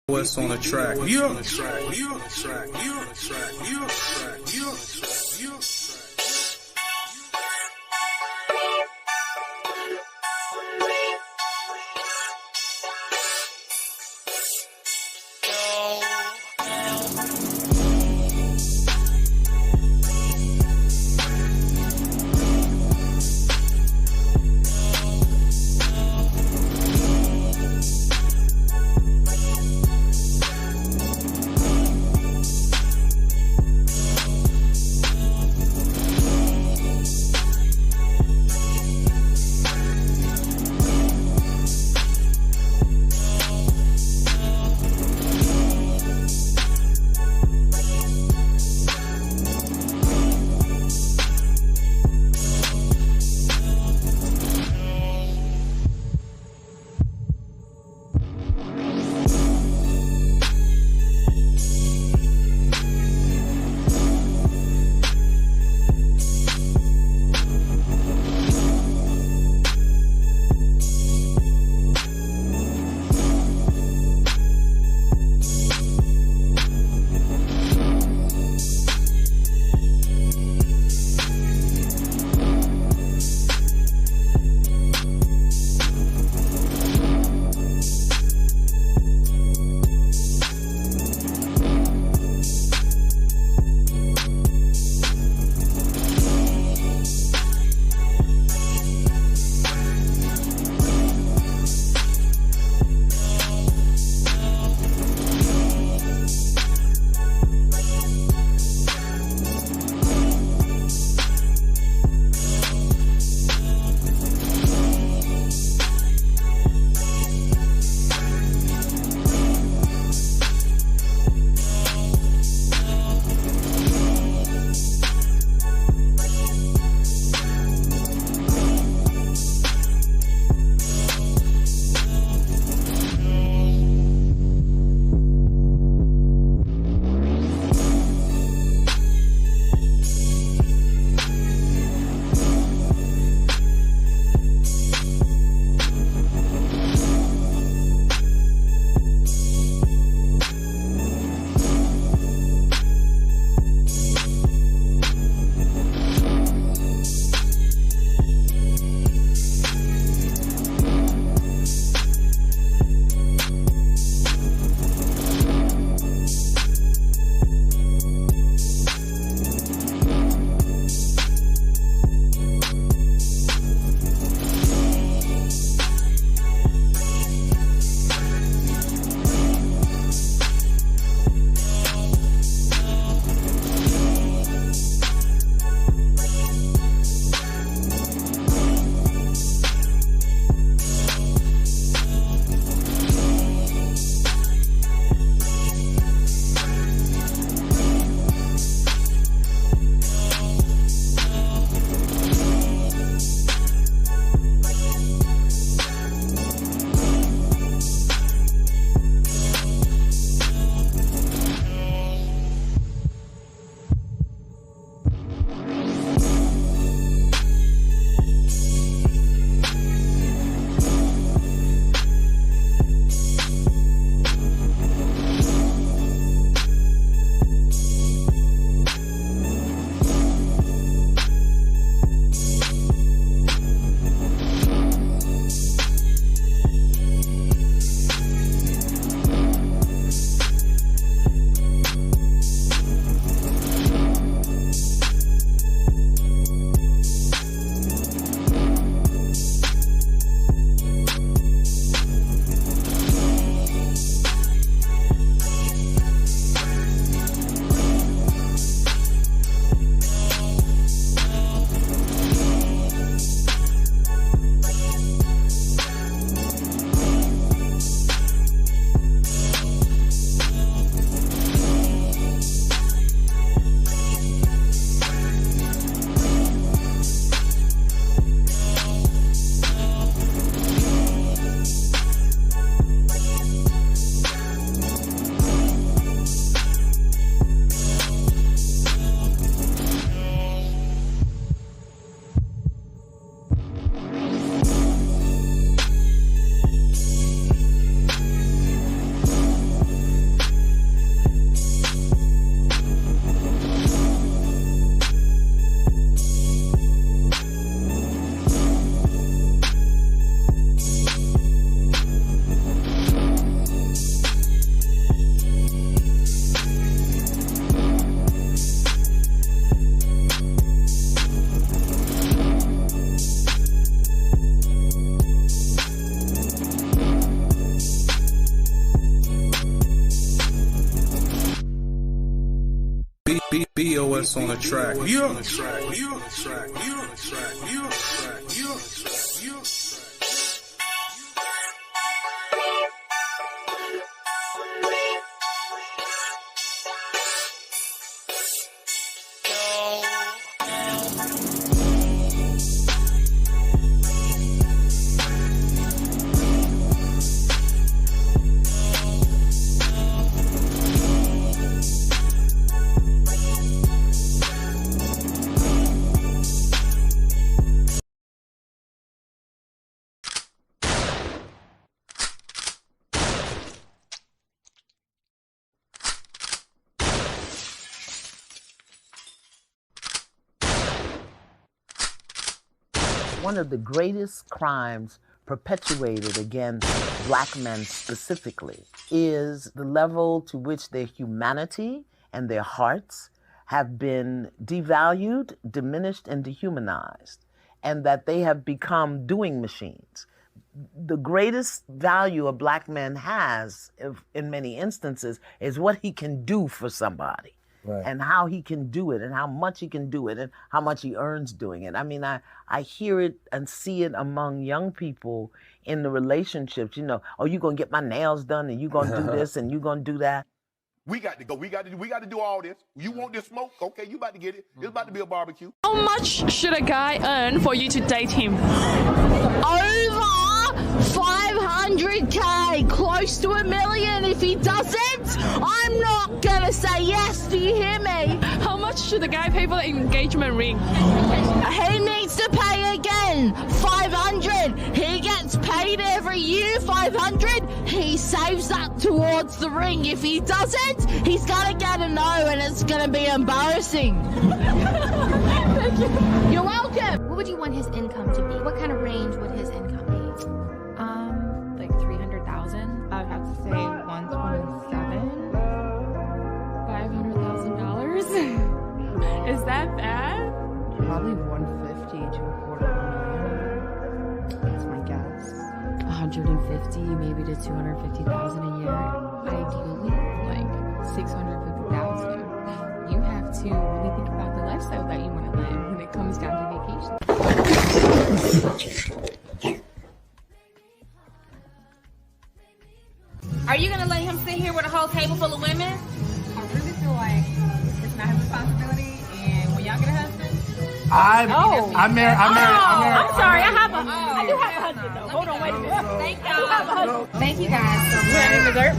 What's on the track? You on the track. us on the track. You on the track. You on the track. You on the track. You on the track. You on the track. You on the track. One of the greatest crimes perpetuated against black men specifically is the level to which their humanity and their hearts have been devalued, diminished, and dehumanized, and that they have become doing machines. The greatest value a black man has, in many instances, is what he can do for somebody. Right. And how he can do it, and how much he can do it, and how much he earns doing it. I mean, I hear it and see it among young people in the relationships. You know, oh, you're gonna get my nails done, and you're gonna do this, and you're gonna do that. We got to go. We got to do all this. You want this smoke? Okay, you about to get it. It's about to be a barbecue. How much should a guy earn for you to date him? Over 500K, close to $1 million. If he doesn't, I'm not gonna say yes. Do you hear me? How much should the guy pay for the engagement ring? He needs to pay again. 500. He gets paid every year. 500. He saves that towards the ring. If he doesn't, he's gonna get a no, and it's gonna be embarrassing. Thank you. You're welcome. What would you want his income to be? What kind of range would his income be? Like 300,000. I would have to say 127. $500,000? Is that bad? Probably 150 to a $250,000. That's my guess. 150, maybe to 250,000 a year. Ideally, like 650,000. You have to really think about the lifestyle that you want to live when it comes down to vacation. Are you gonna let him sit here with a whole table full of women? I really feel like it's not his responsibility, and when y'all get a husband, I'm married. I'm sorry, I do have a husband though. Hold on, wait a minute. Thank you. I do have a husband. thank you guys so much. You have any dessert?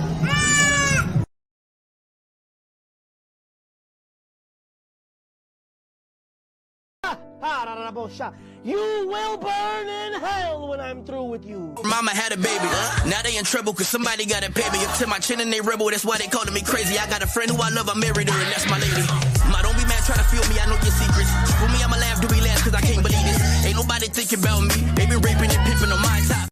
You will burn in hell when I'm through with you. Mama had a baby. Now they in trouble because somebody got to pay me. Up to my chin and they rebel. That's why they calling me crazy. I got a friend who I love. I married her and that's my lady. Ma, don't be mad trying to feel me. I know your secrets. Screw me, I'ma laugh. Do we laugh? Because I can't believe this. Ain't nobody thinking about me. They been raping and pimping on my top.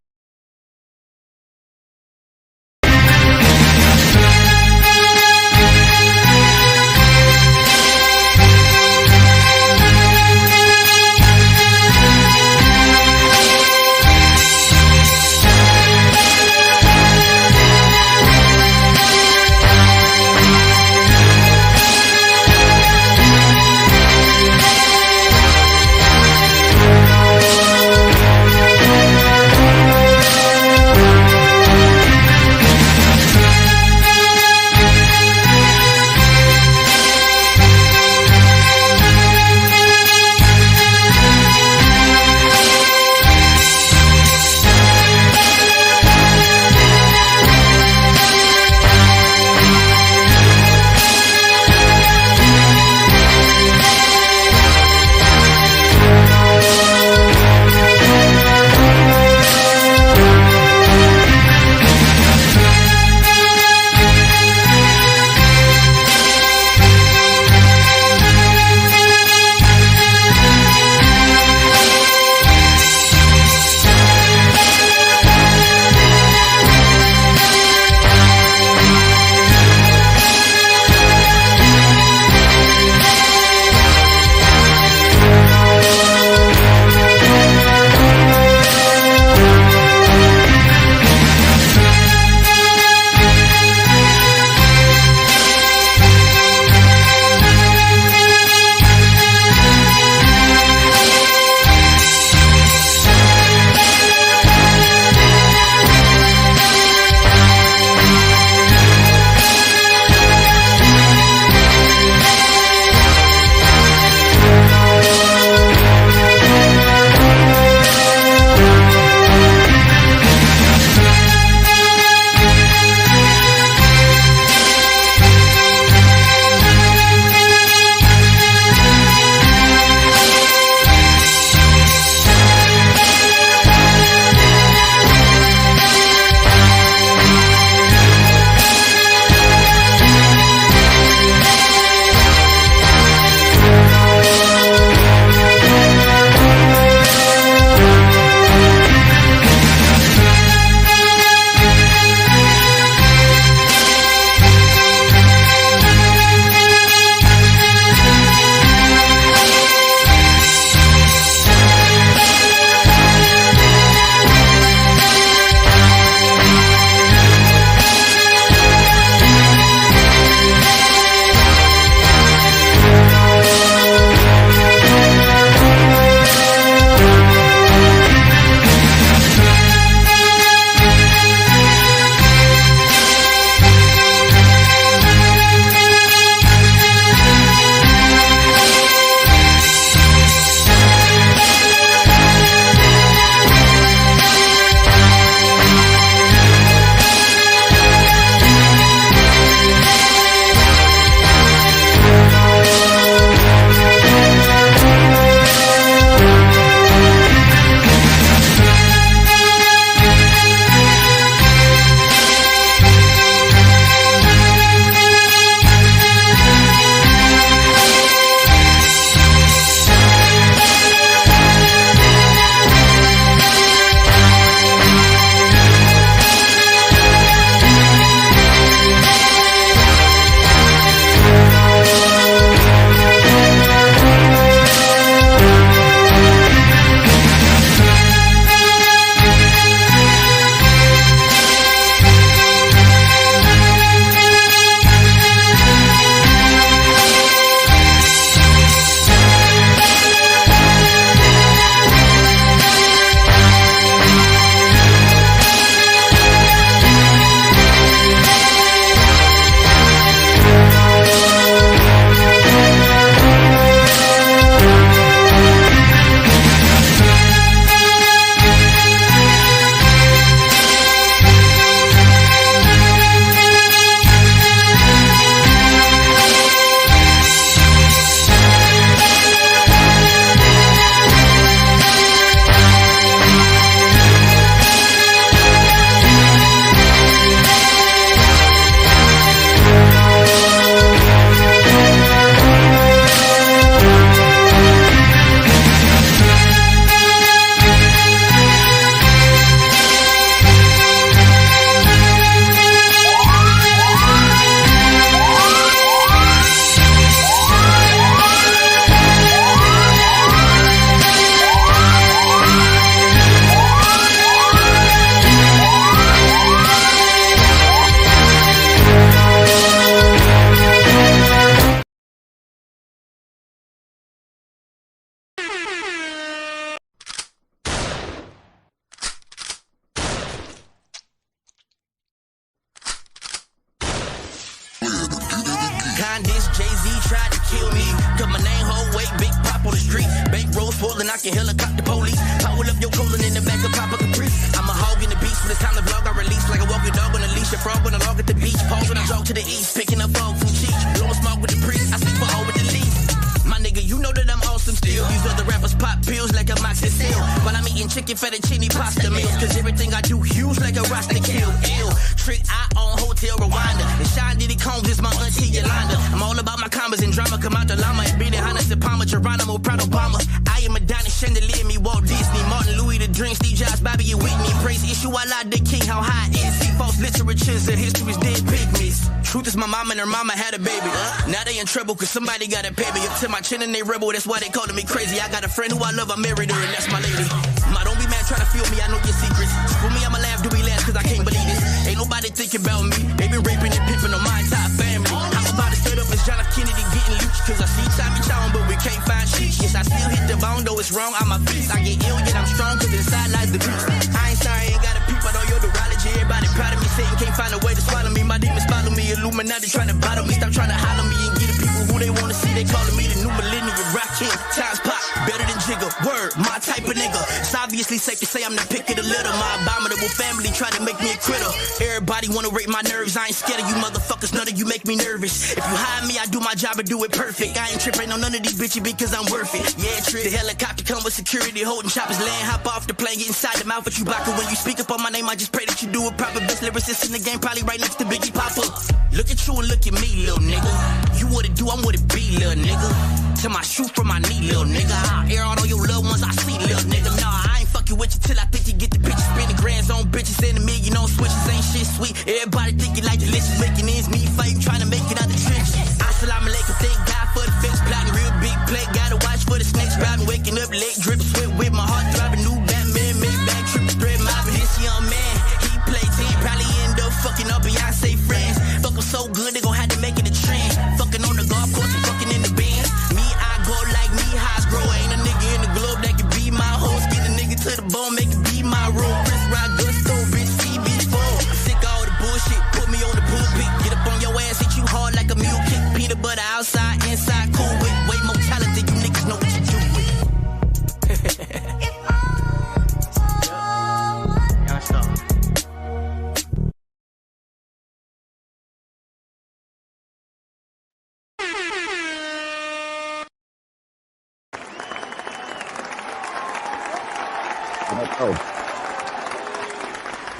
kind, this Jay-Z tried to kill me. Cut my name, whole weight, big pop on the street. Bank roll swollen, I can helicopter police. Power up your colon in the back of Papa Caprice. I'm a hog in the beast, when it's time to vlog, I release. Like a walking dog on a leash, a frog when I log at the beach. Pause when I jog to the east, picking up fog from Cheech. Blowing smoke with the priest, I sleep for all with the least. My nigga, you know that I'm awesome still. These other rappers pop pills like a moxicil. While I'm eating chicken fettuccine pasta meals. Cause everything I do huge like a roster kill. Ill. Trick I own Hotel Rwanda. And Sean Diddy Combs is my auntie Yolanda. I'm all about my combos and drama. Come out the llama and beat it. Hannah Palmer, Geronimo, Proud Obama. I am Madonna, Chandelier, me Walt Disney, Martin Louis, the Dream, Steve Jobs, Bobby and Whitney. Praise issue, I lie the king, how high is he? False literatures that history's dead pygmies. Truth is my mama and her mama had a baby. Now they in trouble cause somebody gotta pay me. Up to my chin and they rebel, that's why they calling me crazy. I got a friend who I love, I married her, and that's my lady. Ma, don't be mad trying to feel me, I know your secrets. For me, I'ma laugh, do we laugh, cause I can't believe this. Ain't nobody thinking about me. They been raping and pimping on my entire family. I'm about to set up as John F. Kennedy getting loose, cause I see Tommy Chong, but we can't find shit. Yes, I still hit the bone, though it's wrong on my feet. I get ill, yet I'm strong, cause inside lies the beast. I ain't sorry, ain't got a peep, I know your neurology. Everybody proud of me, Satan can't find a way to swallow me. My demons follow me, Illuminati trying to bottle me. Stop trying to holler me and get the people who they wanna see. They calling me the new millennium rock king. Times pop, better than Jigga. Word, my type of nigga. It's obviously safe to say I'm the pick of the litter. My abominable family try to make me a critter. Everybody wanna rape my nerves. I ain't scared of you motherfuckers. None of you make me nervous. If you hire me, I do my job and do it perfect. I ain't tripping on none of these bitches because I'm worth it. Yeah, trip. The helicopter come with security, holding choppers, land, hop off the plane, get inside the mouth of Chewbacca. When you speak up on my name, I just pray that you do it proper. Best lyricist in the game, probably right next to Biggie Papa. Look at you and look at me, little nigga. You what it do, I'm what it be, little nigga. Till my shoe from my knee, little nigga. I'll air out all your loved ones I see, little nigga. Nah, I ain't fucking with you till I think you get the picture. Spending grands on bitches and $1 million on switches. Ain't shit sweet. Everybody think you like delicious. Making ends meet fight, trying to make it out the trenches. Assalamu alaikum, thank God for the fence. Plotting real big play. Gotta watch for the snakes. Driving, waking up late, dripping sweat with my heart throbbing. New Batman, made back tripping, thread mobbing. This young man, he play 10, probably end up fucking up Beyonce friends. Fuck 'em so good, they gon' have to make it a trend. Fucking on the golf course and fucking in the Benz. Me, I go like me, highs grow. Ain't a nigga in the globe that can be my host. Get a nigga to the bone, make it be my role. Chris Rock, Gusto, bitch, CB4. I'm sick of all the bullshit, put me on the pulpit. Get up on your ass, hit you hard like a mule kick. Peanut butter outside, inside, cool with. Way more talent than you niggas know what you do with. Y'all stop.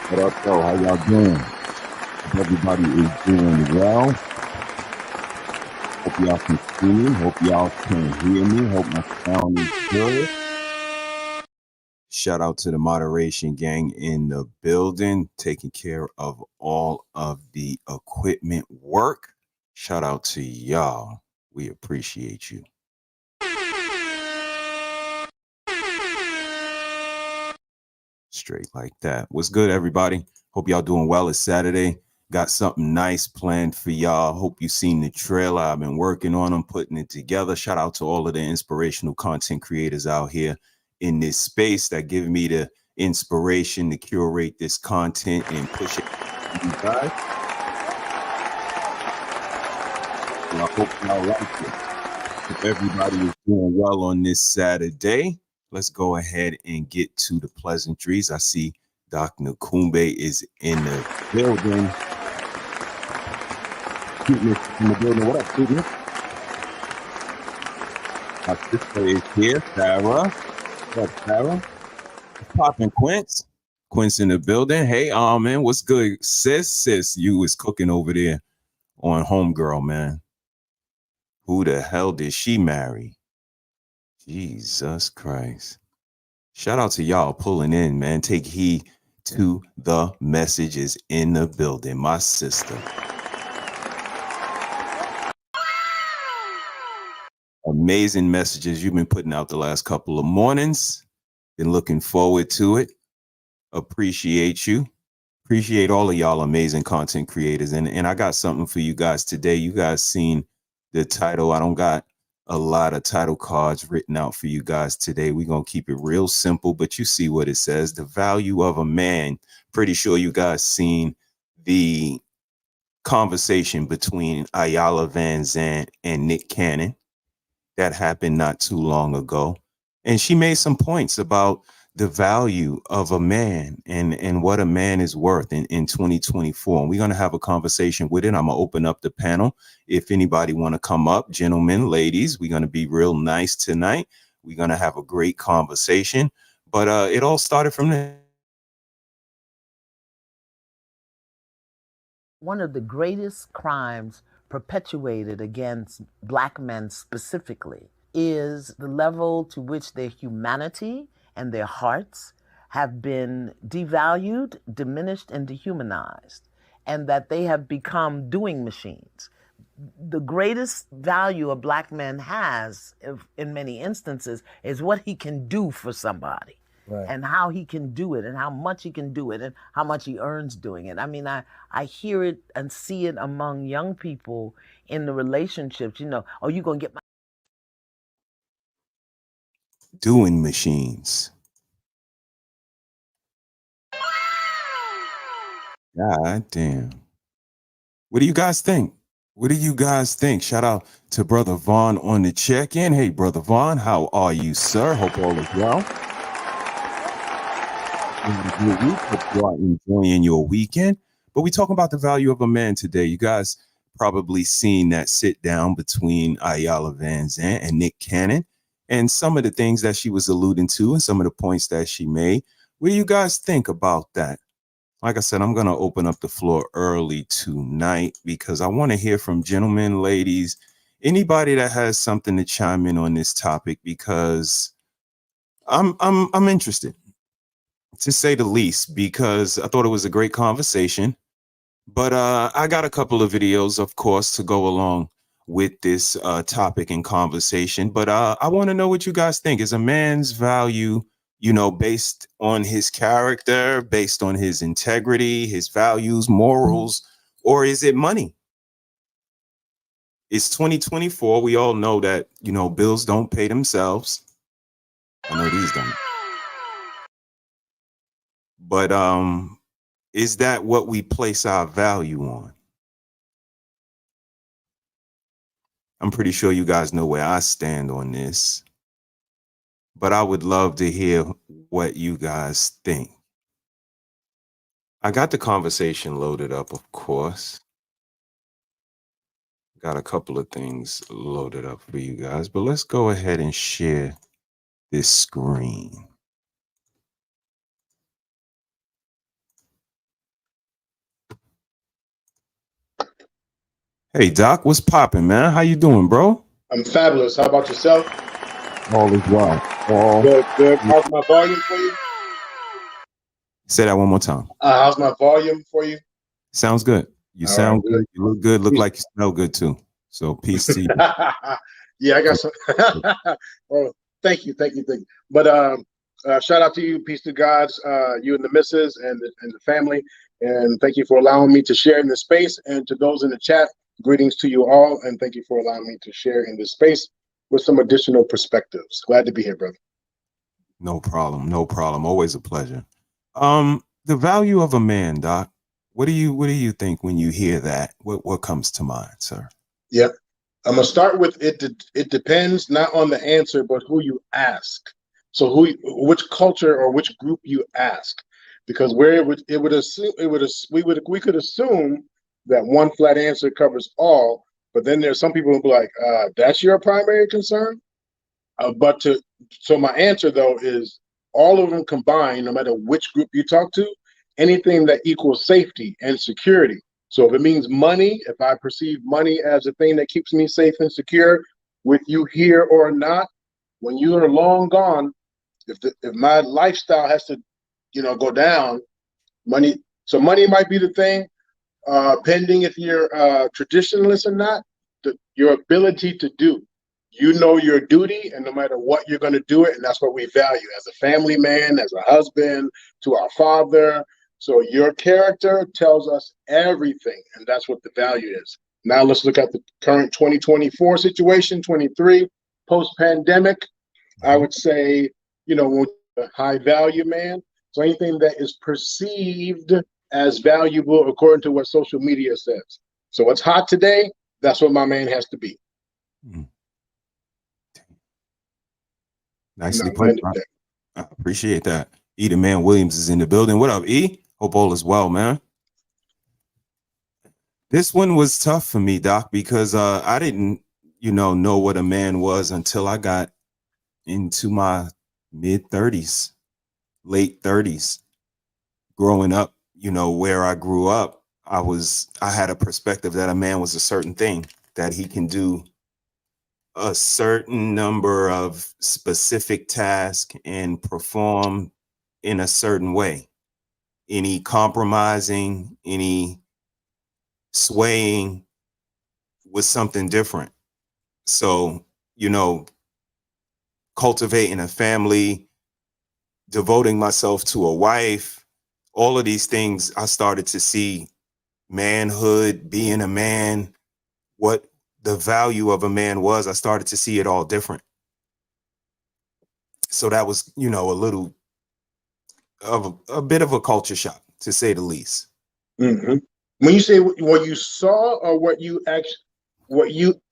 What up, though? How y'all doing? Hope everybody is doing well. Hope y'all can see me. Hope y'all can hear me. Hope my sound is good. Shout out to the moderation gang in the building, taking care of all of the equipment work. Shout out to y'all. We appreciate you. Straight like that. What's good, everybody? Hope y'all doing well. It's Saturday. Got something nice planned for y'all. Hope you've seen the trailer. I've been working on them, putting it together. Shout out to all of the inspirational content creators out here in this space that give me the inspiration to curate this content and push it to you guys. And I hope y'all like it. Hope everybody is doing well on this Saturday. Let's go ahead and get to the pleasantries. I see Dr. Nakumbe is in the building. Cuteness in the building. What up, Cuteness? My sister is here, Sarah. What up, Sarah? What's poppin', Quince? Quince in the building. Hey, man, what's good? Sis, you was cooking over there on Homegirl, man. Who the hell did she marry? Jesus Christ. Shout out to y'all pulling in, man. Take heed to the messages in the building. My sister. Amazing messages you've been putting out the last couple of mornings. Been looking forward to it. Appreciate you. Appreciate all of y'all amazing content creators. And I got something for you guys today. You guys seen the title. I don't got a lot of title cards written out for you guys today. We're going to keep it real simple, but you see what it says. The value of a man. Pretty sure you guys seen the conversation between Iyanla Vanzant and Nick Cannon that happened not too long ago. And she made some points about the value of a man and what a man is worth in 2024. And we're going to have a conversation with it. I'm going to open up the panel. If anybody want to come up, gentlemen, ladies, we're going to be real nice tonight. We're going to have a great conversation. But it all started from there. One of the greatest crimes perpetuated against Black men specifically is the level to which their humanity and their hearts have been devalued, diminished, and dehumanized, and that they have become doing machines. The greatest value a Black man has, in many instances, is what he can do for somebody. Right. And how he can do it and how much he can do it and how much he earns doing it. I mean, I hear it and see it among young people in the relationships, you know, oh, you're going to get my doing machines. God damn. What do you guys think? What do you guys think? Shout out to Brother Vaughn on the check-in. Hey, Brother Vaughn, how are you, sir? Hope all is well. Hope you are enjoying your weekend. But we're talking about the value of a man today. You guys probably seen that sit down between Iyanla Vanzant and Nick Cannon and some of the things that she was alluding to and some of the points that she made. What do you guys think about that? Like I said, I'm going to open up the floor early tonight because I want to hear from gentlemen, ladies, anybody that has something to chime in on this topic, because I'm interested, to say the least, because I thought it was a great conversation. But I got a couple of videos, of course, to go along with this topic and conversation. But I want to know what you guys think. Is a man's value, you know, based on his character, based on his integrity, his values, morals, or is it money? It's 2024. We all know that, you know, bills don't pay themselves. I know these don't. But is that what we place our value on? I'm pretty sure you guys know where I stand on this, but I would love to hear what you guys think. I got the conversation loaded up, of course. Got a couple of things loaded up for you guys, but let's go ahead and share this screen. Hey, Doc, what's popping, man? How you doing, bro? I'm fabulous. How about yourself? All is well. All good. How's my volume for you? Say that one more time. How's my volume for you? Sounds good. You all sound right, good. You look good. Look like you smell good too. So peace to you. Yeah, I got some. Well, thank you. But shout out to you, peace to God, you and the missus and the family, and thank you for allowing me to share in this space. And to those in the chat, greetings to you all, and thank you for allowing me to share in this space with some additional perspectives. Glad to be here, brother. No problem. No problem. Always a pleasure. The value of a man, Doc. What do you think when you hear that? What comes to mind, sir? Yep. I'm gonna start with it. It depends not on the answer, but who you ask. So which culture or which group you ask, because where we could assume that one flat answer covers all, but then there's some people who be like, that's your primary concern. So my answer though is all of them combined, no matter which group you talk to, anything that equals safety and security. So if it means money, if I perceive money as a thing that keeps me safe and secure, with you here or not, when you are long gone, if my lifestyle has to, go down, money might be the thing, pending if you're traditionalist or not, your ability to do. You know your duty, and no matter what, you're going to do it, and that's what we value as a family man, as a husband, to our father. So your character tells us everything, and that's what the value is. Now let's look at the current 2024 situation, 23, post-pandemic. I would say, a high value man. So anything that is perceived as valuable according to what social media says. So what's hot today, that's what my man has to be. Nicely put. I appreciate that. E the Man Williams is in the building. What up, E? Hope all is well, man. This one was tough for me, Doc, because I didn't, know what a man was until I got into my mid 30s, late 30s. Growing up, where I grew up, I had a perspective that a man was a certain thing, that he can do a certain number of specific tasks and perform in a certain way. Any compromising, any swaying was something different. So, cultivating a family, devoting myself to a wife, all of these things, I started to see manhood, being a man, what the value of a man was. I started to see it all different. So that was, a little of a bit of a culture shock, to say the least. Mm-hmm. When you say what you saw or what you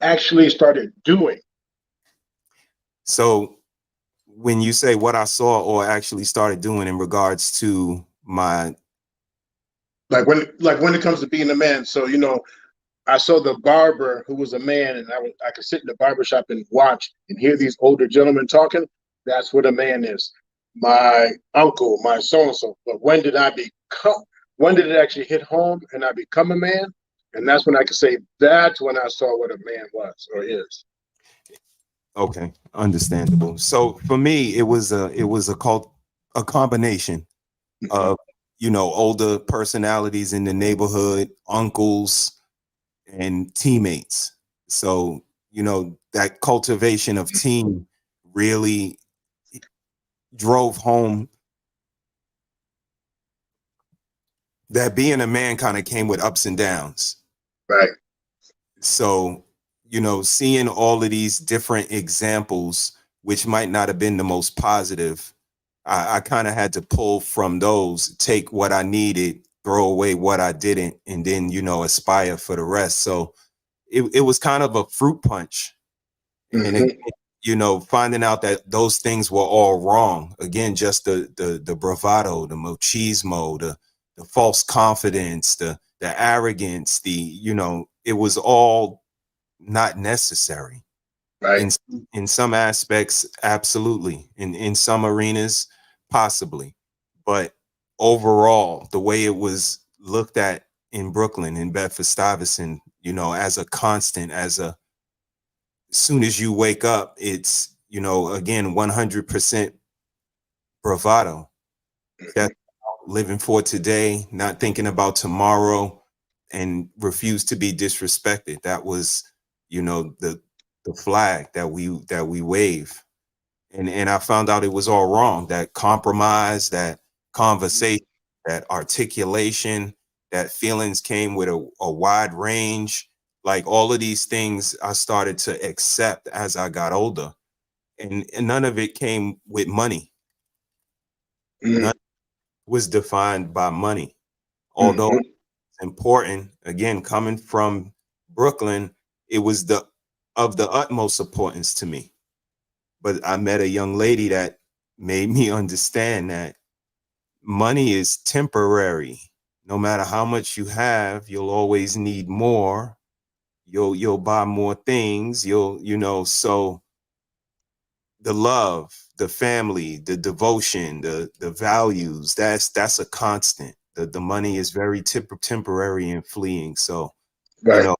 actually started doing? So when you say what I saw or actually started doing in regards to my, like when it comes to being a man. So, I saw the barber who was a man, and I could sit in the barber shop and watch and hear these older gentlemen talking. That's what a man is. My uncle, my so-and-so. But when did it actually hit home and I become a man? And that's when I could say that's when I saw what a man was or is. Okay, understandable. So for me, it was a combination of, older personalities in the neighborhood, uncles and teammates. So, that cultivation of team really drove home that being a man kind of came with ups and downs. Right. So, seeing all of these different examples, which might not have been the most positive, I kind of had to pull from those, take what I needed, throw away what I didn't, and then, aspire for the rest. So it was kind of a fruit punch. Mm-hmm. And again, finding out that those things were all wrong. Again, just the bravado, the machismo, the false confidence, the arrogance, it was all not necessary. Right. In some aspects, absolutely. In some arenas, possibly. But overall, the way it was looked at in Brooklyn, in Bedford-Stuyvesant, as a constant, as soon as you wake up, it's, again, 100% bravado. That's living for today, not thinking about tomorrow, and refuse to be disrespected. That was, the flag that we wave. And I found out it was all wrong. That compromise, that conversation, that articulation, that feelings came with a wide range. Like all of these things I started to accept as I got older. And none of it came with money. None was defined by money. Although it's important, again, coming from Brooklyn, it was of the utmost importance to me. But I met a young lady that made me understand that money is temporary. No matter how much you have, you'll always need more. You'll buy more things. So the love, the family, the devotion, the values, that's a constant. The money is very temporary and fleeing. So, right.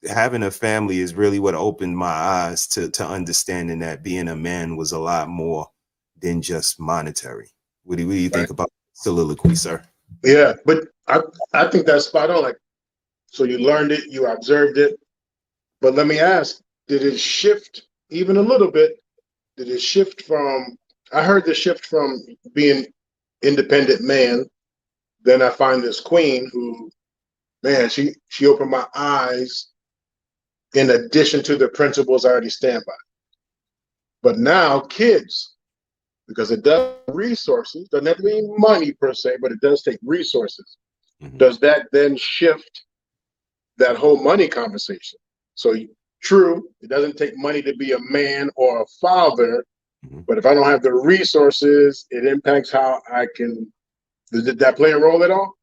Having a family is really what opened my eyes to understanding that being a man was a lot more than just monetary. What do you think about soliloquy, sir? Yeah, but I think that's spot on. Like, so you learned it, you observed it, but let me ask, did it shift even a little bit? Did it shift from, I heard the shift from being independent man, then I find this queen who, man, she opened my eyes in addition to the principles I already stand by. But now kids, because it does resources, doesn't have to be money per se, but it does take resources. Mm-hmm. Does that then shift that whole money conversation. So true, it doesn't take money to be a man or a father, but if I don't have the resources, it impacts how I can. Did that play a role at all?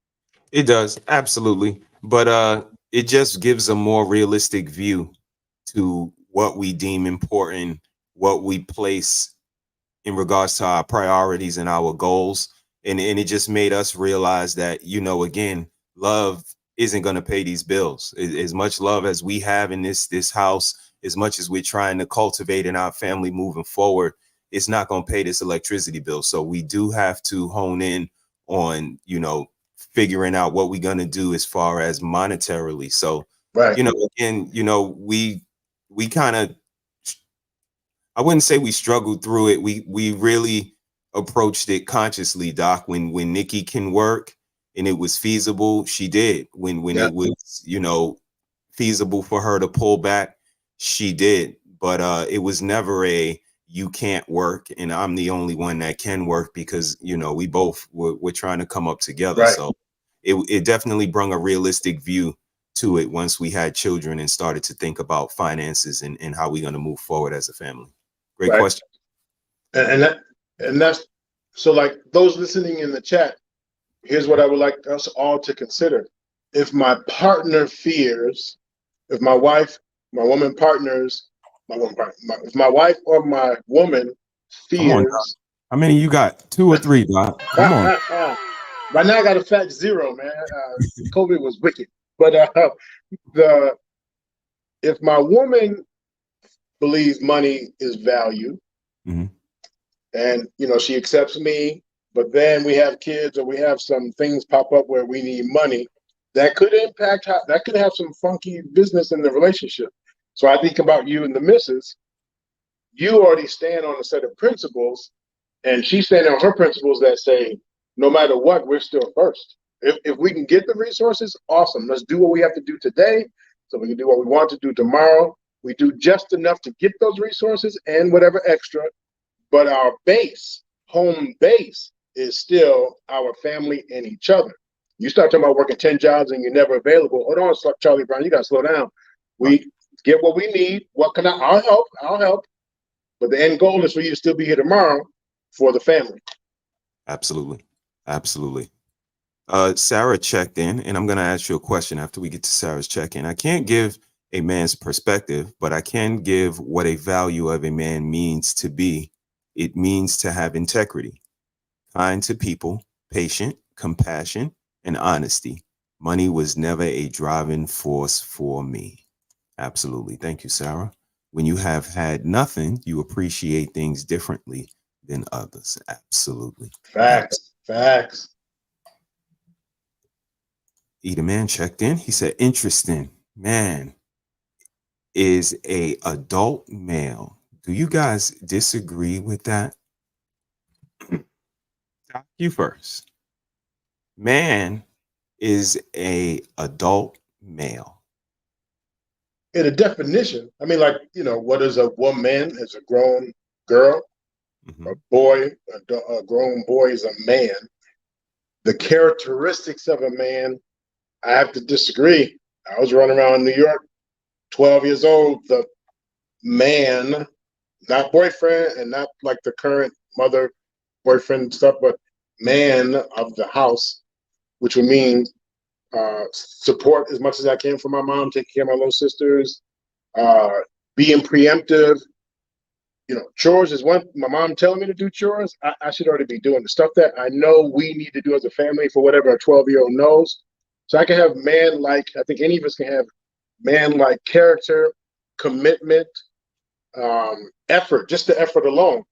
It does, absolutely. But it just gives a more realistic view to what we deem important, what we place in regards to our priorities and our goals. And it just made us realize that, you know, again, love isn't going to pay these bills. As much love as we have in this house, as much as we're trying to cultivate in our family moving forward, it's not going to pay this electricity bill. So we do have to hone in on, you know, figuring out what we're going to do as far as monetarily. So, right. You know, again, you know, we kind of, I wouldn't say we struggled through it. We really approached it consciously, Doc. When Nikki can work and it was feasible, she did. When it was, you know, feasible for her to pull back, she did. But it was never a you can't work and I'm the only one that can work, because, you know, we both we're trying to come up together. Right. So it definitely brought a realistic view to it once we had children and started to think about finances and how we're going to move forward as a family. Great question. And that's so, like, those listening in the chat, here's what I would like us all to consider. If my partner fears, if my wife, my woman partners, if my wife or my woman fears. On, how many you got? 2 or 3, Doc? Come on. Right now I got a fat 0, man. COVID was wicked. But if my woman believes money is value, and, you know, she accepts me, but then we have kids or we have some things pop up where we need money, that could impact that could have some funky business in the relationship. So I think about you and the missus. You already stand on a set of principles, and she's standing on her principles that say, no matter what, we're still first. If we can get the resources, awesome. Let's do what we have to do today so we can do what we want to do tomorrow. We do just enough to get those resources and whatever extra, but our base, home base, is still our family and each other. You start talking about working 10 jobs and you're never available. Hold on, Charlie Brown, you got to slow down. We get what we need. What can I'll help. But the end goal is for you to still be here tomorrow for the family. Absolutely. Absolutely. Sarah checked in, and I'm going to ask you a question after we get to Sarah's check-in. I can't give a man's perspective, but I can give what a value of a man means to be. It means to have integrity, kind to people, patient, compassion, and honesty. Money was never a driving force for me. Absolutely. Thank you, Sarah. When you have had nothing, you appreciate things differently than others. Absolutely. Facts. Eda Man checked in. He said, interesting. Man is a adult male. Do you guys disagree with that? You first. Man is a adult male. In a definition, I mean, like, you know, what is a woman? Is a grown girl. A boy, a grown boy is a man. The characteristics of a man, I have to disagree. I was running around New York, 12 years old. The man, not boyfriend and not like the current mother, boyfriend stuff, but man of the house, which would mean support as much as I can for my mom, taking care of my little sisters, being preemptive. You know, chores is one. My mom telling me to do chores, I should already be doing the stuff that I know we need to do as a family for whatever a 12-year-old knows. So I can have man-like, I think any of us can have man-like character, commitment, effort, just the effort alone.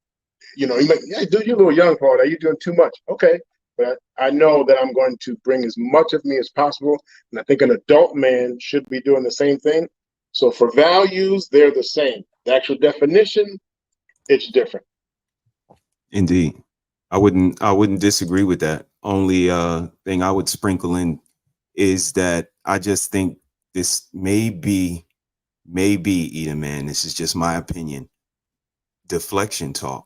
You know, you might, yeah, dude, you're a little young, Paul. Are you doing too much? Okay. But I know that I'm going to bring as much of me as possible. And I think an adult man should be doing the same thing. So for values, they're the same. The actual definition, it's different. Indeed. I wouldn't disagree with that. Only thing I would sprinkle in is that I just think this may be, Eda Man, this is just my opinion, deflection talk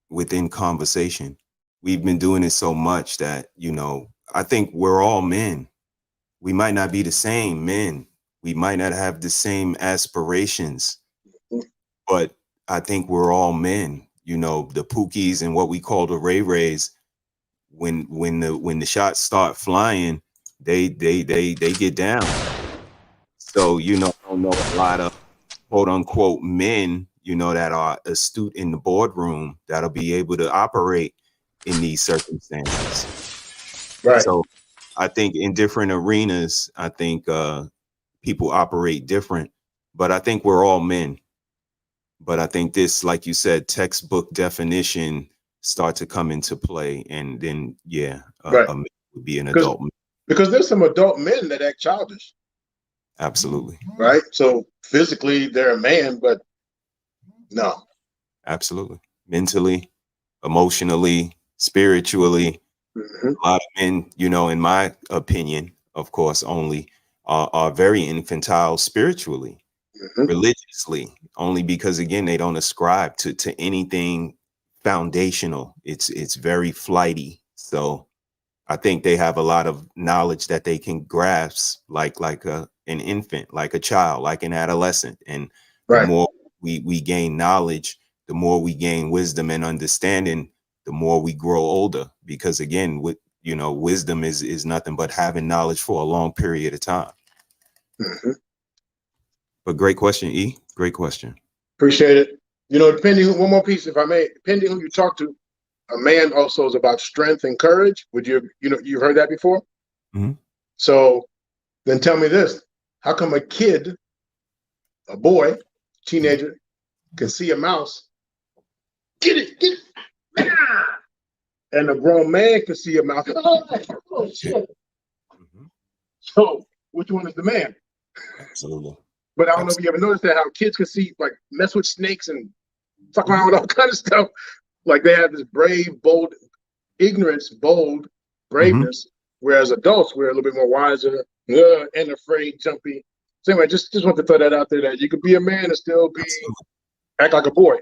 within conversation. We've been doing it so much that, you know, I think we're all men. We might not be the same men, We might not have the same aspirations, but I think we're all men. You know, the Pookies and what we call the Ray Rays. When the shots start flying, they get down. So, you know, I don't know a lot of quote unquote men, you know, that are astute in the boardroom that'll be able to operate in these circumstances. Right. So I think in different arenas, I think people operate different, but I think we're all men. But I think this, like you said, textbook definition start to come into play, and then a man would be an adult man. Because there's some adult men that act childish. Absolutely. Right. So physically they're a man, but no. Absolutely. Mentally, emotionally, spiritually, a lot of men, you know, in my opinion, of course, only are very infantile spiritually, religiously, only because again they don't ascribe to anything foundational. It's very flighty. So I think they have a lot of knowledge that they can grasp, like an infant, like a child, like an adolescent. And the more we gain knowledge, the more we gain wisdom and understanding, the more we grow older. Because again, with you know, wisdom is nothing but having knowledge for a long period of time. But great question, E. Great question. Appreciate it. You know, depending, one more piece, if I may, depending who you talk to, a man also is about strength and courage. Would you, you know, you've heard that before? So then tell me this, how come a kid, a boy, teenager, can see a mouse, get it, and a grown man can see a mouse, oh shit. So which one is the man? Absolutely. But I don't know if you ever noticed that, how kids can see, like, mess with snakes and fuck around with all kind of stuff. Like they have this brave, bold, ignorance, bold braveness, whereas adults, we're a little bit more wiser and afraid, jumpy. So anyway, just want to throw that out there, that you could be a man and still be act like a boy.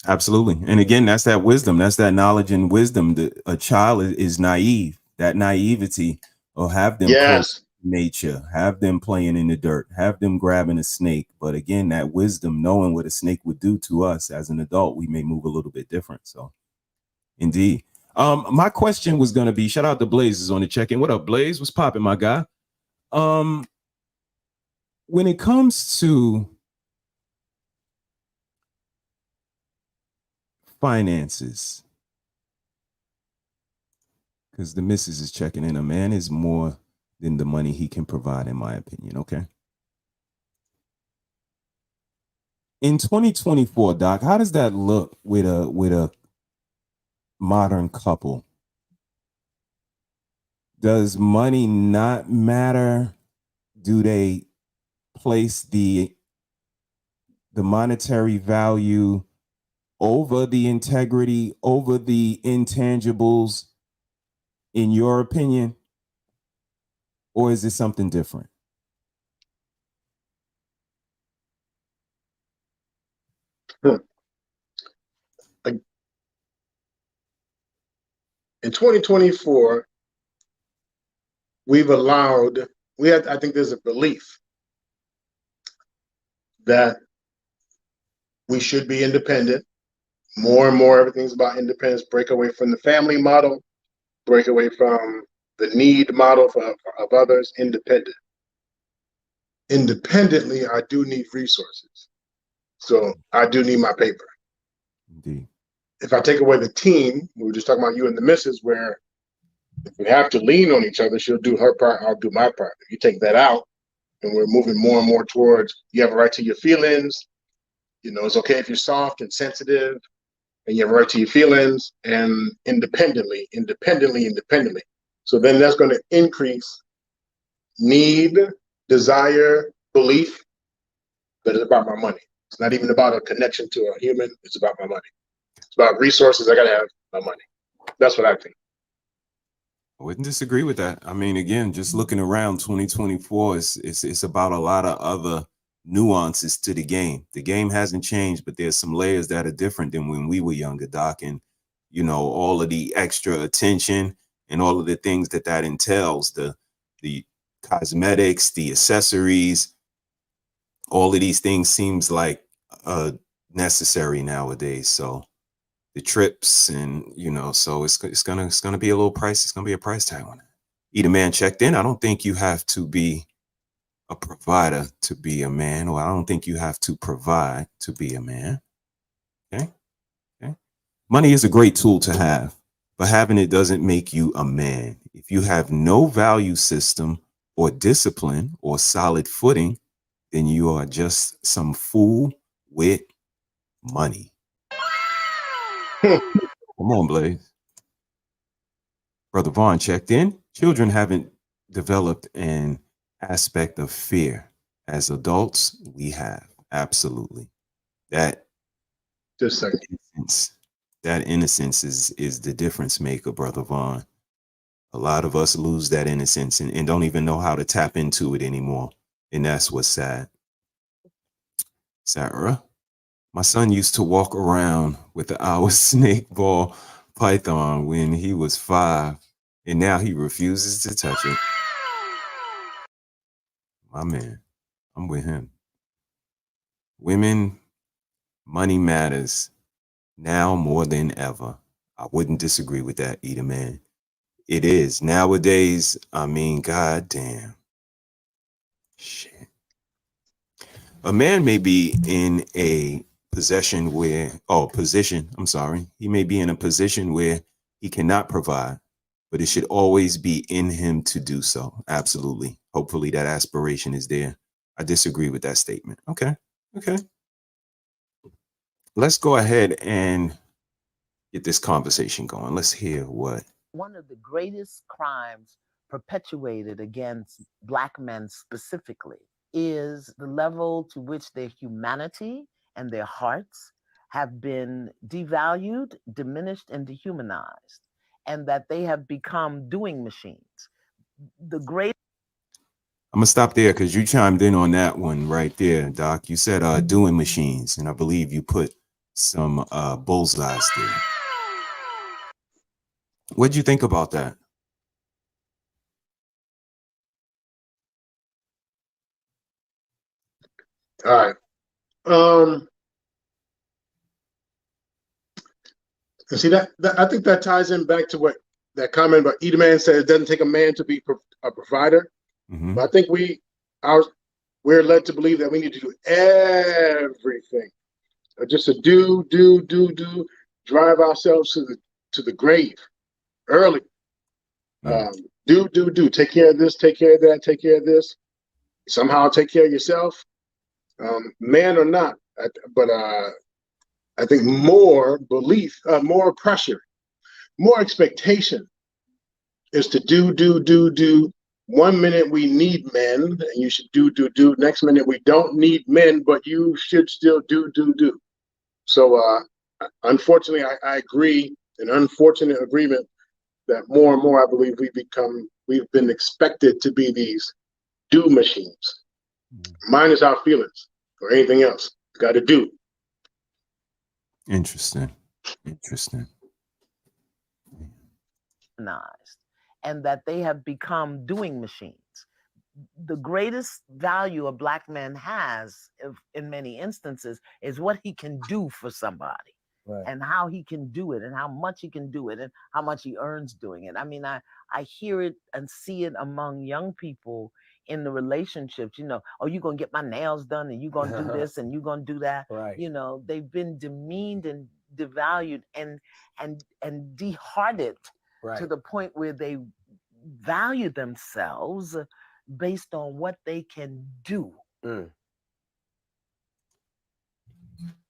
Absolutely. And again, that's that wisdom. That's that knowledge and wisdom. A child is naive. That naivety will have them close to nature, have them playing in the dirt, have them grabbing a snake. But again, that wisdom, knowing what a snake would do to us as an adult, we may move a little bit different. So indeed. My question was going to be, shout out to Blaze is on the check-in. What up, Blaze? What's popping, my guy? When it comes to finances, because the missus is checking in, a man is more than the money he can provide, in my opinion. Okay. In 2024, Doc, how does that look with a modern couple? Does money not matter? Do they place the monetary value over the integrity, over the intangibles, in your opinion? Or is it something different? In 2024, we've allowed, I think there's a belief that we should be independent. More and more, everything's about independence, break away from the family model, break away from the need model of others, independent. Independently, I do need resources. So I do need my paper. Indeed. If I take away the team, we were just talking about you and the missus, where if we have to lean on each other, she'll do her part, I'll do my part. If you take that out, and we're moving more and more towards, you have a right to your feelings. You know, it's okay if you're soft and sensitive, and you have a right to your feelings, and independently. So then that's going to increase need, desire, belief, that it's about my money. It's not even about a connection to a human. It's about my money. It's about resources. I got to have my money. That's what I think. I wouldn't disagree with that. I mean, again, just looking around 2024, it's about a lot of other nuances to the game. The game hasn't changed, but there's some layers that are different than when we were younger, Doc. And, you know, all of the extra attention and all of the things that entails, the cosmetics, the accessories, all of these things seems like necessary nowadays. So the trips and, you know, so it's gonna be a little price. It's gonna be a price tag on it. Either man checked in. I don't think you have to be a provider to be a man, or I don't think you have to provide to be a man. Okay. Okay. Money is a great tool to have, but having it doesn't make you a man. If you have no value system or discipline or solid footing, then you are just some fool with money. Come on, Blaze. Brother Vaughn checked in. Children haven't developed an aspect of fear. As adults, we have. Absolutely. That just a second. That innocence is the difference maker, Brother Vaughn. A lot of us lose that innocence and don't even know how to tap into it anymore. And that's what's sad. Sarah, my son used to walk around with our snake ball python when he was 5, and now he refuses to touch it. My man, I'm with him. Women, money matters now more than ever. I wouldn't disagree with that either, man. It is. Nowadays, I mean, goddamn. Shit. A man may be in a position where, he may be in a position where he cannot provide, but it should always be in him to do so. Absolutely. Hopefully that aspiration is there. I disagree with that statement. Okay. Okay. Let's go ahead and get this conversation going. Let's hear what. One of the greatest crimes perpetuated against Black men specifically is the level to which their humanity and their hearts have been devalued, diminished, and dehumanized, and that they have become doing machines. The great. I'm gonna stop there because you chimed in on that one right there, Doc. You said doing machines, and I believe you put some bullseyes there. What'd you think about that? All right. And see that I think that ties in back to what that comment about Eda Man said. It doesn't take a man to be a provider. Mm-hmm. But I think we're led to believe that we need to do everything, just to do, drive ourselves to the grave early. Do, take care of this, take care of that, take care of this. Somehow take care of yourself, man or not. But I think more belief, more pressure, more expectation is to do. 1 minute we need men, and you should do. Next minute we don't need men, but you should still do. So unfortunately, I agree, an unfortunate agreement that more and more I believe we've been expected to be these do machines, minus our feelings or anything else. Got to do. Interesting. And that they have become doing machines. The greatest value a Black man has, in many instances, is what he can do for somebody, right, and how he can do it, and how much he can do it, and how much he earns doing it. I mean, I hear it and see it among young people in the relationships. You know, oh, you're gonna get my nails done, and you're gonna do this, and you're gonna do that. Right. You know, they've been demeaned and devalued and dehearted. Right. To the point where they value themselves based on what they can do.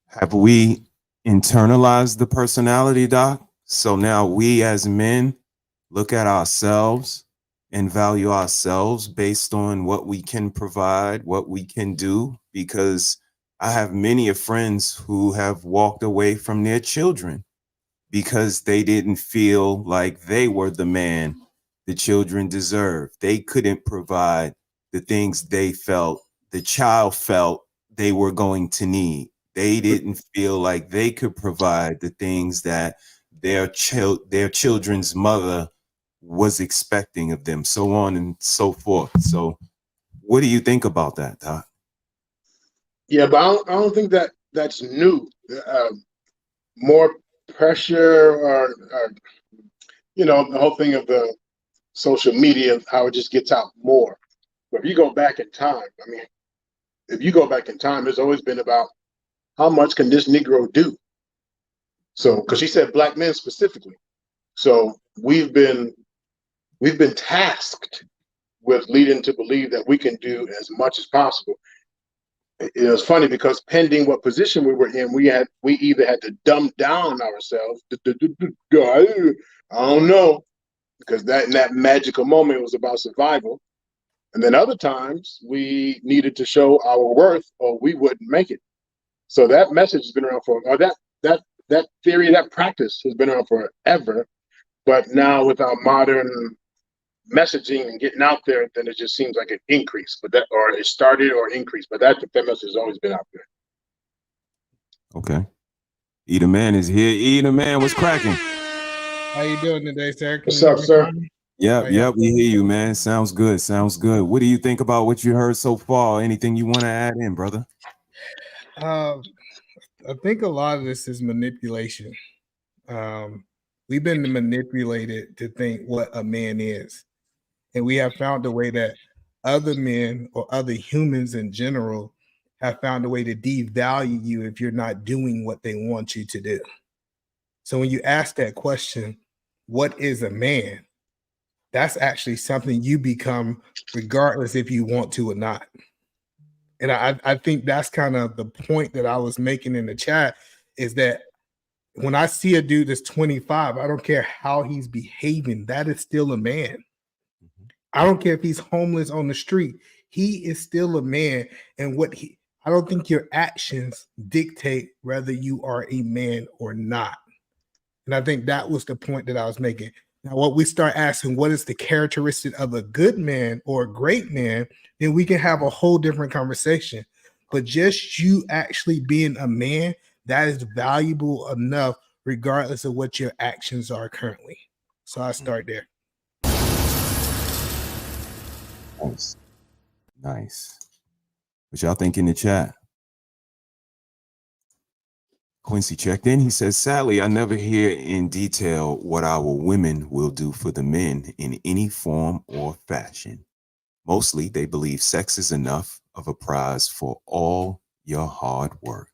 Have we internalized the personality, Doc? So now we as men look at ourselves and value ourselves based on what we can provide, what we can do, because I have many of friends who have walked away from their children because they didn't feel like they were the man the children deserved. They couldn't provide the things they felt the child felt they were going to need. They didn't feel like they could provide the things that their children's mother was expecting of them, so on and so forth. So what do you think about that, Doc? Yeah, but I don't think that that's new. More pressure, or the whole thing of the social media, how it just gets out more. But if you go back in time, I mean, if you go back in time, it's always been about how much can this Negro do? So, because she said black men specifically. So we've been tasked with leading to believe that we can do as much as possible. It was funny because pending what position we were in, we either had to dumb down ourselves. I don't know, because in that magical moment was about survival. And then other times we needed to show our worth or we wouldn't make it. So that message has been around or that theory, that practice has been around forever. But now with our modern messaging and getting out there, then it just seems like an increase. Or it started or increased. But that message has always been out there. Okay. Eater Man is here. Eater Man, what's cracking? How you doing today, sir? What's up, sir? Yep, we hear you, man. Sounds good. What do you think about what you heard so far? Anything you want to add in, brother? I think a lot of this is manipulation. We've been manipulated to think what a man is. And we have found a way that other men or other humans in general have found a way to devalue you if you're not doing what they want you to do. So when you ask that question, what is a man? That's actually something you become regardless if you want to or not. And I think that's kind of the point that I was making in the chat, is that when I see a dude that's 25, I don't care how he's behaving, that is still a man. I don't care if he's homeless on the street, he is still a man. And I don't think your actions dictate whether you are a man or not. And I think that was the point that I was making. Now, what we start asking, what is the characteristic of a good man or a great man, then we can have a whole different conversation. But just you actually being a man, that is valuable enough, regardless of what your actions are currently. So I start there. Nice. What y'all think in the chat? Quincy checked in. He says, sadly, I never hear in detail what our women will do for the men in any form or fashion. Mostly, they believe sex is enough of a prize for all your hard work.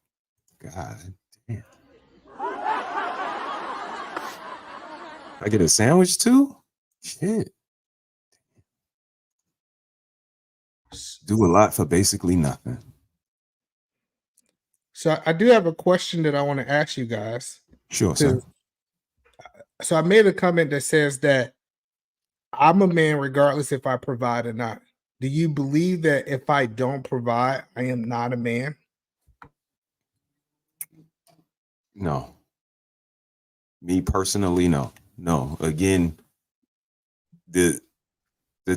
God damn. I get a sandwich too? Shit. Do a lot for basically nothing. So I do have a question that I want to ask you guys. Sure, sir. So I made a comment that says that I'm a man regardless if I provide or not. Do you believe that if I don't provide, I am not a man? No. Me personally, no. No. Again, the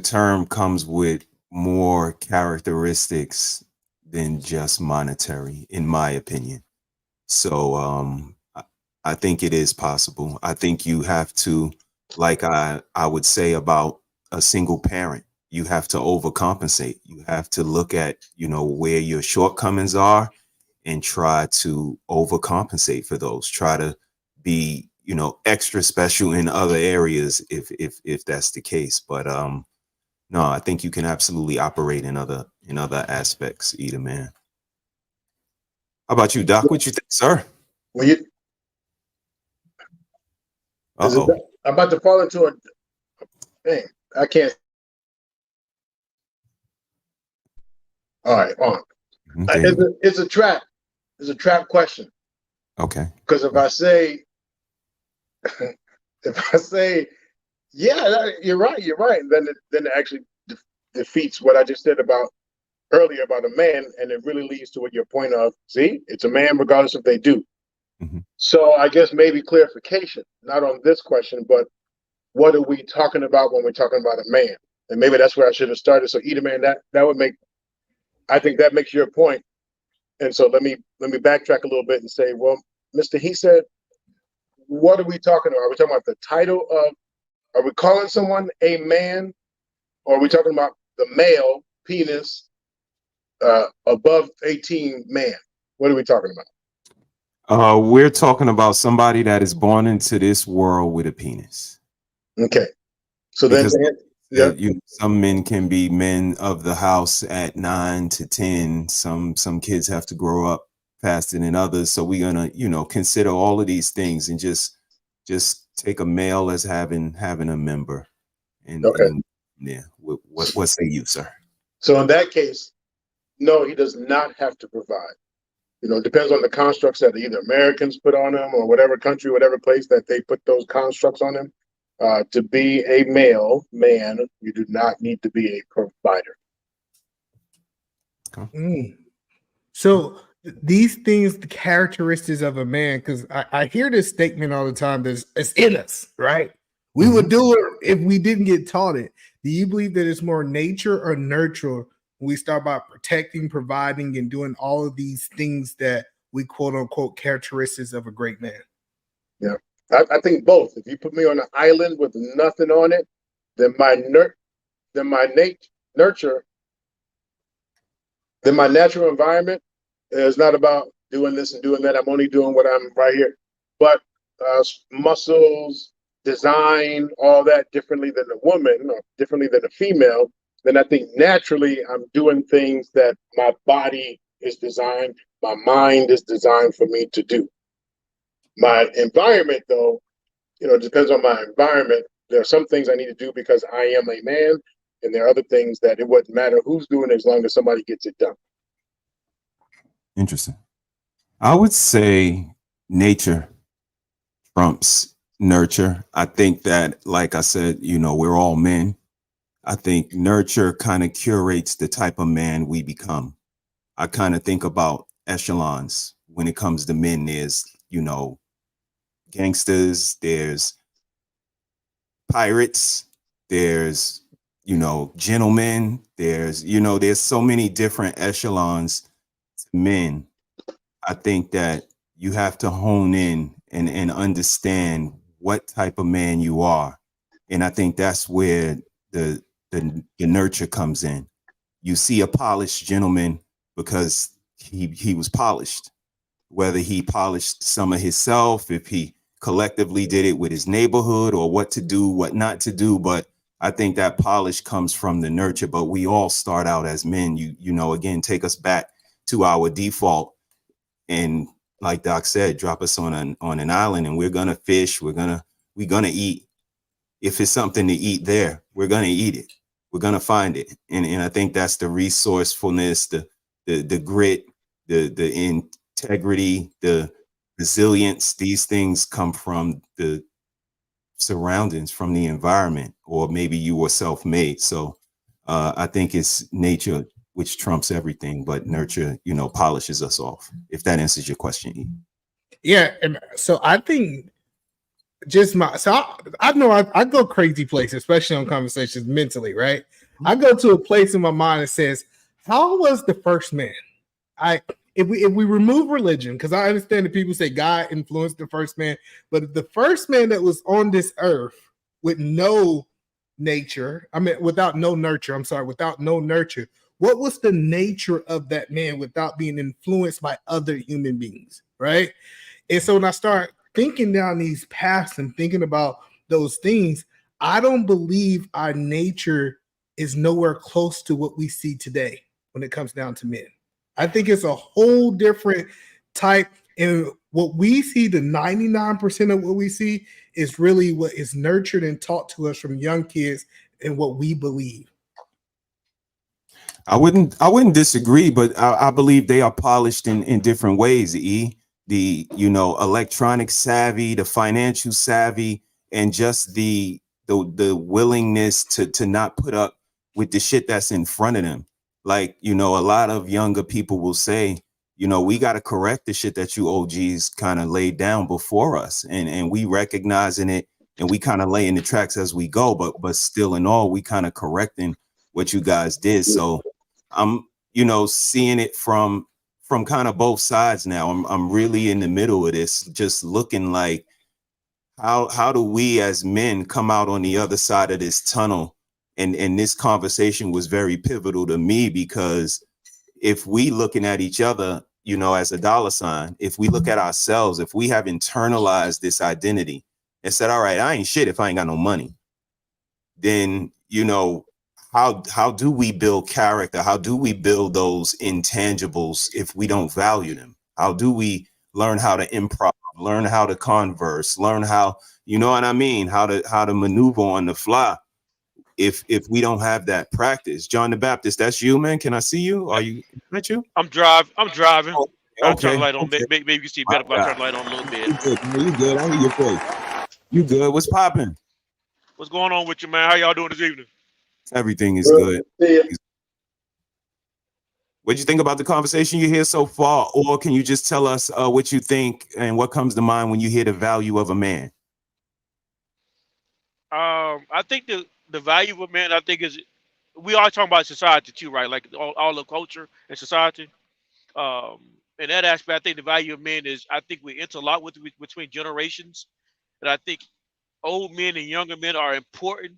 term comes with more characteristics than just monetary, in my opinion. So I think it is possible. I think you have to, like I would say about a single parent, you have to overcompensate. You have to look at, where your shortcomings are and try to overcompensate for those. Try to be, extra special in other areas if that's the case. But no, I think you can absolutely operate in other aspects, Eater Man. How about you, Doc? What you think, sir? Well, I'm about to fall into a thing. I can't. All right, on. It's a trap. It's a trap question. Okay. Because if I say, yeah, you're right, then it actually defeats what I just said earlier about a man, and it really leads to what your point of, see, it's a man regardless if they do. Mm-hmm. So I guess maybe clarification, not on this question, but what are we talking about when we're talking about a man? And maybe that's where I should have started. So Eater Man, that would make, I think that makes your point. And so let me backtrack a little bit and say, well, Mr.HeSaiD, what are we talking about? Are we talking about the title of, are we calling someone a man? Or are we talking about the male penis above 18 man. What are we talking about? We're talking about somebody that is born into this world with a penis. Okay. So because then, some men can be men of the house at 9 to 10. Some kids have to grow up faster than others. So we're gonna, consider all of these things and just take a male as having a member. And yeah, what say you, sir? So in that case, no, he does not have to provide. It depends on the constructs that either Americans put on him or whatever country, whatever place that they put those constructs on him. To be a male man, you do not need to be a provider. So these things, the characteristics of a man, because I hear this statement all the time, that it's in us, right? We would do it if we didn't get taught it. Do you believe that it's more nature or nurture when we start by protecting, providing, and doing all of these things that we quote unquote characteristics of a great man? Yeah, I think both. If you put me on an island with nothing on it, then my natural environment is not about doing this and doing that. I'm only doing what I'm right here. But muscles, design, all that differently than a woman or differently than a female, then I think naturally I'm doing things that my body is designed, my mind is designed for me to do. My environment, though, it depends on my environment. There are some things I need to do because I am a man, and there are other things that it wouldn't matter who's doing it as long as somebody gets it done. Interesting. I would say nature trumps nurture. I think that, like I said, we're all men. I think nurture kind of curates the type of man we become. I kind of think about echelons when it comes to men. There's, gangsters, there's pirates, there's, gentlemen, there's so many different echelons to men. I think that you have to hone in and understand what type of man you are. And I think that's where the nurture comes in. You see a polished gentleman because he was polished, whether he polished some of himself, if he collectively did it with his neighborhood, or what to do, what not to do. But I think that polish comes from the nurture. But we all start out as men. Again, take us back to our default, and like Doc said, drop us on an island, and we're gonna fish. We're gonna eat. If it's something to eat there, we're gonna eat it. We're gonna find it. And I think that's the resourcefulness, the grit, the integrity, the resilience. These things come from the surroundings, from the environment, or maybe you were self-made. So I think it's nature which trumps everything, but nurture, polishes us off. If that answers your question, E. Yeah, and so I think I know I go crazy places, especially on conversations mentally, right? I go to a place in my mind that says, how was the first man? If we remove religion, because I understand that people say God influenced the first man, but if the first man that was on this earth with no nature, without no nurture, what was the nature of that man without being influenced by other human beings, right? And so when I start thinking down these paths and thinking about those things, I don't believe our nature is nowhere close to what we see today when it comes down to men. I think it's a whole different type. And what we see, the 99% of what we see, is really what is nurtured and taught to us from young kids and what we believe. I wouldn't disagree, but I believe they are polished in different ways. E, the electronic savvy, the financial savvy, and just the willingness to not put up with the shit that's in front of them. Like, a lot of younger people will say, we got to correct the shit that you OGs kind of laid down before us, and we recognizing it, and we kind of laying the tracks as we go, but still in all, we kind of correcting what you guys did. So I'm, seeing it from kind of both sides now. I'm really in the middle of this, just looking like, how do we as men come out on the other side of this tunnel? And this conversation was very pivotal to me, because if we looking at each other, you know, as a dollar sign, if we look at ourselves, if we have internalized this identity and said, all right, I ain't shit if I ain't got no money, then, you know, how do we build character? How do we build those intangibles if we don't value them? How do we learn how to improv, learn how to converse, learn how, you know what I mean, how to maneuver on the fly if we don't have that practice? John the Baptist, that's you, man. Can I see you? Are you, that you? I'm driving. Oh, Trying to turn the okay. light on. Okay. Maybe you can see My better if I God. turn the light on a little bit. You good, man. You good. I hear your voice. You good. What's popping? What's going on with you, man? How y'all doing this evening? Everything is good. What do you think about the conversation you hear so far? Or can you just tell us what you think and what comes to mind when you hear the value of a man? I think the value of a man, I think, is we are talking about society too, right? Like all the culture and society. In that aspect, I think the value of men is, I think we interlock with between generations, and I think old men and younger men are important.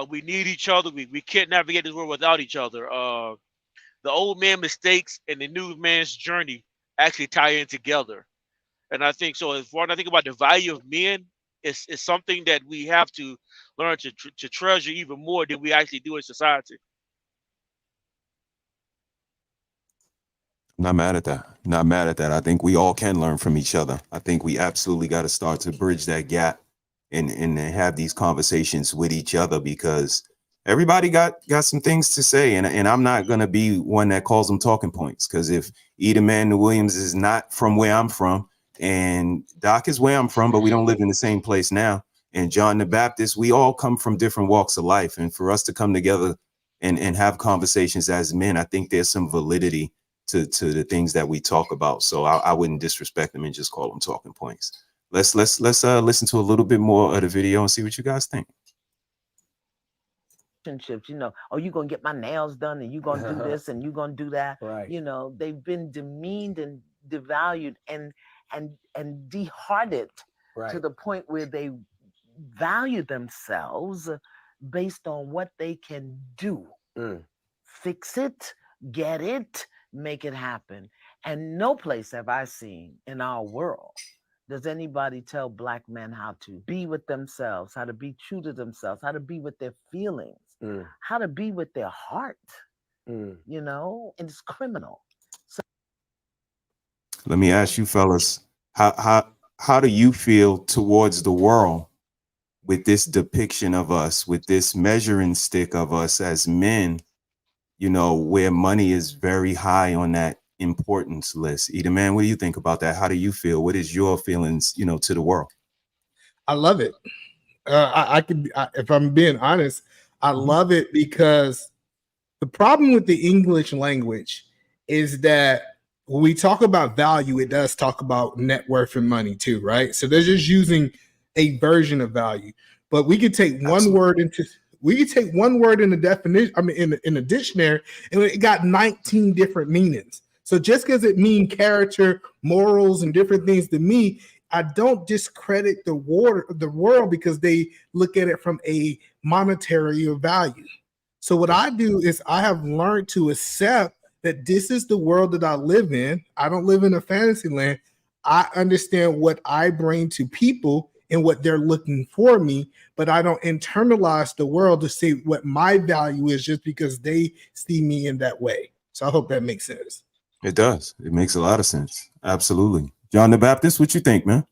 We need each other. We can't navigate this world without each other. The old man mistakes and the new man's journey actually tie in together. And I think so. As far as I think about the value of men, it's something that we have to learn to treasure even more than we actually do in society. Not mad at that. Not mad at that. I think we all can learn from each other. I think we absolutely got to start to bridge that gap and have these conversations with each other, because everybody got some things to say. And I'm not going to be one that calls them talking points, because if Edamanda Williams is not from where I'm from, and Doc is where I'm from, but we don't live in the same place now, and John the Baptist, we all come from different walks of life. And for us to come together and have conversations as men, I think there's some validity to the things that we talk about. So I wouldn't disrespect them and just call them talking points. Let's listen to a little bit more of the video and see what you guys think. Relationships, you know, oh, you're gonna get my nails done and you're gonna do this and you're gonna do that. Right. You know, they've been demeaned and devalued and dehearted to the point where they value themselves based on what they can do. Fix it, get it, make it happen. And no place have I seen in our world does anybody tell Black men how to be with themselves, how to be true to themselves, how to be with their feelings, how to be with their heart. You know, and it's criminal. So Let me ask you fellas, how do you feel towards the world with this depiction of us, with this measuring stick of us as men, you know, where money is very high on that importance list? Either man, what do you think about that? How do you feel? What is your feelings, you know, to the world? I love it. If I'm being honest, I love it, because the problem with the English language is that when we talk about value, it does talk about net worth and money too, right? So they're just using a version of value. But we could take one word in the definition, I mean, in the dictionary, and it got 19 different meanings. So just because it means character, morals, and different things, to me, I don't discredit the world because they look at it from a monetary value. So what I do is I have learned to accept that this is the world that I live in. I don't live in a fantasy land. I understand what I bring to people and what they're looking for me, but I don't internalize the world to say what my value is just because they see me in that way. So I hope that makes sense. It does. It makes a lot of sense. Absolutely. John the Baptist, what you think, man?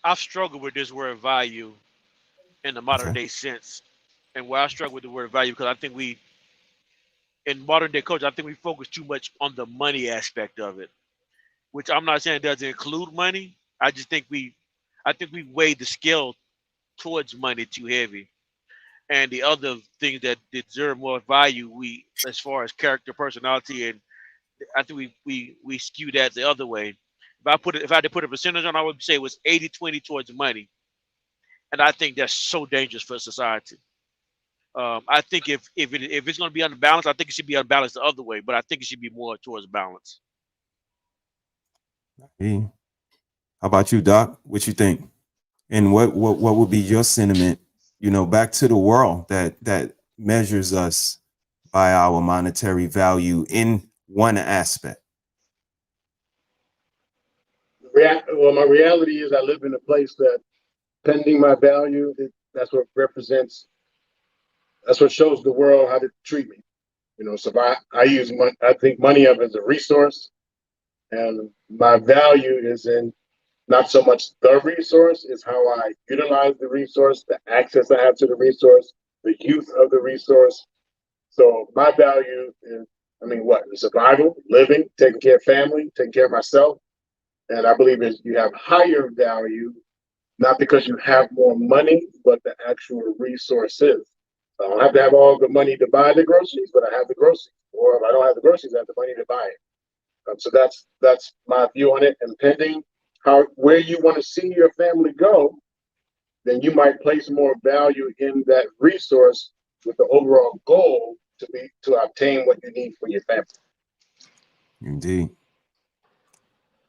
I've struggled with this word value in the modern day sense. And where I struggle with the word value, because I think in modern day culture, I think we focus too much on the money aspect of it, which I'm not saying it doesn't include money. I think we weigh the scale towards money too heavy. And the other things that deserve more value, as far as character, personality, and I think we skew that the other way. If I had to put a percentage on, I would say it was 80-20 towards money. And I think that's so dangerous for society. I think if it's going to be unbalanced, I think it should be unbalanced the other way, but I think it should be more towards balance. Hey. How about you, Doc? What you think? And what would be your sentiment, you know, back to the world that measures us by our monetary value in one aspect? Well, my reality is I live in a place that, pending my value, that's what represents, that's what shows the world how to treat me. You know, so if I use money, I think money of as a resource, and my value is in not so much the resource, is how I utilize the resource, the access I have to the resource, the use of the resource. So my value is, I mean, what? Survival, living, taking care of family, taking care of myself. And I believe is you have higher value, not because you have more money, but the actual resources. I don't have to have all the money to buy the groceries, but I have the groceries. Or if I don't have the groceries, I have the money to buy it. So that's my view on it. And pending where you want to see your family go, then you might place more value in that resource with the overall goal to obtain what you need for your family. Indeed.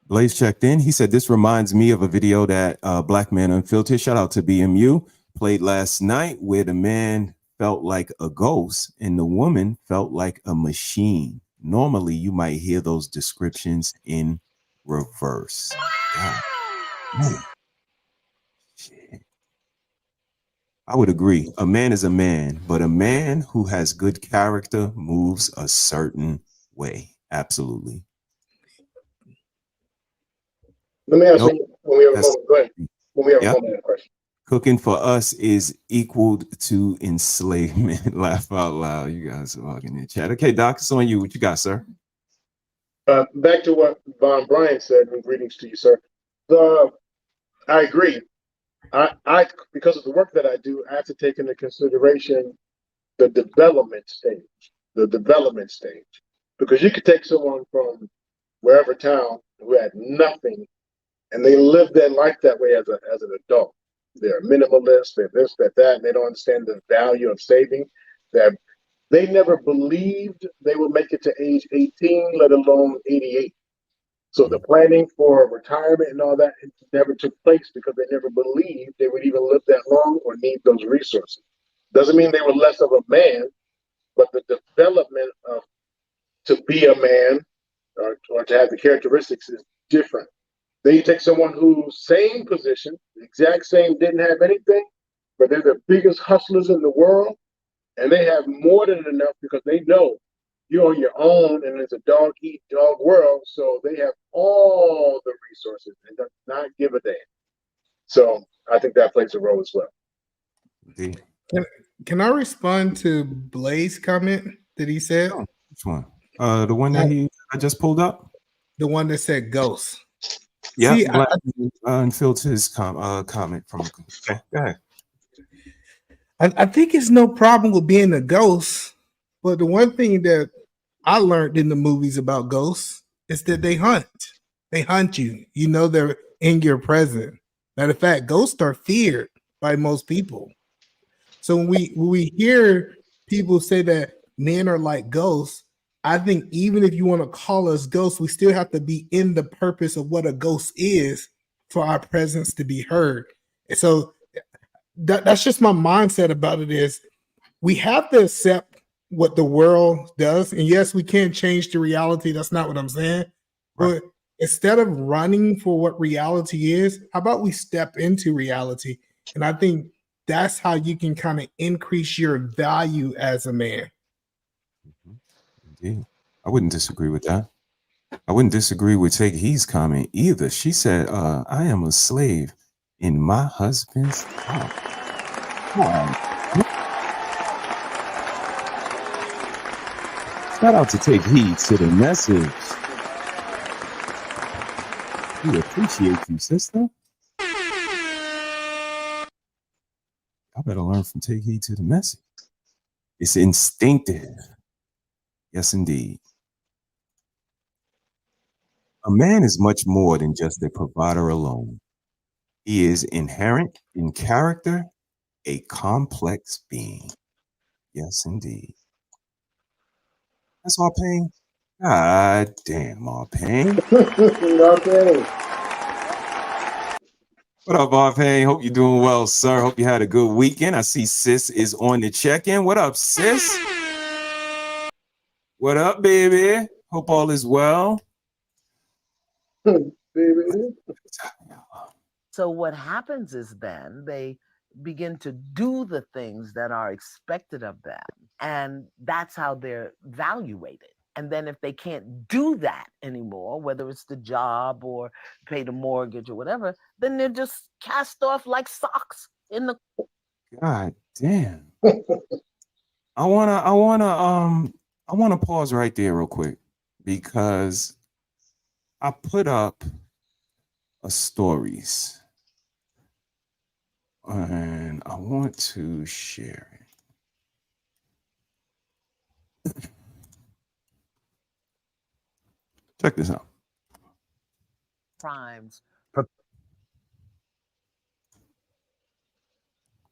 Blaze checked in. He said, this reminds me of a video that Black Man Unfiltered, shout out to BMU, played last night, where the man felt like a ghost and the woman felt like a machine. Normally, you might hear those descriptions in reverse. God. Shit. I would agree. A man is a man, but a man who has good character moves a certain way. Absolutely. Let me ask you when we have a moment. Go ahead. When we have a moment, a question. Cooking for us is equal to enslavement. Laugh out loud. You guys are walking in the chat. Okay, Doc, it's on you. What you got, sir? Back to what Von Bryant said, and greetings to you, sir. I agree. I because of the work that I do, I have to take into consideration the development stage. Because you could take someone from wherever town who had nothing, and they live their life that way as an adult. They're minimalist, they're this, that, and they don't understand the value of saving. That they never believed they would make it to age 18, let alone 88. So the planning for retirement and all that, it never took place because they never believed they would even live that long or need those resources. Doesn't mean they were less of a man, but the development of to be a man or to have the characteristics is different. Then you take someone who's same position, exact same, didn't have anything, but they're the biggest hustlers in the world, and they have more than enough because they know you're on your own and it's a dog-eat-dog world, so they have all the resources and does not give a damn. So I think that plays a role as well. Indeed. Can I respond to Blaze's comment that he said? Oh, which one? The one that I just pulled up? The one that said ghost. Yeah, See, Unfiltered his comment from. Okay, go ahead. I think it's no problem with being a ghost, but the one thing that I learned in the movies about ghosts is that they hunt. They hunt you. You know they're in your presence. Matter of fact, ghosts are feared by most people. So when we hear people say that men are like ghosts, I think even if you want to call us ghosts, we still have to be in the purpose of what a ghost is for our presence to be heard. And so that's just my mindset about it is we have to accept what the world does. And yes, we can't change the reality. That's not what I'm saying. Right. But instead of running for what reality is, how about we step into reality? And I think that's how you can kind of increase your value as a man. Indeed. I wouldn't disagree with that. I wouldn't disagree with Take Heed's comment either. She said, I am a slave in my husband's house. Shout out to Take Heed to the message. We appreciate you, sister. I better learn from Take Heed to the message. It's instinctive. Yes, indeed. A man is much more than just a provider alone. He is inherent in character, a complex being. Yes, indeed. That's all pain. God damn, all pain. Okay. What up, R-Pain? Hope you're doing well, sir. Hope you had a good weekend. I see Sis is on the check-in. What up, Sis? What up, baby? Hope all is well. Baby. So what happens is then they begin to do the things that are expected of them, and that's how they're evaluated. And then if they can't do that anymore, whether it's the job or pay the mortgage or whatever, then they're just cast off like socks in the. God damn. I wanna pause right there real quick because I put up a stories and I want to share it. Check this out. Crimes.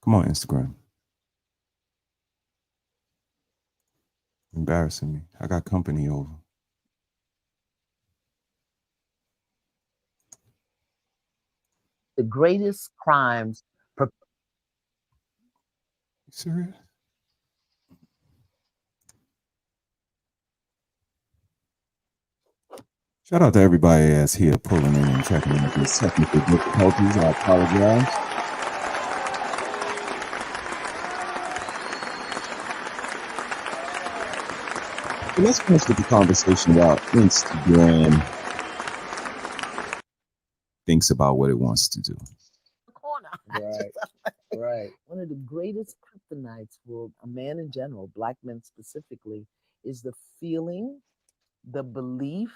Come on, Instagram. Embarrassing me. I got company over. The greatest crimes. Serious? Shout out to everybody that's here pulling in and checking in with these technical difficulties. I apologize. So let's finish with the conversation about Instagram thinks about what it wants to do. Right. One of the greatest kryptonites for a man in general, black men specifically, is the feeling, the belief,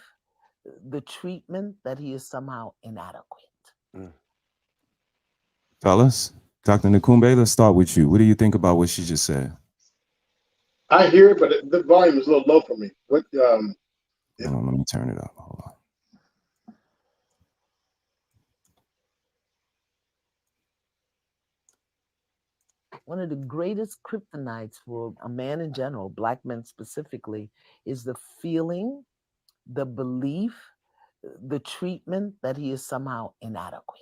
the treatment that he is somehow inadequate. Fellas, Dr. Nakumbe, let's start with you. What do you think about what she just said? I hear it, but the volume is a little low for me. What? Hold on, let me turn it up. Hold on. One of the greatest kryptonites for a man in general, black men specifically, is the feeling, the belief, the treatment that he is somehow inadequate.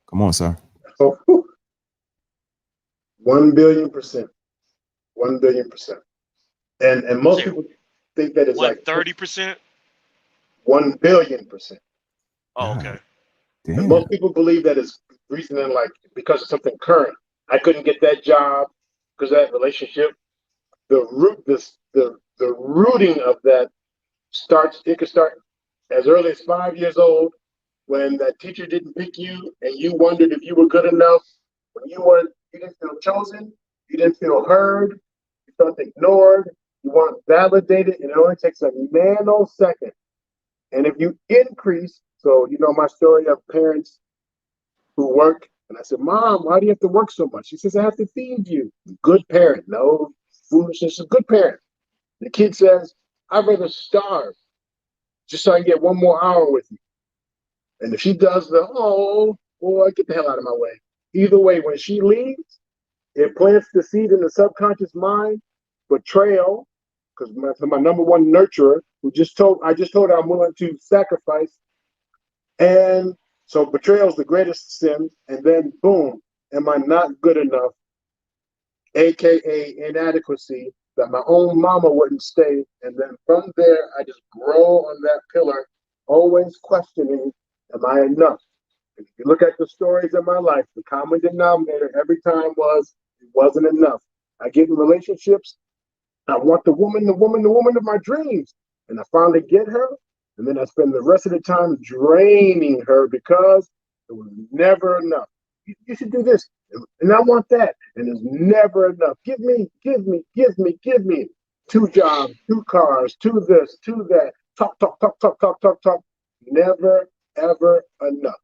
Come on, sir. Oh, 1,000,000,000%. 1,000,000,000%. And most people think that it's like 30%. 1,000,000,000%. Oh, okay. And most people believe that it's reasoning like because of something current. I couldn't get that job because of that relationship. The rooting of that starts. It could start as early as 5 years old, when that teacher didn't pick you and you wondered if you were good enough. When you didn't feel chosen, you didn't feel heard, you felt ignored, you weren't validated, and it only takes a nanosecond. And if you increase, so you know my story of parents who work, and I said, Mom, why do you have to work so much? She says, I have to feed you. Good parent, no foolishness, a good parent. The kid says, I'd rather starve just so I can get one more hour with you. And if she does the, boy, get the hell out of my way. Either way, when she leaves, it plants the seed in the subconscious mind, betrayal, because my number one nurturer, I just told her I'm willing to sacrifice. And so betrayal is the greatest sin. And then boom, am I not good enough? AKA inadequacy, that my own mama wouldn't stay. And then from there, I just grow on that pillar, always questioning, am I enough? If you look at the stories of my life, the common denominator every time was, it wasn't enough. I get in relationships, I want the woman of my dreams. And I finally get her, and then I spend the rest of the time draining her because it was never enough. You should do this, and I want that, and it's never enough. Give me. 2 jobs, 2 cars, 2 this, 2 that. Talk. Never, ever enough.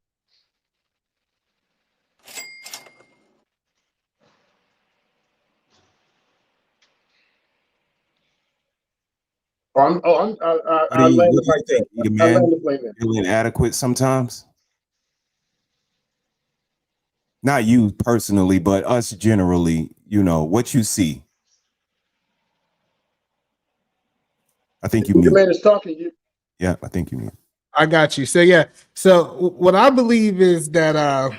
I land the plane there. I land the plane there. Feel inadequate sometimes? Not you personally, but us generally, what you see. I think you The mute. man is talking. You. Yeah, I think you mute. I got you. So yeah. So what I believe is that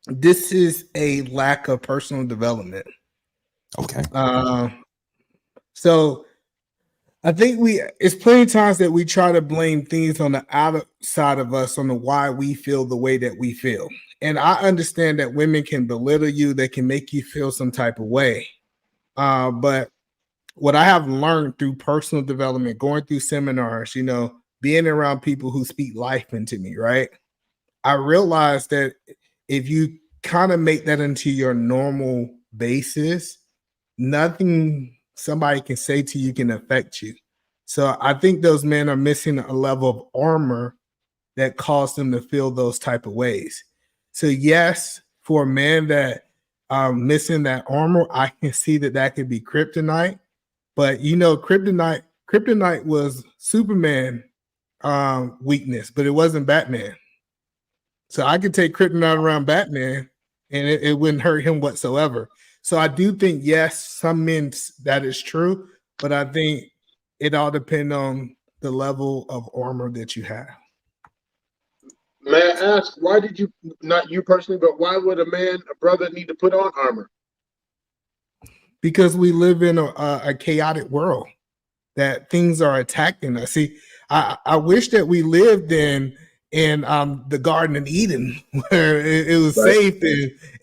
this is a lack of personal development. Okay. So I think it's plenty of times that we try to blame things on the outside of us on the why we feel the way that we feel. And I understand that women can belittle you, they can make you feel some type of way. But what I have learned through personal development, going through seminars, being around people who speak life into me, right? I realized that if you kind of make that into your normal basis, nothing somebody can say to you can affect you. So I think those men are missing a level of armor that caused them to feel those type of ways. So yes, for a man that missing that armor, I can see that could be kryptonite. But kryptonite was Superman weakness, but it wasn't Batman. So I could take kryptonite around Batman and it wouldn't hurt him whatsoever. So I do think, yes, some men that is true, but I think it all depends on the level of armor that you have. May I ask, why did you, not you personally, but why would a brother need to put on armor? Because we live in a chaotic world that things are attacking us. See, I wish that we lived in the Garden of Eden where it was safe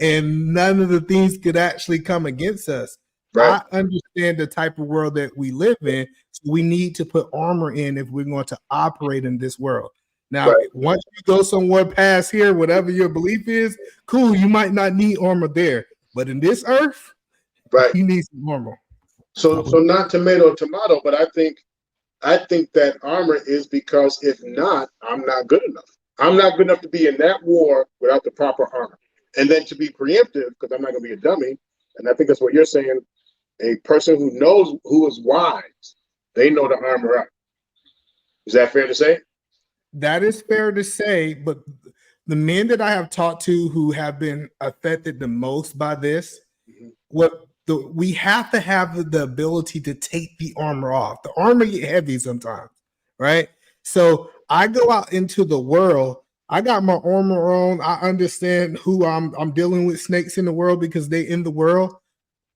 and none of the things could actually come against us. I understand the type of world that we live in, so we need to put armor in if we're going to operate in this world. Now, once you go somewhere past here, whatever your belief is, cool, you might not need armor there. But in this earth, you need some armor. So not tomato, but I think that armor is because if not, I'm not good enough. I'm not good enough to be in that war without the proper armor. And then to be preemptive, because I'm not going to be a dummy. And I think that's what you're saying. A person who knows, who is wise, they know to armor up. Is that fair to say? That is fair to say, but the men that I have talked to who have been affected the most by this, we have to have the ability to take the armor off. The armor get heavy sometimes, right? So I go out into the world. I got my armor on. I understand who I'm dealing with, snakes in the world, because they in the world.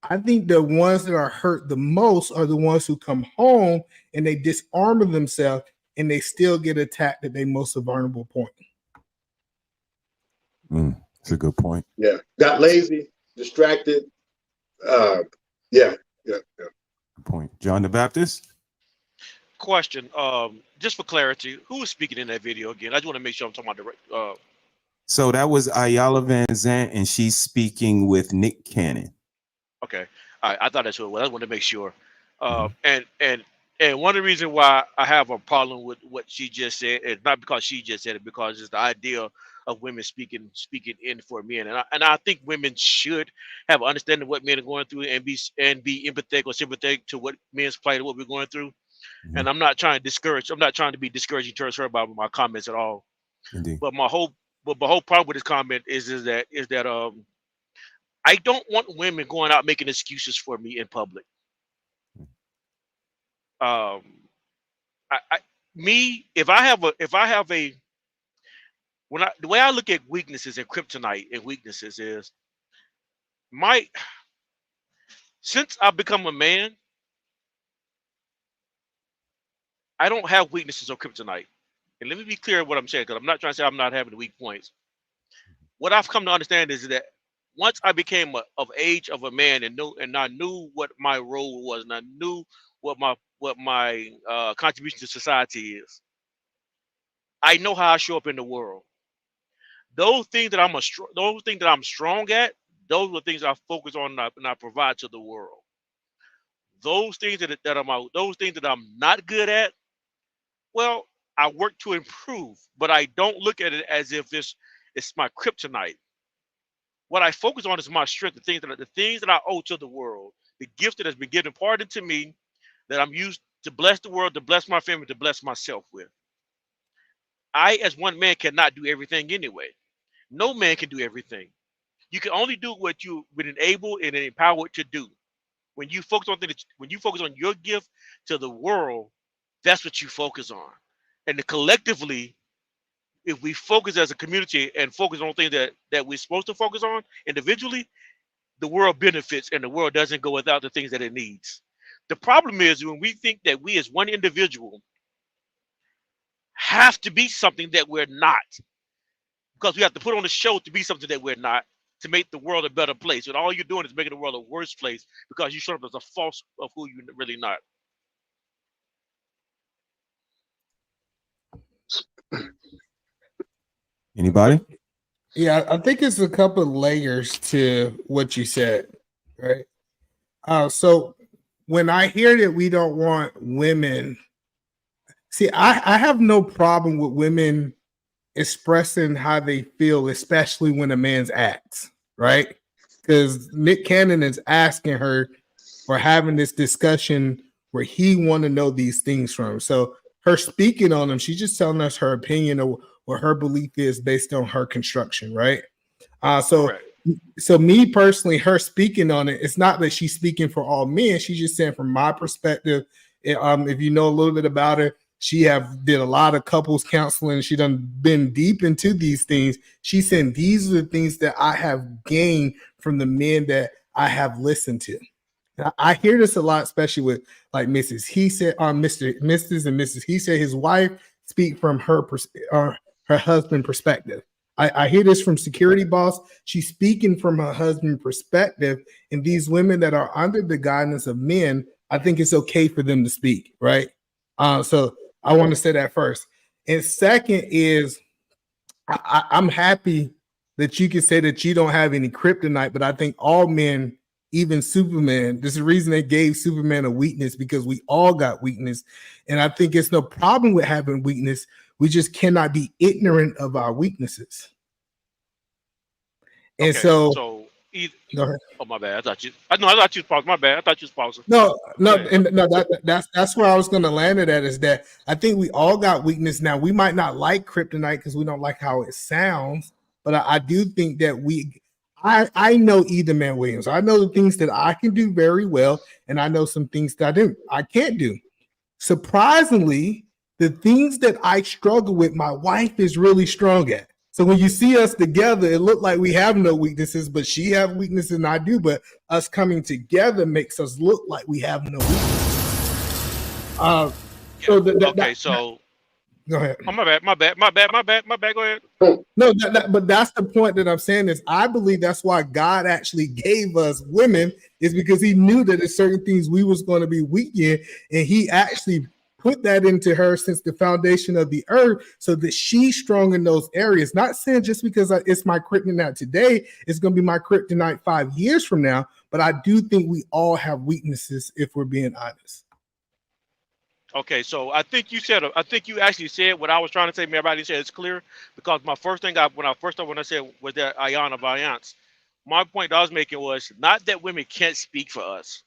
I think the ones that are hurt the most are the ones who come home and they disarmor themselves and they still get attacked at their most vulnerable point. That's a good point. Yeah. Got lazy, distracted. Good point. John the Baptist? Question. Just for clarity, who was speaking in that video again? I just want to make sure I'm talking about the So that was Iyanla Vanzant, and she's speaking with Nick Cannon. Okay. I thought that's who it was. I wanted to make sure. And one of the reasons why I have a problem with what she just said is not because she just said it, because it's the idea of women speaking in for men. And I think women should have an understanding of what men are going through and be empathetic or sympathetic to what men's plight and what we're going through. And I'm not trying to be discouraging towards her about my comments at all. Indeed. But my whole problem with this comment is that I don't want women going out making excuses for me in public. The way I look at weaknesses and kryptonite and weaknesses is since I've become a man, I don't have weaknesses or kryptonite. And let me be clear what I'm saying, because I'm not trying to say I'm not having weak points. What I've come to understand is that once I became of age of a man and I knew what my role was, and I knew what my contribution to society is, I know how I show up in the world. Those things that I'm strong at, those are the things I focus on and I provide to the world. Those things that I'm not good at, well, I work to improve, but I don't look at it as if it's my kryptonite. What I focus on is my strength, the things that I owe to the world, the gift that has been given pardon to me, that I'm used to bless the world, to bless my family, to bless myself with. I, as one man, cannot do everything anyway. No man can do everything. You can only do what you've been enabled and empowered to do. When you focus on your gift to the world, that's what you focus on. And collectively, if we focus as a community and focus on things that we're supposed to focus on individually, the world benefits and the world doesn't go without the things that it needs. The problem is when we think that we as one individual have to be something that we're not, because we have to put on a show to be something that we're not, to make the world a better place. And all you're doing is making the world a worse place because you show up as a false of who you're really not. Anybody? Yeah, I think it's a couple of layers to what you said, right? So when I hear that we don't want women, see, I have no problem with women expressing how they feel, especially when a man's acts, right? Because Nick Cannon is asking her for having this discussion where he want to know these things from. So her speaking on them, she's just telling us her opinion of what her belief is based on her construction, right? So me personally, her speaking on it, it's not that she's speaking for all men. She's just saying from my perspective, if you know a little bit about her, she did a lot of couples counseling. She done been deep into these things. She's saying these are the things that I have gained from the men that I have listened to. I hear this a lot, especially with like Mrs. HeSaid, Mrs. and Mrs. HeSaid, his wife speak from her husband perspective. I hear this from Security Boss. She's speaking from her husband perspective, and these women that are under the guidance of men, I think it's okay for them to speak, right? So I want to say that first. And second is I'm happy that you can say that you don't have any kryptonite, but I think all men, even Superman, there's a reason they gave Superman a weakness, because we all got weakness. And I think it's no problem with having weakness. We just cannot be ignorant of our weaknesses. And okay, so go ahead. Oh, my bad. I thought you was pausing. My bad. I thought you was pausing. No, that's where I was going to land it at, is that I think we all got weakness. Now, we might not like kryptonite because we don't like how it sounds, but I do think that I know Ether Man Williams. I know the things that I can do very well, and I know some things that I can't do. Surprisingly, the things that I struggle with, my wife is really strong at. So when you see us together, it looked like we have no weaknesses, but she have weaknesses and I do. But us coming together makes us look like we have no weaknesses. Go ahead. Oh, my bad. Go ahead. No, but that's the point that I'm saying is I believe that's why God actually gave us women, is because he knew that there's certain things we was going to be weak in, and he actually put that into her since the foundation of the earth so that she's strong in those areas. Not saying just because it's my kryptonite today, it's going to be my kryptonite 5 years from now, but I do think we all have weaknesses if we're being honest. Okay, so I think you actually said what I was trying to say. Everybody said it's clear, because my first thing when I said was that Iyanla Vanzant. My point I was making was not that women can't speak for us.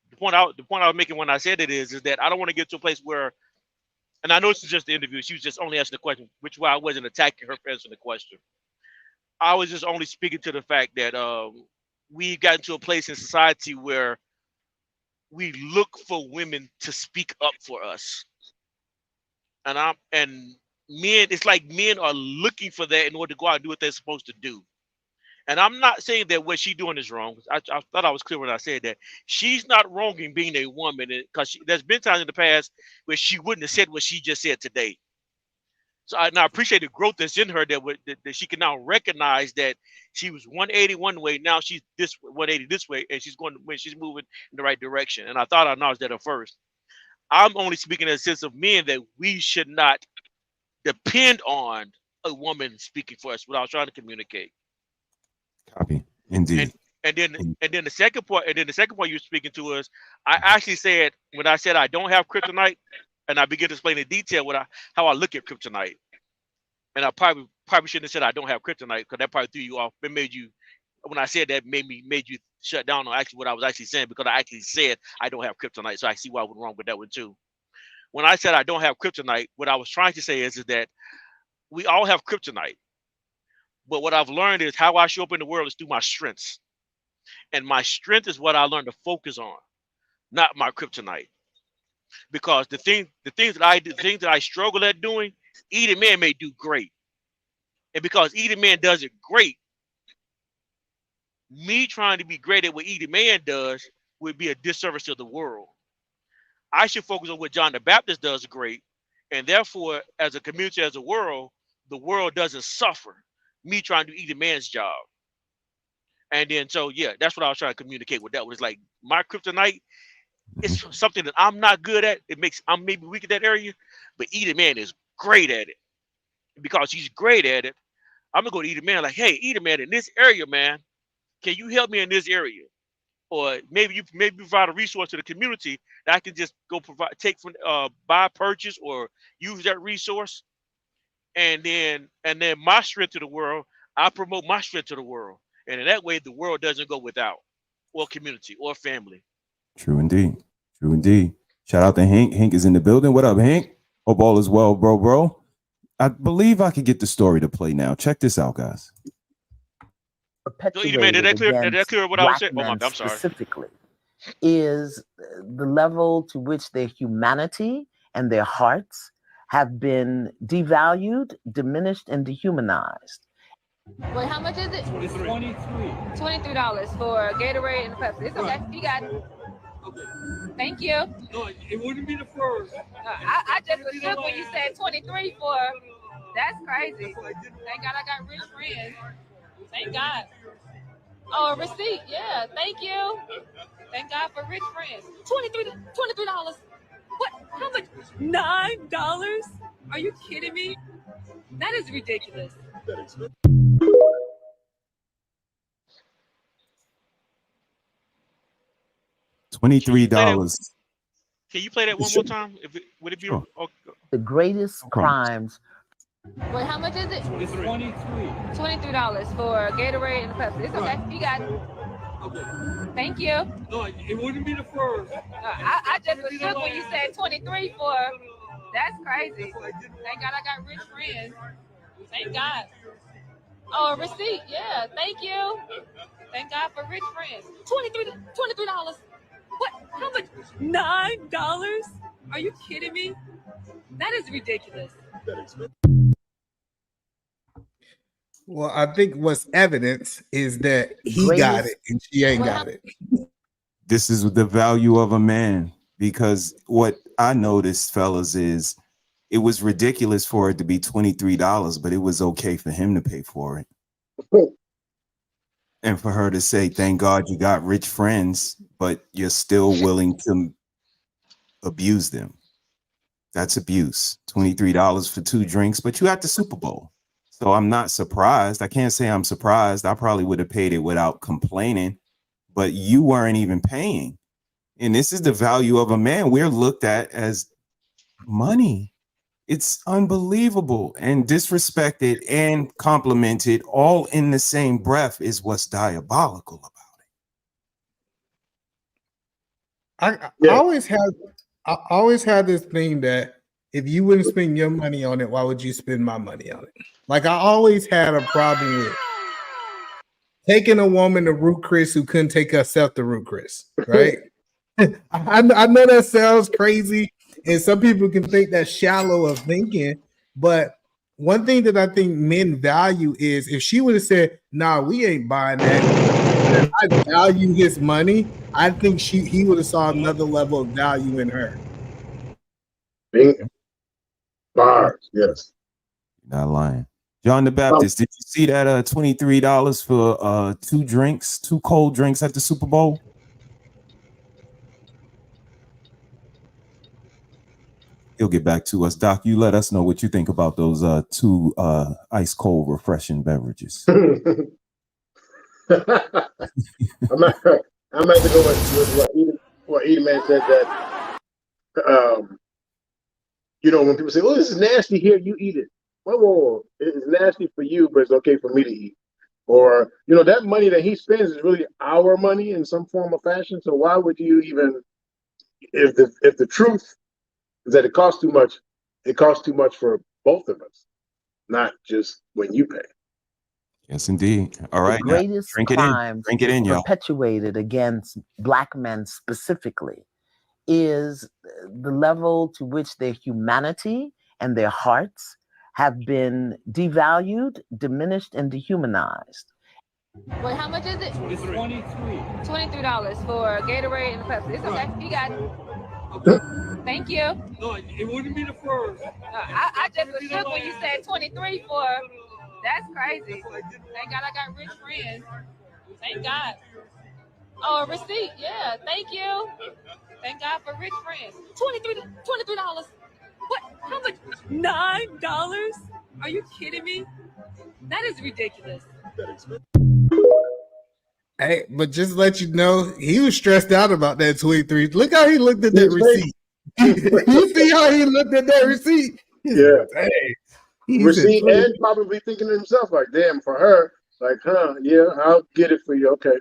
The point I was making when I said it is that I don't want to get to a place where, and I know this is just the interview, she was just only asking the question, which why I wasn't attacking her for answering the question. I was just only speaking to the fact that we've gotten to a place in society where we look for women to speak up for us, and men, it's like men are looking for that in order to go out and do what they're supposed to do. And I'm not saying that what she's doing is wrong. I thought I was clear when I said that. She's not wrong in being a woman, because there's been times in the past where she wouldn't have said what she just said today. So I appreciate the growth that's in her, that she can now recognize that she was 180 one way, now she's 180 this way, and she's moving in the right direction. And I thought I acknowledged that at first. I'm only speaking in a sense of men, that we should not depend on a woman speaking for us, what I was trying to communicate. Copy. Indeed. And then the second point you're speaking to is, I actually said, when I said I don't have kryptonite, and I begin to explain in detail how I look at kryptonite. And I probably shouldn't have said I don't have kryptonite, because that probably threw you off. It made you, when I said that, made you shut down on actually what I was actually saying, because I actually said I don't have kryptonite. So I see why I went wrong with that one too. When I said I don't have kryptonite, what I was trying to say is that we all have kryptonite. But what I've learned is how I show up in the world is through my strengths. And my strength is what I learned to focus on, not my kryptonite. Because the things that I struggle at doing, Ether Man may do great. And because Ether Man does it great, me trying to be great at what either man does would be a disservice to the world. I should focus on what John the Baptist does great, and therefore, as a community, as a world, the world doesn't suffer me trying to do either man's job. And then, so yeah, that's what I was trying to communicate with that. Was like my kryptonite. It's something that I'm not good at. I'm maybe weak in that area, but either man is great at it. Because he's great at it, I'm gonna go to either man like, hey, either man in this area, man, can you help me in this area? Or maybe you provide a resource to the community that I can just go take from buy, purchase, or use that resource, and then my strength to the world, I promote my strength to the world, and in that way the world doesn't go without, or community, or family. True indeed. True indeed. Shout out to Hank. Hank is in the building. What up, Hank? Hope all is well, bro. I believe I could get the story to play now. Check this out, guys. So, man, did that clear what I was saying? Oh, I'm sorry. Specifically, is the level to which their humanity and their hearts have been devalued, diminished, and dehumanized. Wait, how much is it? $23 for Gatorade and Pepsi. It's okay. You got it. Okay. Thank you. No, it wouldn't be the first. I just was shook when you said 23 for. That's crazy. Thank God I got rich friends. Thank God. Oh, a receipt. Yeah. Thank you. Thank God for rich friends. $23. What? How much? $9? Are you kidding me? That is ridiculous. $23. Can you play that one more time? Would it be sure. The greatest crimes? Wait, how much is it? $23 for Gatorade and Pepsi. It's okay. You got it. Okay. Thank you. No, it wouldn't be the first. I just was shook when you said 23 for. That's crazy. Thank God I got rich friends. Thank God. Oh, a receipt. Yeah. Thank you. Thank God for rich friends. $23. What? How much? $9? Are you kidding me? That is ridiculous. Well, I think what's evidence is that he got it and she ain't got it. This is the value of a man, because what I noticed, fellas, is it was ridiculous for it to be $23, but it was okay for him to pay for it. And for her to say, thank God you got rich friends, but you're still willing to abuse them. That's abuse. $23 for 2 drinks, but you at the Super Bowl. So I'm not surprised. I can't say I'm surprised. I probably would have paid it without complaining, but you weren't even paying. And this is the value of a man. We're looked at as money. It's unbelievable, and disrespected and complimented all in the same breath is what's diabolical about it. I always had this thing that if you wouldn't spend your money on it, why would you spend my money on it? Like, I always had a problem with taking a woman to Ruth Chris who couldn't take herself to Ruth Chris, right? I know that sounds crazy, and some people can think that's shallow of thinking, but one thing that I think men value is if she would have said, nah, we ain't buying that, I value his money, I think he would have saw another level of value in her. Bars, yes. Not lying. John the Baptist, did you see that $23 for 2 drinks, 2 cold drinks at the Super Bowl? He'll get back to us. Doc, you let us know what you think about those 2 ice cold refreshing beverages. I'm not to go with what Edeman said, that when people say, oh, this is nasty here, you eat it. Whoa, it's nasty for you, but it's okay for me to eat. Or, that money that he spends is really our money in some form or fashion. So why would you even, if the truth is that it costs too much for both of us, not just when you pay. Yes, indeed. All right. The greatest drink crimes it in, y'all. Perpetuated against Black men specifically is the level to which their humanity and their hearts have been devalued, diminished, and dehumanized. Wait, how much is it? It's 23. $23 for Gatorade and Pepsi. It's okay. You got it. Thank you. No, it wouldn't be the first. I just was shook when you said 23 for. That's crazy. Thank God I got rich friends. Thank God. Oh, a receipt. Yeah. Thank you. Thank God for rich friends. $23. What? How much? $9? Are you kidding me? That is ridiculous. Hey, but just to let you know, he was stressed out about that 23. Look how he looked at that receipt. You see how he looked at that receipt? Yeah. He Receipt said, and probably thinking to himself, like, damn, for her, like, yeah, I'll get it for you. Okay.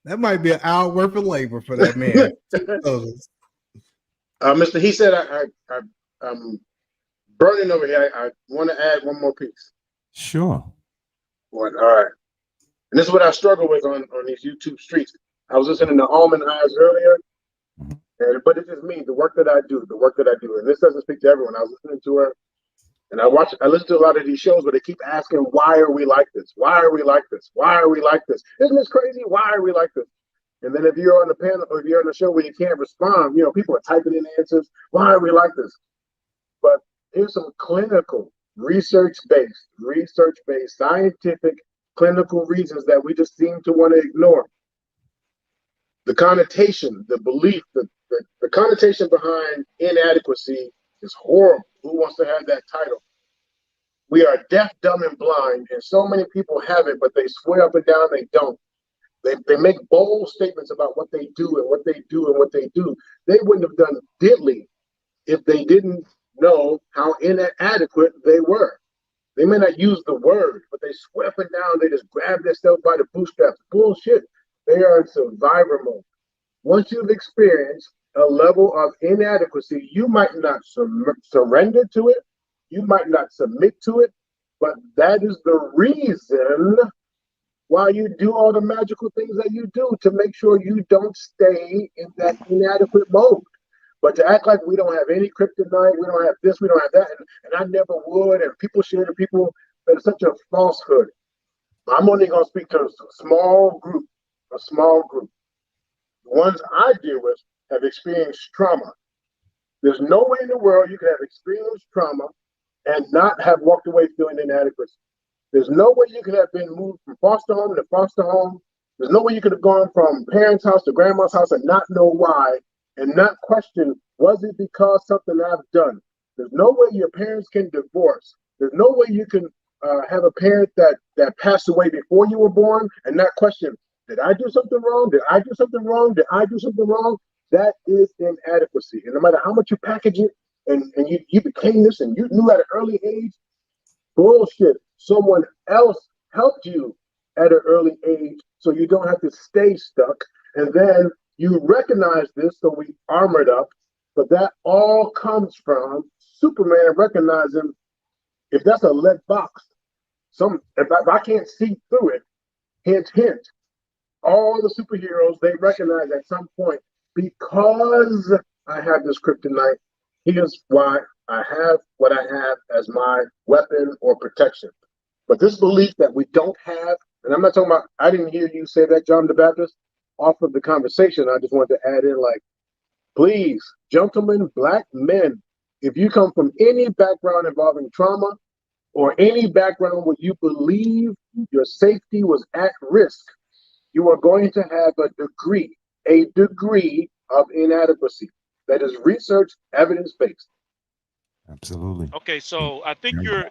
that might be an hour worth of labor for that man. Mr. He said, I'm burning over here. I want to add one more piece. Sure. All right. And this is what I struggle with on these YouTube streets. I was listening to Almond Eyes earlier, but it's just me, the work that I do. And this doesn't speak to everyone. I was listening to her, and I listen to a lot of these shows where they keep asking, why are we like this? Why are we like this? Why are we like this? Isn't this crazy? Why are we like this? And then if you're on the panel or if you're on the show where you can't respond, people are typing in answers. Why are we like this? But here's some clinical, research-based, scientific, clinical reasons that we just seem to want to ignore. The connotation, the belief, the connotation behind inadequacy is horrible. Who wants to have that title? We are deaf, dumb, and blind, and so many people have it, but they swear up and down they don't. They make bold statements about what they do and what they do and what they do. They wouldn't have done diddly if they didn't know how inadequate they were. They may not use the word, but they swear up and down. They just grab themselves by the bootstraps. Bullshit. They are in survivor mode. Once you've experienced a level of inadequacy, you might not surrender to it. You might not submit to it, but that is the reason why you do all the magical things that you do to make sure you don't stay in that inadequate mode. But to act like we don't have any kryptonite, we don't have this, we don't have that, and I never would, and people should, and people, that is such a falsehood. I'm only going to speak to a small group. The ones I deal with have experienced trauma. There's no way in the world you can have experienced trauma and not have walked away feeling inadequate. There's no way you could have been moved from foster home to foster home. There's no way you could have gone from parents' house to grandma's house and not know why and not question, was it because something I've done? There's no way your parents can divorce. There's no way you can have a parent that passed away before you were born and not question, did I do something wrong? Did I do something wrong? Did I do something wrong? That is inadequacy. And no matter how much you package it and you became this and you knew at an early age, bullshit. Someone else helped you at an early age so you don't have to stay stuck. And then you recognize this, so we armored up. But that all comes from Superman recognizing, if that's a lead box, if I can't see through it, hint, hint. All the superheroes, they recognize at some point, because I have this kryptonite, here's why I have what I have as my weapon or protection. But this belief that we don't have, and I'm not talking about, I didn't hear you say that, John the Baptist, off of the conversation. I just wanted to add in, like, please, gentlemen, black men, if you come from any background involving trauma or any background where you believe your safety was at risk, you are going to have a degree of inadequacy that is research evidence-based. Absolutely. Okay, so I think you're,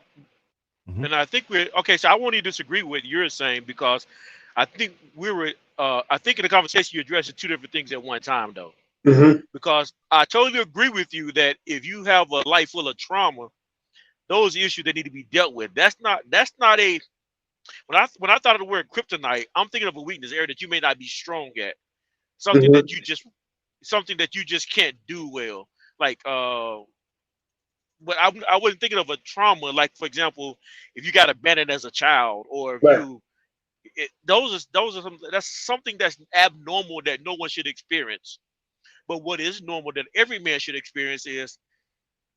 and I think we're, okay, so I won't even disagree with what you're saying, because I think I think in the conversation you addressed two different things at one time, though. Because I totally agree with you that if you have a life full of trauma, those issues that need to be dealt with. That's not a, when I thought of the word kryptonite, I'm thinking of a weakness area that you may not be strong at, something that you just can't do well. Like but I wasn't thinking of a trauma, like, for example, if you got abandoned as a child, or if that's something that's abnormal that no one should experience. But what is normal that every man should experience is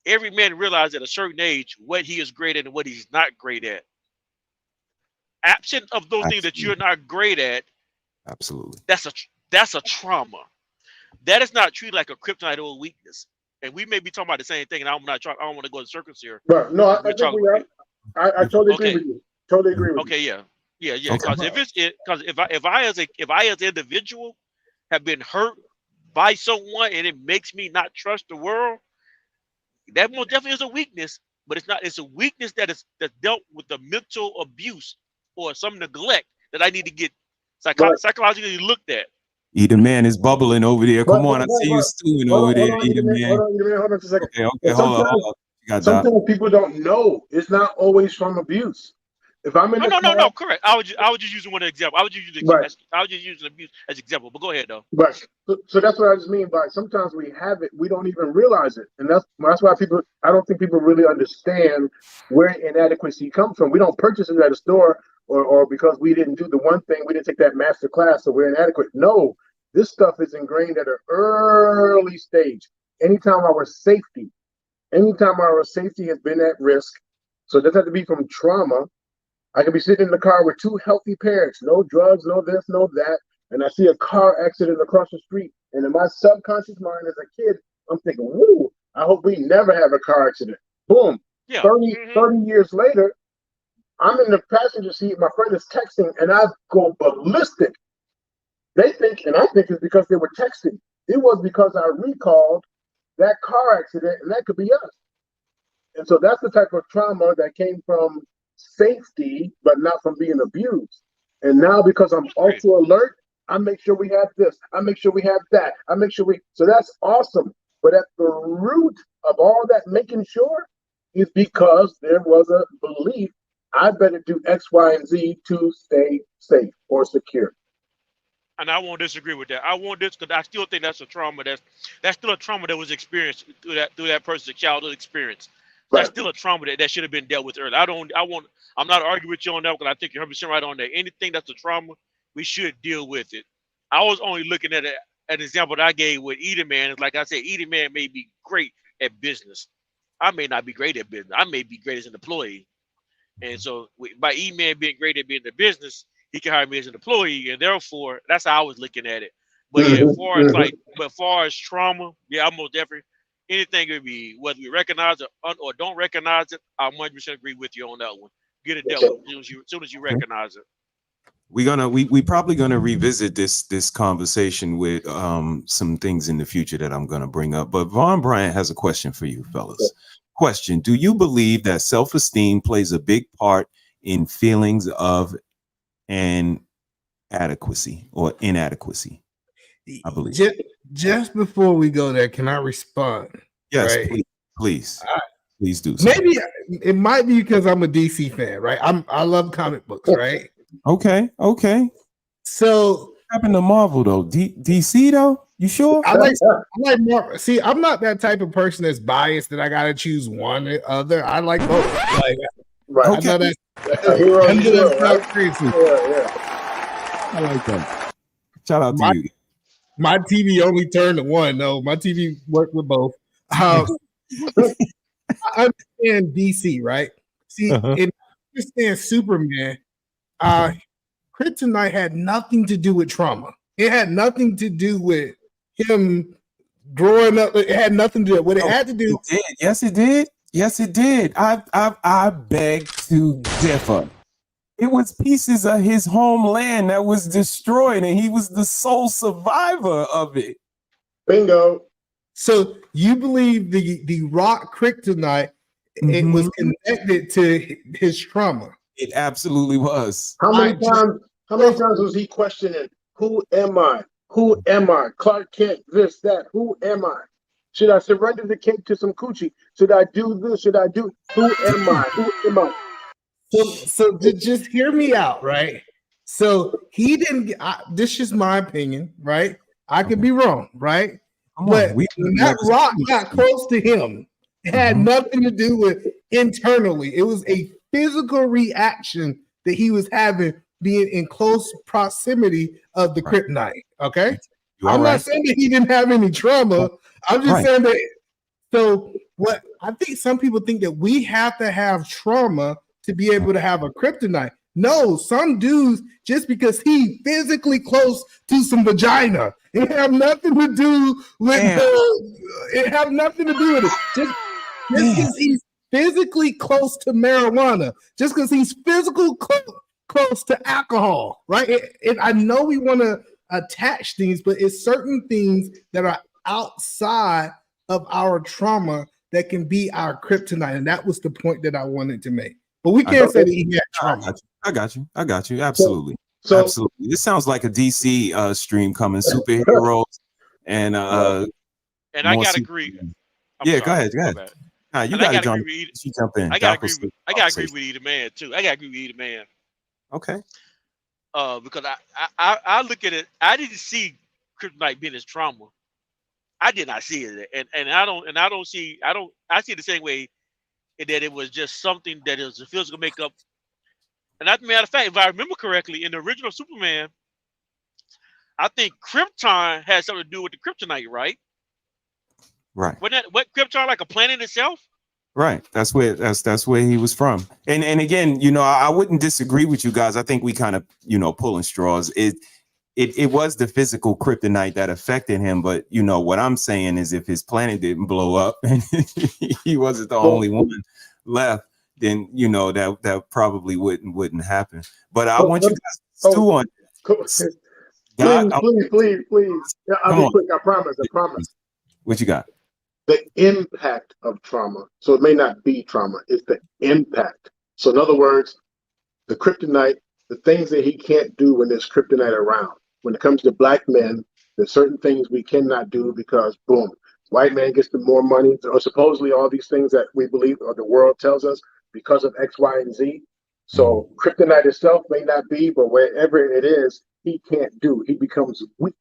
every man realizes at a certain age what he is great at and what he's not great at. absent of those things that you're not great at, absolutely, that's a trauma. That is not treated like a kryptonite or a weakness. And we may be talking about the same thing, and I don't want to go in circles here. But no, I think we are. I totally agree with you. Totally agree with you. Okay, yeah. Because if I as an individual have been hurt by someone and it makes me not trust the world, that most definitely is a weakness. But it's a weakness that's dealt with the mental abuse or some neglect that I need to get psychologically looked at. Eden Man is bubbling over there. Come on, I see you stewing over there, Eden Man. Hold on just a second. Okay, hold on. Sometimes people don't know. It's not always from abuse. If I'm in no, correct. I was just using one example. I was just using abuse as example. But go ahead though. Right. So that's what I just mean by sometimes we have it, we don't even realize it, and that's why I don't think people really understand where inadequacy comes from. We don't purchase it at a store or because we didn't do the one thing, we didn't take that master class, so we're inadequate. No, this stuff is ingrained at an early stage. Anytime our safety has been at risk, so it doesn't have to be from trauma. I could be sitting in the car with two healthy parents, no drugs, no this, no that, and I see a car accident across the street, and in my subconscious mind as a kid, I'm thinking, woo, I hope we never have a car accident. Boom. Yeah. 30 years later, I'm in the passenger seat, my friend is texting, and I go ballistic. They think, and I think it's because they were texting. It was because I recalled that car accident, and that could be us. And so that's the type of trauma that came from safety, but not from being abused. And now because I'm also alert, I make sure we have this. I make sure we have that. I make sure so that's awesome. But at the root of all that making sure is because there was a belief, I better do X, Y, and Z to stay safe or secure. And I won't disagree with that. I won't because I still think that's a trauma. That's still a trauma that was experienced through that person's childhood experience. Right. That's still a trauma that should have been dealt with earlier. I'm not arguing with you on that because I think you're 100% right on that. Anything that's a trauma, we should deal with it. I was only looking at an example that I gave with Eden Man. Like I said, Eden Man may be great at business. I may not be great at business. I may be great as an employee. And so by Eden Man being great at being in business, he can hire me as an employee, and therefore that's how I was looking at it. But yeah, as far as trauma, yeah, I'm most definitely anything could be whether we recognize it or don't recognize it. I 100% agree with you on that one. Get it dealt with as soon as you recognize it. We probably gonna revisit this conversation with some things in the future that I'm gonna bring up. But Von Bryant has a question for you, fellas. Question: do you believe that self-esteem plays a big part in feelings of inadequacy? I believe. Just before we go there, can I respond? Yes, right? please. Please do. Maybe it might be because I'm a DC fan, right? I love comic books, right? Okay. So what happened to Marvel though? DC though? You sure? I like Marvel. See, I'm not that type of person that's biased that I gotta choose one or other. I like both. Like, right. I know that's crazy. I like that. Shout out to you. My TV only turned to one. No, my TV worked with both. I understand DC, right? See, and I understand Superman. Kryptonite had nothing to do with trauma. It had nothing to do with him growing up. It had nothing to do with what it had to do. It did. Yes, it did. I beg to differ. It was pieces of his homeland that was destroyed, and he was the sole survivor of it. Bingo. So you believe the rock kryptonite, it was connected to his trauma? It absolutely was. How many times was he questioning, who am I? Who am I? Clark Kent, this, that. Who am I? Should I surrender the cake to some coochie? Should I do this? Should I do? Who am I? Who am I? So just hear me out, right? So he didn't. This is my opinion, right? I could be wrong, right? But when that rock got close to him, it had nothing to do with internally. It was a physical reaction that he was having, being in close proximity of the kryptonite. Okay, I'm not saying that he didn't have any trauma. I'm just saying that. So what I think some people think that we have to have trauma to be able to have a kryptonite. No, some dudes, just because he physically close to some vagina, it have nothing to do with it have nothing to do with it. Just because he's physically close to marijuana, just because he's physically close to alcohol, right? I know we want to attach things, but it's certain things that are outside of our trauma that can be our kryptonite, and that was the point that I wanted to make. But we can't say that he had trauma. I got you. Absolutely. Absolutely. This sounds like a DC stream coming, superheroes and I gotta agree. Go ahead. Nah, you gotta jump in. I gotta agree with Either Man too. I gotta agree with Either Man. Okay. Because I look at it, I didn't see kryptonite being as trauma. I did not see it, and I see it the same way, that it was just something that is a physical makeup. And as a matter of fact, if I remember correctly, in the original Superman, I think Krypton had something to do with the kryptonite, right? Right. Wasn't that what Krypton, like a planet itself? Right. That's where he was from. And again, I wouldn't disagree with you guys. I think we kind of, pulling straws. It was the physical kryptonite that affected him, but what I'm saying is, if his planet didn't blow up and he wasn't the only one left, then that probably wouldn't happen. But I want you guys to stew on. Please. Yeah, I'll be quick. I promise. What you got? The impact of trauma. So it may not be trauma. It's the impact. So in other words, the kryptonite, the things that he can't do when there's kryptonite around. When it comes to black men, there's certain things we cannot do because, boom, white man gets the more money, or supposedly all these things that we believe or the world tells us because of X, Y, and Z. So kryptonite itself may not be, but wherever it is, he can't do. He becomes weak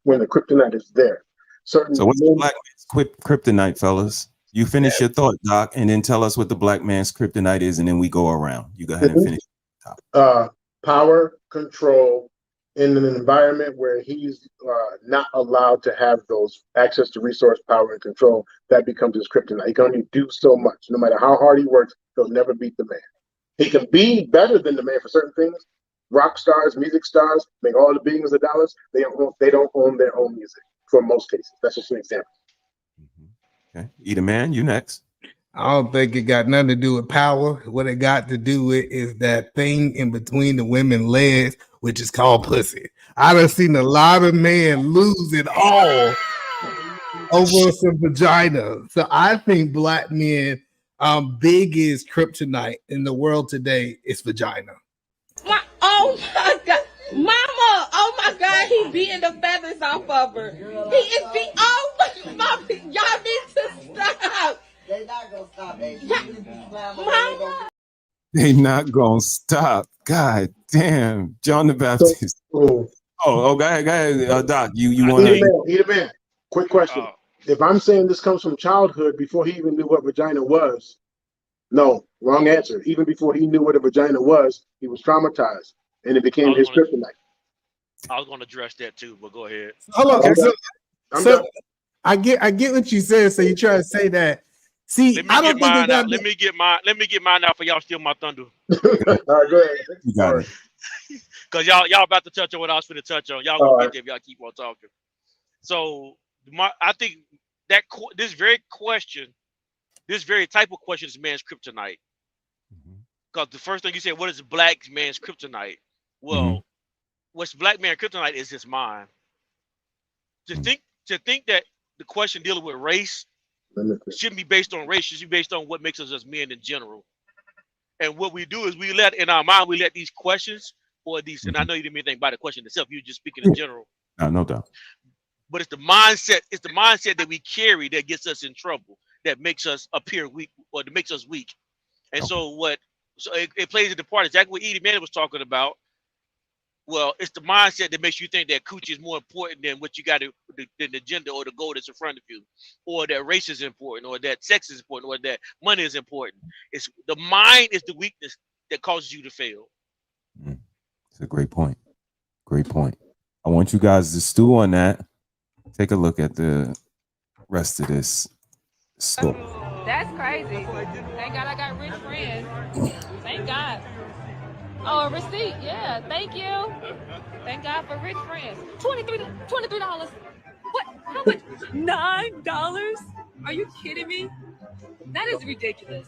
when the kryptonite is there. So what's the black man's kryptonite, fellas? You finish your thought, Doc, and then tell us what the black man's kryptonite is, and then we go around. You go ahead and finish. Power, control, in an environment where he's not allowed to have those access to resource, power, and control, that becomes his kryptonite. He can only do so much. No matter how hard he works, he'll never beat the man. He can be better than the man for certain things. Rock stars, music stars, make all the billions of dollars. They don't own their own music for most cases. That's just an example. Okay, Either Man, you next. I don't think it got nothing to do with power. What it got to do with is that thing in between the women's legs, which is called pussy. I done seen a lot of men lose it all over some vagina. So I think black men, biggest kryptonite in the world today is vagina. Oh my God, Mama! Oh my God, he beating the feathers off of her. He is the Mama, y'all need to stop. They not gonna stop, baby. Mama. They not gonna stop. God damn, John the Baptist. Go ahead, Doc. You want to? Either Man. Quick question. If I'm saying this comes from childhood before he even knew what vagina was, no, wrong answer. Even before he knew what a vagina was, he was traumatized, and it became his kryptonite. I was going to address that too, but go ahead. Hold on. So I get what you said. So you try to say that. See, I don't think it got. Let me get mine out for y'all. Steal my thunder. All right, go ahead. You got it. Because y'all about to touch on what I was going to touch on. Y'all gonna get there if y'all keep on talking. So I think that this very type of question is man's kryptonite. Because the first thing you said, what is black man's kryptonite? Well, what's black man kryptonite is his mind. To think that the question dealing with race shouldn't be based on race, it should be based on what makes us as men in general. And what we do is we let these questions or these, and I know you didn't mean anything by the question itself, you're just speaking in general. No doubt. But it's the mindset that we carry that gets us in trouble, that makes us appear weak, or that makes us weak. And so it plays into part exactly what Edie Manning was talking about. Well, it's the mindset that makes you think that coochie is more important than what you got to, than the gender or the goal that's in front of you, or that race is important, or that sex is important, or that money is important. It's the mind is the weakness that causes you to fail. It's a great point. Great point. I want you guys to stew on that. Take a look at the rest of this story. That's crazy. Thank God I got rich friends. Thank God. Oh, a receipt. Yeah. Thank you. Thank God for rich friends. $23. What? How much? $9? Are you kidding me? That is ridiculous.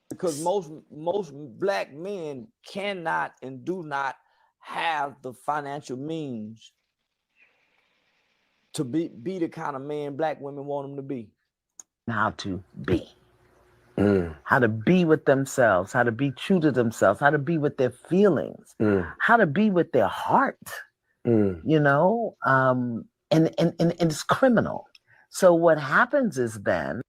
Because most black men cannot and do not have the financial means to be the kind of man black women want them to be. How to be. How to be with themselves, how to be true to themselves, how to be with their feelings, how to be with their heart, you know, and it's criminal. So what happens is then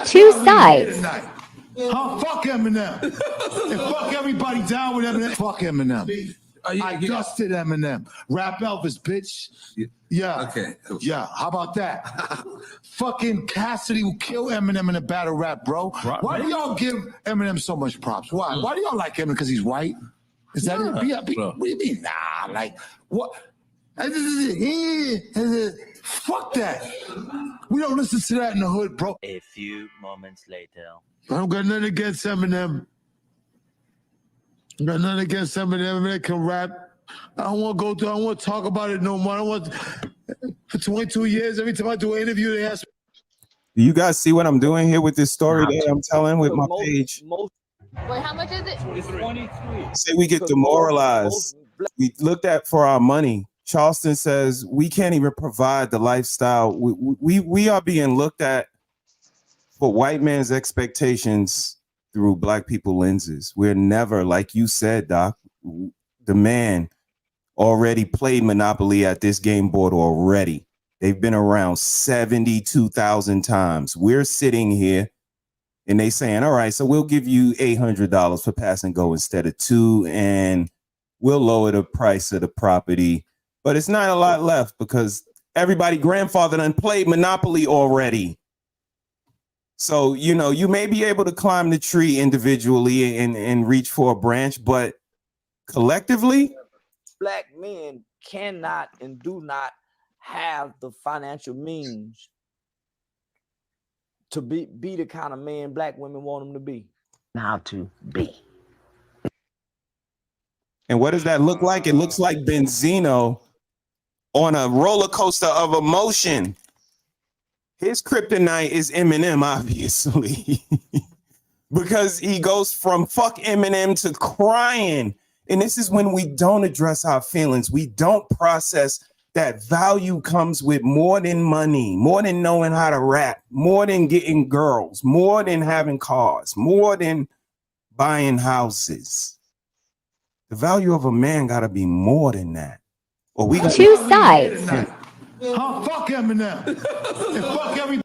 Two sides. Huh? Fuck Eminem. And fuck everybody down with Eminem. Fuck Eminem. I dusted Eminem. Rap Elvis, bitch. Yeah. Okay. Yeah. How about that? Fucking Cassidy will kill Eminem in a battle rap, bro. Why do y'all give Eminem so much props? Why? Why do y'all like Eminem? Because he's white? Is that it? What do you mean? Nah, like, what? Fuck that. We don't listen to that in the hood, bro. A few moments later. I don't got nothing against Eminem. I got nothing against Eminem. Eminem can rap. I don't want to go through. I don't want to talk about it no more. I don't want. For 22 years, every time I do an interview, they ask me. Do you guys see what I'm doing here with this story that I'm telling with my page? Wait, how much is it? It's 23. Say we get demoralized. We looked at for our money. Charleston says we can't even provide the lifestyle. We are being looked at for white man's expectations through black people lenses. We're never, like you said, Doc, the man already played Monopoly at this game board already. They've been around 72,000 times. We're sitting here and they saying, all right, so we'll give you $800 for pass and go instead of $2, and we'll lower the price of the property. But it's not a lot left because everybody grandfather done played Monopoly already. So, you know, you may be able to climb the tree individually and reach for a branch, but collectively, black men cannot and do not have the financial means to be the kind of man black women want them to be. How to be. And what does that look like? It looks like Benzino on a roller coaster of emotion. His kryptonite is Eminem, obviously, because he goes from fuck Eminem to crying. And this is when we don't address our feelings. We don't process that value comes with more than money, more than knowing how to rap, more than getting girls, more than having cars, more than buying houses. The value of a man got to be more than that. Or we got two sides. Huh? Fuck Eminem. And fuck everybody.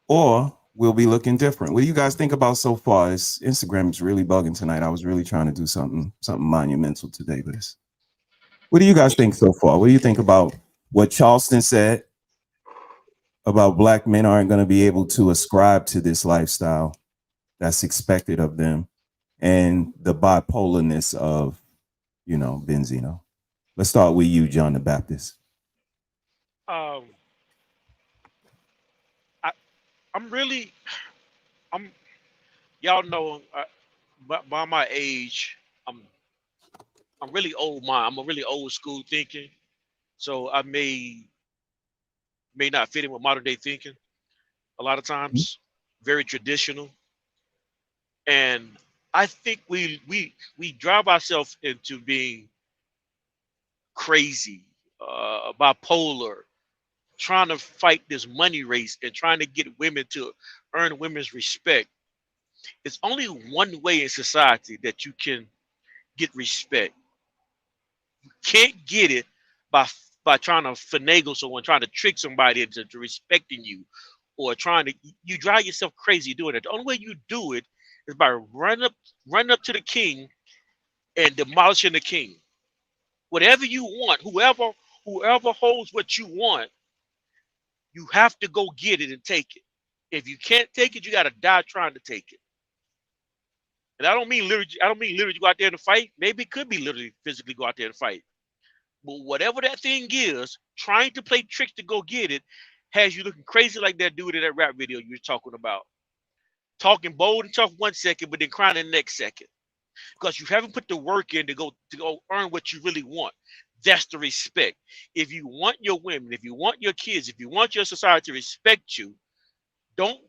Or we'll be looking different. What do you guys think about so far? Instagram is really bugging tonight. I was really trying to do something monumental today, but what do you guys think so far? What do you think about what Charleston said about black men aren't going to be able to ascribe to this lifestyle that's expected of them, and the bipolarness of, you know, Benzino? Let's start with you, John the Baptist. Y'all know, by my age, I'm really old mind. I'm a really old school thinking, so I may not fit in with modern day thinking. A lot of times, very traditional, and I think we drive ourselves into being crazy, bipolar, trying to fight this money race and trying to get women to earn women's respect. It's only one way in society that you can get respect. You can't get it by trying to finagle someone, trying to trick somebody into respecting you, or you drive yourself crazy doing it. The only way you do it is by running up to the king and demolishing the king. Whatever you want, whoever holds what you want, you have to go get it and take it. If you can't take it, you got to die trying to take it. And I don't mean literally go out there and fight. Maybe it could be literally physically go out there and fight. But whatever that thing is, trying to play tricks to go get it has you looking crazy like that dude in that rap video you were talking about. Talking bold and tough 1 second, but then crying the next second. Because you haven't put the work in to go earn what you really want. That's the respect. If you want your women, if you want your kids, if you want your society to respect you, don't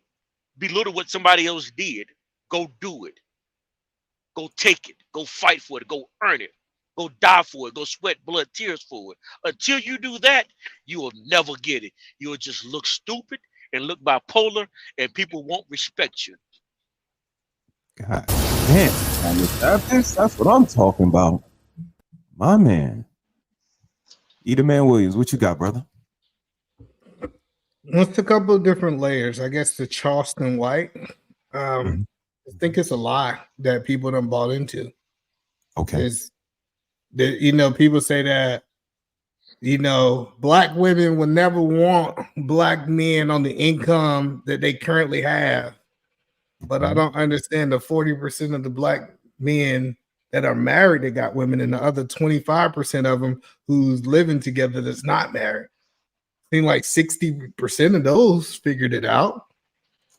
belittle what somebody else did. Go do it. Go take it. Go fight for it. Go earn it. Go die for it. Go sweat blood, tears for it. Until you do that, you will never get it. You will just look stupid and look bipolar, and people won't respect you. God damn. That's what I'm talking about. My man. Edelman Williams, what you got, brother? It's a couple of different layers. I guess the Charleston White. I think it's a lie that people done bought into. Okay. People say that, black women will never want black men on the income that they currently have. But I don't understand the 40% of the black men that are married that got women, and the other 25% of them who's living together that's not married. I think like 60% of those figured it out,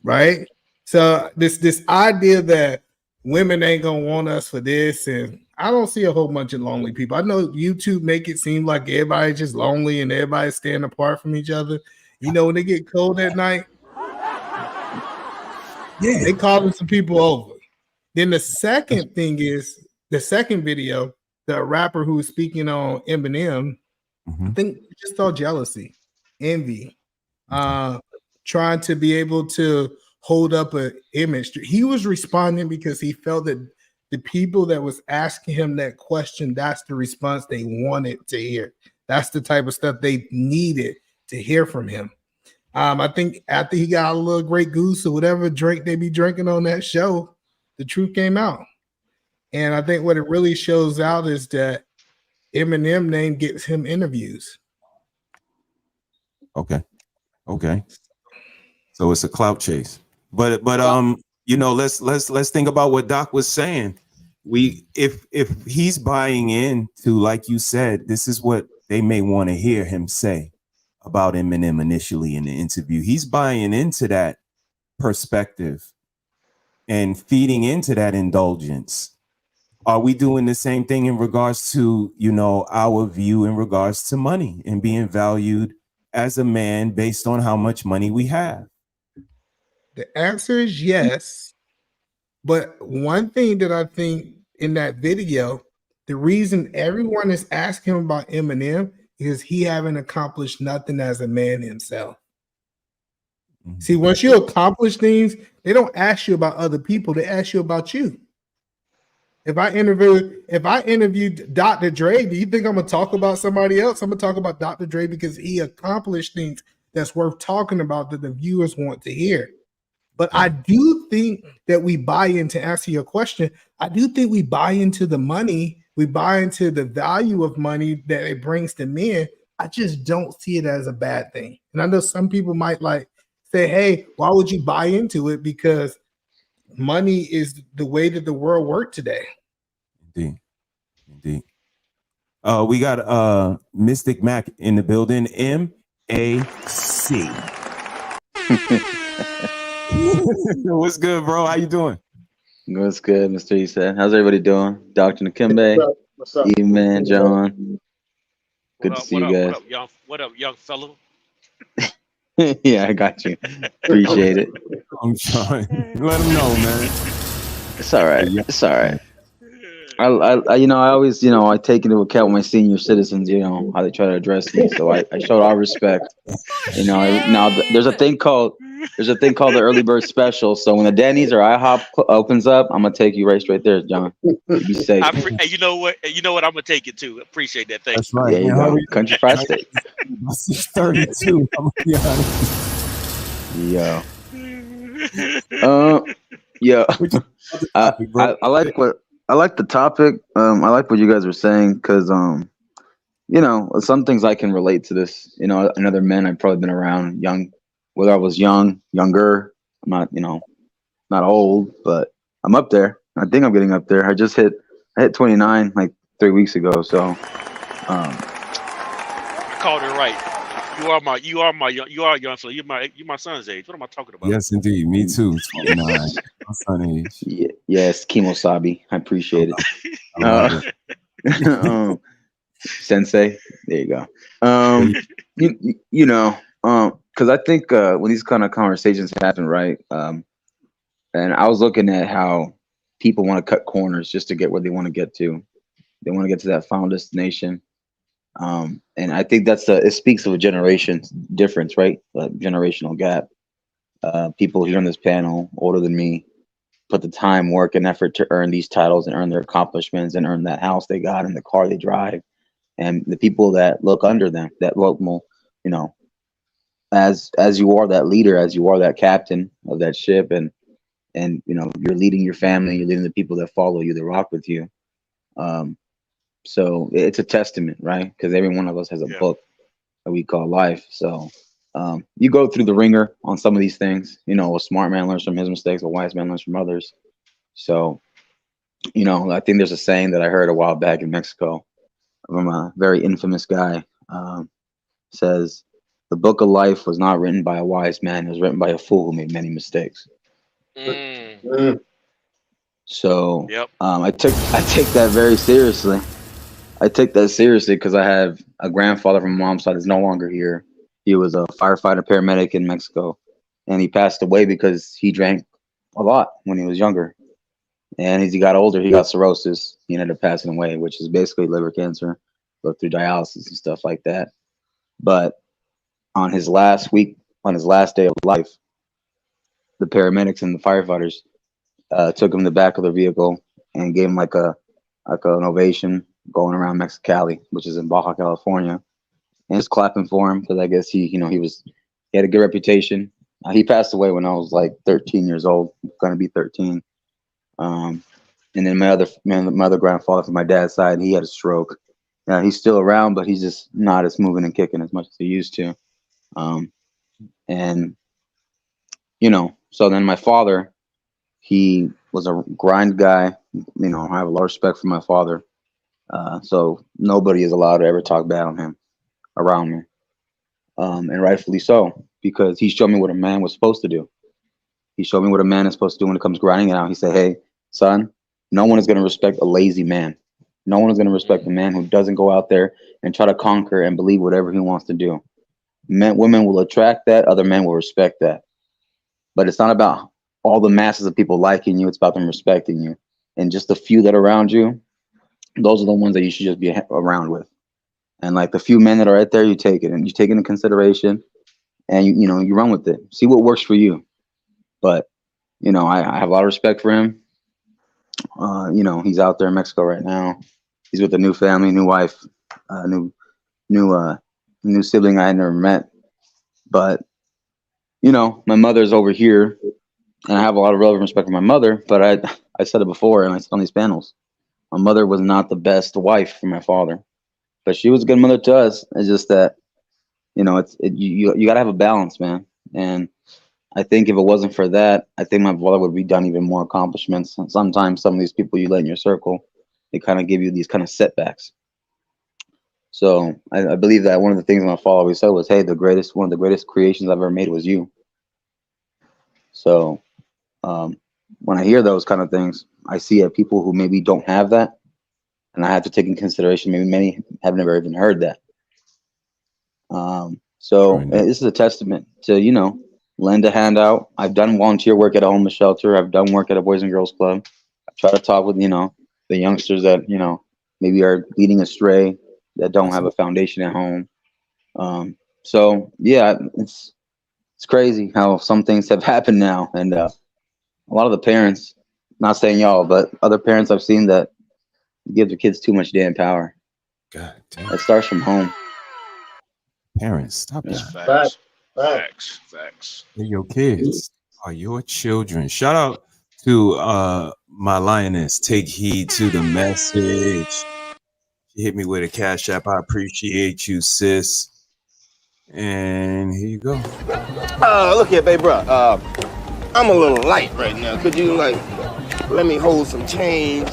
right? So this idea that women ain't gonna want us for this, and I don't see a whole bunch of lonely people. I know YouTube make it seem like everybody's just lonely and everybody's staying apart from each other. When they get cold at night, they calling some people over. Then the second thing is the second video, the rapper who was speaking on Eminem, I think just saw jealousy, envy, trying to be able to hold up an image. He was responding because he felt that the people that was asking him that question, that's the response they wanted to hear. That's the type of stuff they needed to hear from him. I think after he got a little Grey Goose or whatever drink they be drinking on that show, the truth came out. And I think what it really shows out is that Eminem name gets him interviews. Okay. So it's a clout chase. But let's think about what Doc was saying. If he's buying into, like you said, this is what they may want to hear him say about Eminem initially in the interview. He's buying into that perspective and feeding into that indulgence. Are we doing the same thing in regards to, our view in regards to money and being valued as a man based on how much money we have? The answer is yes. But one thing that I think in that video, the reason everyone is asking him about Eminem is he haven't accomplished nothing as a man himself. See, once you accomplish things, they don't ask you about other people. They ask you about you. If I interviewed Dr. Dre, do you think I'm going to talk about somebody else? I'm going to talk about Dr. Dre because he accomplished things that's worth talking about that the viewers want to hear. But I do think that we buy into, answer your question, I do think we buy into the money. We buy into the value of money that it brings to men. I just don't see it as a bad thing. And I know some people might say, hey, why would you buy into it? Because money is the way that the world works today. Indeed. We got Mystic Mac in the building. MAC. What's good, bro? How you doing? What's good, Mr.HeSaiD? How's everybody doing? Dr. Nakembe, E-Man, John. Good to see you guys. What up, young fellow? Yeah, I got you. Appreciate it. I'm trying. Let him know, man. It's all right. It's all right. I always, I take into account my senior citizens, how they try to address me. So I showed all respect. Now there's a thing called the early bird special. So when the Denny's or IHOP opens up, I'm gonna take you right straight there, John. Be safe. You know what? I'm gonna take it too. Appreciate that. Thank That's you. right. There you go. Country Fried Steak. 632. I'm gonna be honest. Yeah. I like the topic. I like what you guys were saying because, some things I can relate to this. Another men I've probably been around young, whether I was younger. I'm not, not old, but I'm up there. I think I'm getting up there. I hit 29 like 3 weeks ago. So, you called it right. You are young, so you're my son's age. What am I talking about? Yes, indeed. Me too. 29. My son age. Yes, Kimosabi. I appreciate it. I love it. Sensei. There you go. You know, because I think when these kind of conversations happen, right? And I was looking at how people want to cut corners just to get where they want to get to. They want to get to that final destination. And I think it speaks of a generation difference, right? A generational gap. People here on this panel, older than me, put the time, work, and effort to earn these titles and earn their accomplishments and earn that house they got and the car they drive. And the people that look under them, that look more, you know, as you are that leader, as you are that captain of that ship, and you know, you're leading your family, you're leading the people that follow you, that rock with you. So it's a testament, right? Because every one of us has a book that we call life. So you go through the ringer on some of these things. You know, a smart man learns from his mistakes, a wise man learns from others. So, you know, I think there's a saying that I heard a while back in Mexico from a very infamous guy. Says, the book of life was not written by a wise man. It was written by a fool who made many mistakes. So I take that very seriously. I take that seriously because I have a grandfather from my mom's side is no longer here. He was a firefighter paramedic in Mexico, and he passed away because he drank a lot when he was younger. And as he got older, he got cirrhosis. He ended up passing away, which is basically liver cancer. Go through dialysis and stuff like that. But on his last day of life, the paramedics and the firefighters took him to the back of the vehicle and gave him like an ovation going around Mexicali, which is in Baja California, and just clapping for him because I guess he had a good reputation. He passed away when I was like 13 years old, going to be 13. And then my other grandfather from my dad's side, he had a stroke. He's still around, but he's just not as moving and kicking as much as he used to. And you know, so then my father, he was a grind guy. You know, I have a lot of respect for my father. So nobody is allowed to ever talk bad on him around me. And rightfully so, because he showed me what a man was supposed to do. He showed me what a man is supposed to do when it comes grinding it out. He said, hey, son, no one is going to respect a lazy man. No one is going to respect a man who doesn't go out there and try to conquer and believe whatever he wants to do. Women will attract that. Other men will respect that. But it's not about all the masses of people liking you. It's about them respecting you. And just the few that are around you, those are the ones that you should just be around with. And like the few men that are right there, you take it and you take it into consideration, and you run with it. See what works for you. But you know, I have a lot of respect for him. You know, he's out there in Mexico right now. He's with a new family, new wife, new sibling I had never met. But you know, my mother's over here, and I have a lot of relevant respect for my mother. But I said it before, and I said on these panels, my mother was not the best wife for my father, but she was a good mother to us. It's just that, you know, you gotta have a balance, man. And I think if it wasn't for that, I think my father would be done even more accomplishments. And sometimes some of these people you let in your circle, they kind of give you these kind of setbacks. So I believe that one of the things my father always said was, hey, one of the greatest creations I've ever made was you. So when I hear those kind of things, I see people who maybe don't have that, and I have to take in consideration maybe many have never even heard that. So this is a testament to, you know, lend a hand out. I've done volunteer work at a homeless shelter. I've done work at a Boys and Girls Club. I've tried to talk with, you know, the youngsters that, you know, maybe are leading astray, that don't have a foundation at home. So yeah, it's crazy how some things have happened now, and a lot of the parents, not saying y'all, but other parents I've seen that give their kids too much damn power. God damn. It starts from home. Parents, stop that. Facts. They're your kids are your children. Shout out to my lioness. Take heed to the message. She hit me with a cash app. I appreciate you, sis. And here you go. Look here, babe, bro. I'm a little light right now. Could you Let me hold some change.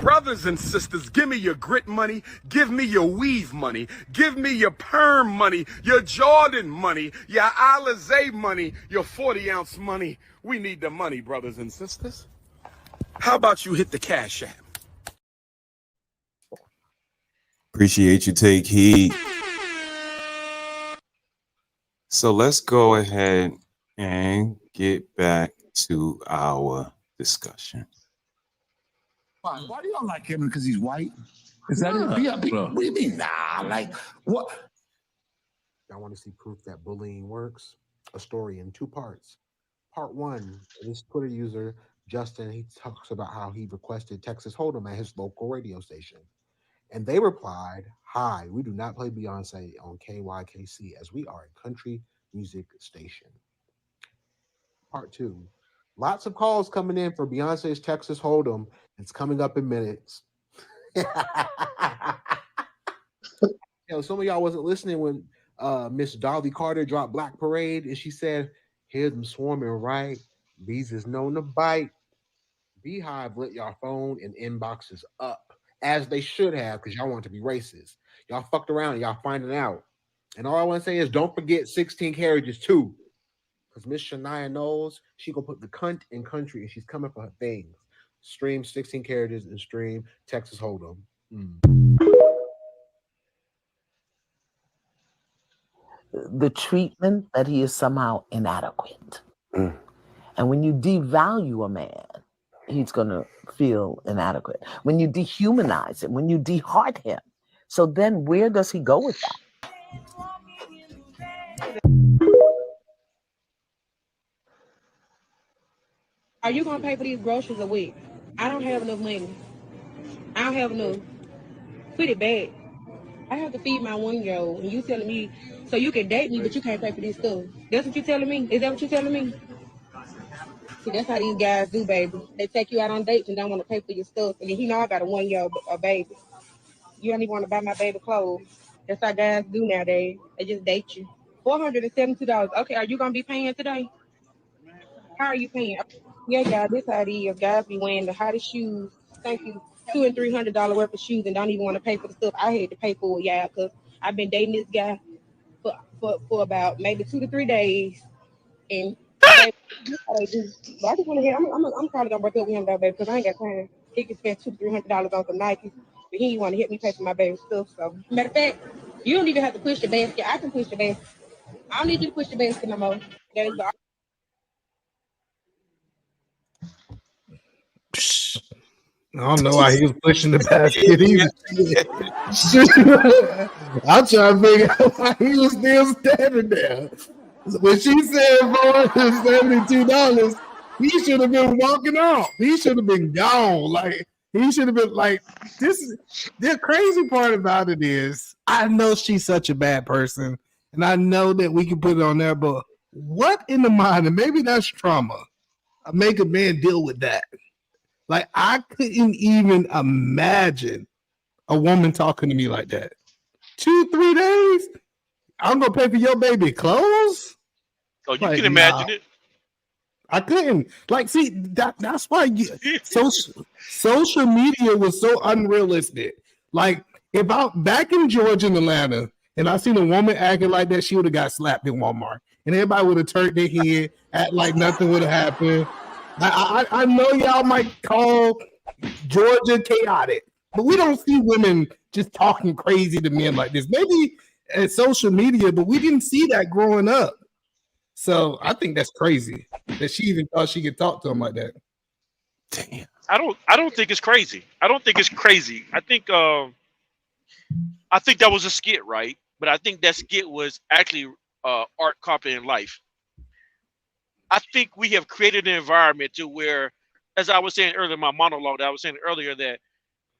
Brothers and sisters, give me your grit money, give me your weave money, give me your perm money, your Jordan money, your L.I.A money, your 40-ounce money. We need the money, brothers and sisters. How about you hit the Cash App? Appreciate you. Take heed. So let's go ahead and get back to our discussion. Why do you don't like him? Because he's white? Is that it? What do you mean? Nah, like what? I want to see proof that bullying works. A story in 2 parts. Part 1, this Twitter user, Justin, he talks about how he requested Texas Hold'em at his local radio station. And they replied, "Hi, we do not play Beyonce on KYKC as we are a country music station." Part 2, lots of calls coming in for Beyonce's Texas Hold'em. It's coming up in minutes. Some of y'all wasn't listening when Miss Dolly Carter dropped Black Parade, and she said, "Hear them swarming, right? Bees is known to bite." Beehive lit y'all phone and inboxes up, as they should have, because y'all want to be racist. Y'all fucked around and y'all finding out. And all I want to say is don't forget 16 carriages too. Because Miss Shania knows she gonna put the cunt in country and she's coming for her things. Stream 16 carriages and stream Texas Hold'em. The treatment that he is somehow inadequate. And when you devalue a man, he's going to feel inadequate. When you dehumanize him, when you deheart him. So then where does he go with that? Are you gonna pay for these groceries a week? I don't have enough money. I don't have enough. Put it back. I have to feed my 1-year-old, and you telling me so you can date me, but you can't pay for this stuff. That's what you telling me? Is that what you telling me? See, that's how these guys do, baby. They take you out on dates and don't want to pay for your stuff. And then he know I got a 1-year-old baby. You don't even want to buy my baby clothes. That's how guys do nowadays. They just date you. $472. Okay, are you gonna be paying today? How are you paying? Yeah, guys, this how it is. Guys be wearing the hottest shoes. Thank you. $200 and $300 worth of shoes and don't even want to pay for the stuff I had to pay for, yeah, because I've been dating this guy for about maybe 2 to 3 days. And baby, this how they do. But I just want to hear, I'm probably gonna break up with him though, baby, because I ain't got time. He can spend $200 to $300 on some Nikes, but he ain't want to help me pay for my baby stuff. So matter of fact, you don't even have to push the basket. I can push the basket. I don't need you to push the basket no more. That is the I don't know why he was pushing the basket either. I'm trying to figure out why he was still standing there. When she said $472, he should have been walking off. He should have been gone. Like he should have been like this. The crazy part about it is, I know she's such a bad person, and I know that we can put it on there. But what in the mind, and maybe that's trauma, make a man deal with that? Like, I couldn't even imagine a woman talking to me like that. 2-3 days? I'm going to pay for your baby clothes? Oh, you can imagine it. I couldn't. Like, see, that's why social media was so unrealistic. Like, if I back in Georgia and Atlanta, and I seen a woman acting like that, she would have got slapped in Walmart. And everybody would have turned their head, act like nothing would have happened. I know y'all might call Georgia chaotic, but we don't see women just talking crazy to men like this. Maybe at social media, but we didn't see that growing up. So I think that's crazy that she even thought she could talk to him like that. Damn. I don't think it's crazy. I don't think it's crazy. I think that was a skit, right? But I think that skit was actually art copy in life. I think we have created an environment to where, as I was saying earlier in my monologue, that I was saying earlier, that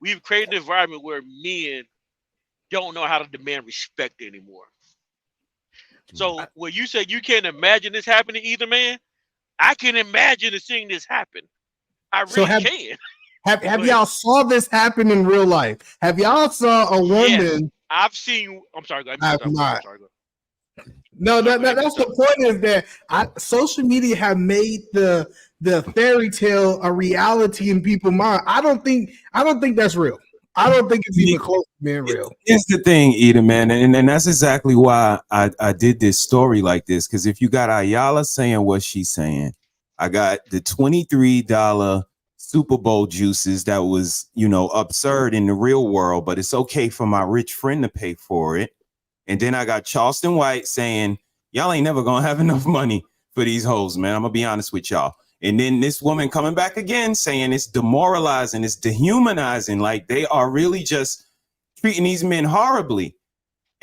we've created an environment where men don't know how to demand respect anymore. So when you say you can't imagine this happening to either man, I can imagine seeing this happen. I really can. Have y'all saw this happen in real life? Have y'all saw a woman? Yes, I've seen. I'm sorry. I've not. No, that's the point, is that social media have made the the fairy tale a reality in people's mind. I don't think that's real. I don't think it's even close to being real. Here's the thing, Eden, man, and that's exactly why I did this story like this. Because if you got Iyanla saying what she's saying, I got the $23 Super Bowl juices that was, absurd in the real world, but it's okay for my rich friend to pay for it. And then I got Charleston White saying, y'all ain't never gonna have enough money for these hoes, man. I'm gonna be honest with y'all. And then this woman coming back again saying it's demoralizing, it's dehumanizing, like they are really just treating these men horribly.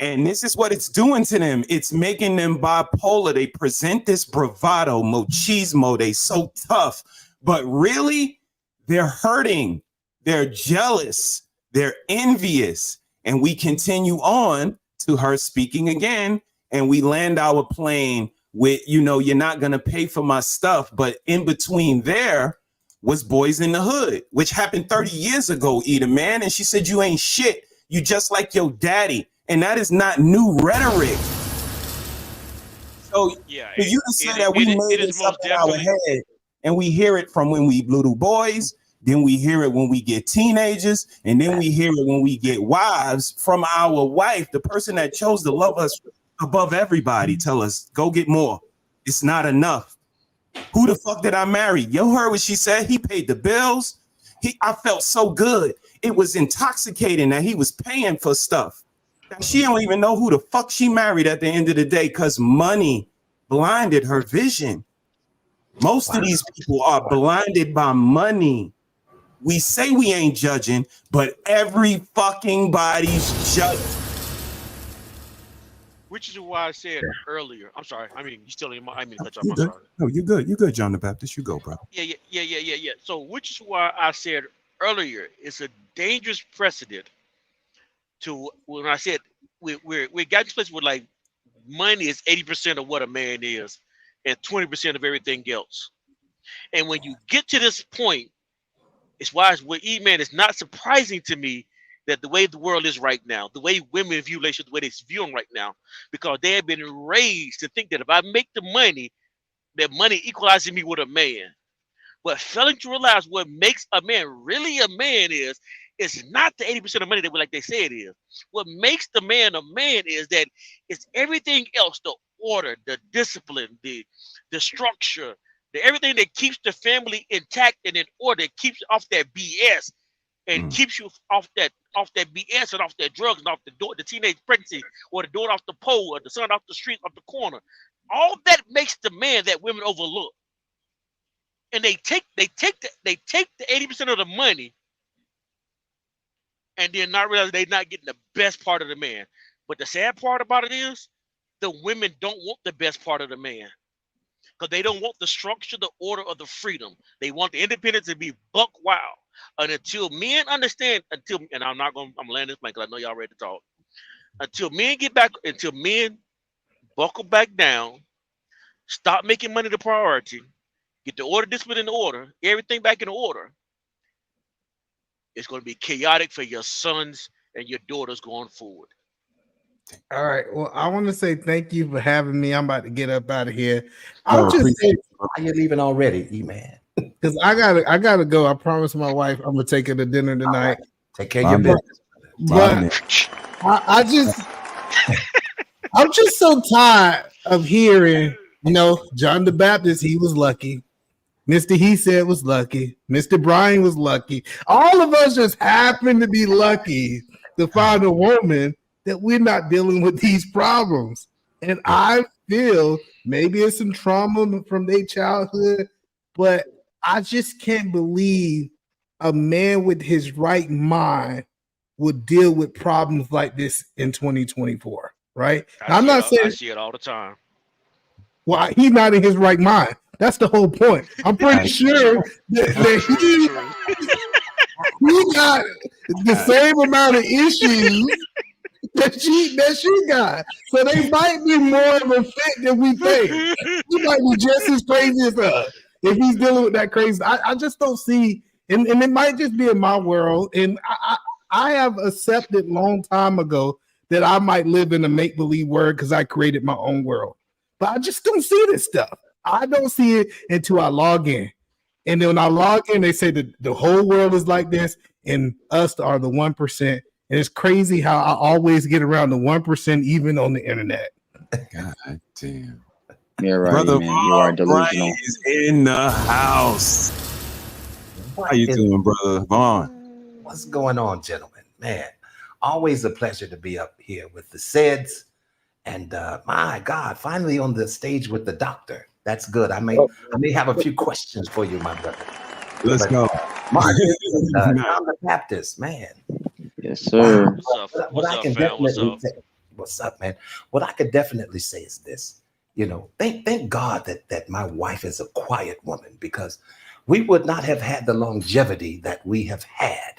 And this is what it's doing to them. It's making them bipolar. They present this bravado, machismo. They so tough, but really they're hurting. They're jealous. They're envious. And we continue on to her speaking again. And we land our plane with, you're not going to pay for my stuff. But in between there was Boys in the Hood, which happened 30 years ago, Eda, man. And she said, you ain't shit. You just like your daddy. And that is not new rhetoric. So yeah, for you to say that we made this up in our head, and we hear it from when we little boys, then we hear it when we get teenagers, and then we hear it when we get wives from our wife, the person that chose to love us above everybody, tell us, go get more. It's not enough. Who the fuck did I marry? You heard what she said? He paid the bills. I felt so good. It was intoxicating that he was paying for stuff. She don't even know who the fuck she married at the end of the day because money blinded her vision. Most of these people are blinded by money. We say we ain't judging, but every fucking body's judging. Which is why I said earlier. I'm sorry. I mean, you still in my. I mean, cut you off. You I'm good? sorry. No, you good. You good, John the Baptist. You go, bro. Yeah. So, which is why I said earlier, it's a dangerous precedent. To when I said we got this place where like money is 80% of what a man is, and 20% of everything else. And when you get to this point, it's why with E-Man, it's not surprising to me that the way the world is right now, the way women view relationships, the way they view them right now, because they have been raised to think that if I make the money, that money equalizes me with a man. But failing to realize what makes a man really a man is not the 80% of money that they say it is. What makes the man a man is that it's everything else, the order, the discipline, the structure, everything that keeps the family intact and in order, keeps you off that BS and keeps you off that BS and off that drugs and off the teenage pregnancy or the door off the pole or the son off the street, off the corner. All that makes the man that women overlook. And they take the 80% of the money and then not realize they're not getting the best part of the man. But the sad part about it is the women don't want the best part of the man because they don't want the structure, the order, or the freedom. They want the independence to be buck wild. And until men understand, and I'm laying this plane because I know y'all ready to talk. Until men buckle back down, stop making money the priority, get the order, discipline in order, everything back in order, it's going to be chaotic for your sons and your daughters going forward. All right. Well, I want to say thank you for having me. I'm about to get up out of here. I'll just say, are you leaving already, E-Man? Because I gotta go. I promised my wife I'm gonna take her to dinner tonight. Right. Take care of your business. But I'm just so tired of hearing, John the Baptist, he was lucky. Mr.HeSaiD was lucky. Mr. Brian was lucky. All of us just happen to be lucky to find a woman that we're not dealing with these problems. And I feel maybe it's some trauma from their childhood, but I just can't believe a man with his right mind would deal with problems like this in 2024, right? I see it all the time. Well, he's not in his right mind. That's the whole point. I'm pretty sure that he got the same amount of issues that she got. So they might be more of a fit than we think. He might be just as crazy as us if he's dealing with that crazy. I just don't see, and it might just be in my world. And I have accepted long time ago that I might live in a make-believe world because I created my own world. But I just don't see this stuff. I don't see it until I log in. And then when I log in, they say that the whole world is like this, and us are the 1%. And it's crazy how I always get around the 1%, even on the internet. God damn. You're right, Brother man. You are Vaughn delusional. Bryant is in the house. How you doing, Brother Vaughn? What's going on, gentlemen? Man, always a pleasure to be up here with the SEDS. And my God, finally on the stage with the doctor. That's good. I may have a few questions for you, my brother. Let's go. Mark, John the Baptist, man. Yes, sir. Wow. What I can definitely say, what's up, man? What I could definitely say is this. You know, thank God that my wife is a quiet woman, because we would not have had the longevity that we have had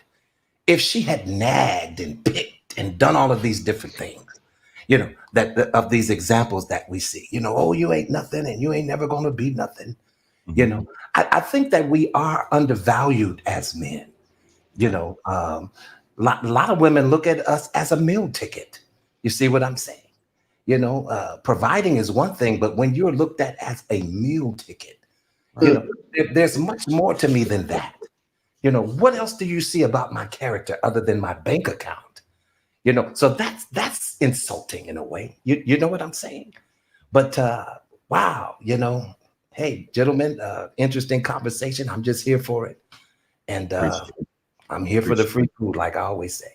if she had nagged and picked and done all of these different things. You know, of these examples that we see, you know, oh, you ain't nothing and you ain't never going to be nothing. You know, I think that we are undervalued as men. You know, a lot of women look at us as a meal ticket. You see what I'm saying? You know, providing is one thing, but when you're looked at as a meal ticket, you know, there's much more to me than that. You know, what else do you see about my character other than my bank account? You know, so that's insulting in a way. You know what I'm saying? But wow, you know, hey, gentlemen, interesting conversation. I'm just here for it. And I'm here for the free food, like I always say.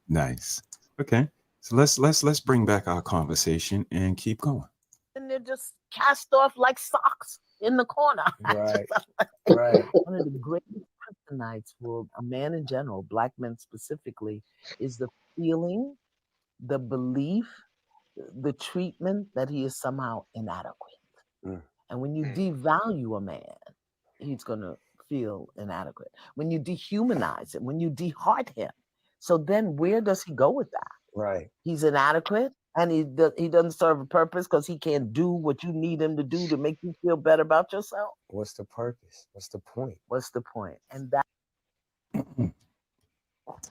Nice. Okay. So let's bring back our conversation and keep going. And they're just cast off like socks in the corner. Right. One of the greatest kryptonites for a man in general, black men specifically, is the feeling, the belief, the treatment that he is somehow inadequate. And when you devalue a man, he's going to feel inadequate. When you dehumanize him, when you deheart him, so then where does he go with that? Right. He's inadequate, and he doesn't serve a purpose because he can't do what you need him to do to make you feel better about yourself. What's the purpose? What's the point? What's the point? And that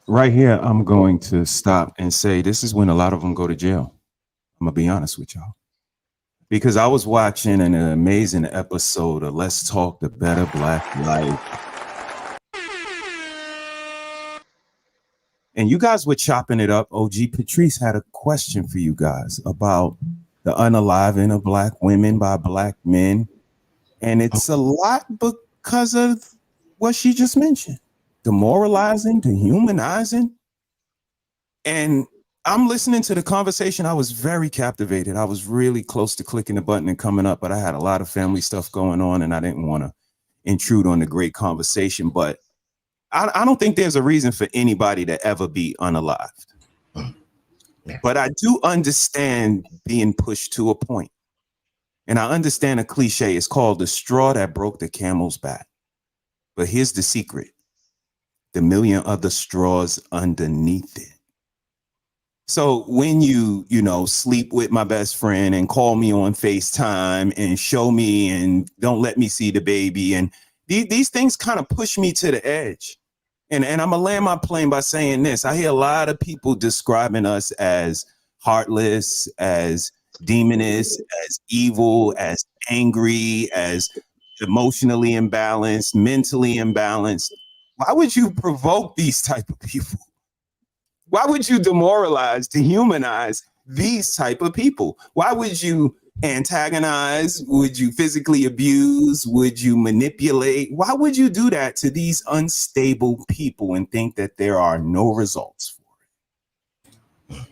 Right here, I'm going to stop and say this is when a lot of them go to jail. I'm gonna be honest with y'all, because I was watching an amazing episode of Let's Talk the Better Black Life. And you guys were chopping it up. OG Patrice had a question for you guys about the unaliving of black women by black men. And it's a lot because of what she just mentioned. Demoralizing, dehumanizing. And I'm listening to the conversation. I was very captivated. I was really close to clicking the button and coming up, but I had a lot of family stuff going on and I didn't want to intrude on the great conversation. But I don't think there's a reason for anybody to ever be unalived. But I do understand being pushed to a point. And I understand a cliche. It's called the straw that broke the camel's back. But here's the secret. The million other straws underneath it. So when you sleep with my best friend and call me on FaceTime and show me and don't let me see the baby, and these things kind of push me to the edge. And I'm gonna land my plane by saying this. I hear a lot of people describing us as heartless, as demoness, as evil, as angry, as emotionally imbalanced, mentally imbalanced. Why would you provoke these type of people? Why would you demoralize, dehumanize these type of people? Why would you antagonize? Would you physically abuse? Would you manipulate? Why would you do that to these unstable people and think that there are no results for it?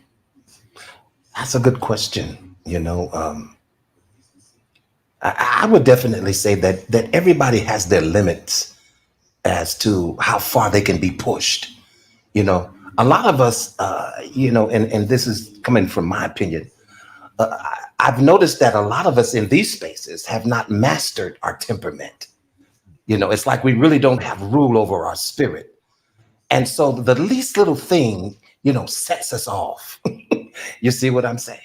That's a good question. You know, I would definitely say that everybody has their limits as to how far they can be pushed. You know, a lot of us, and this is coming from my opinion, I've noticed that a lot of us in these spaces have not mastered our temperament. You know, it's like we really don't have rule over our spirit. And so the least little thing, sets us off. You see what I'm saying?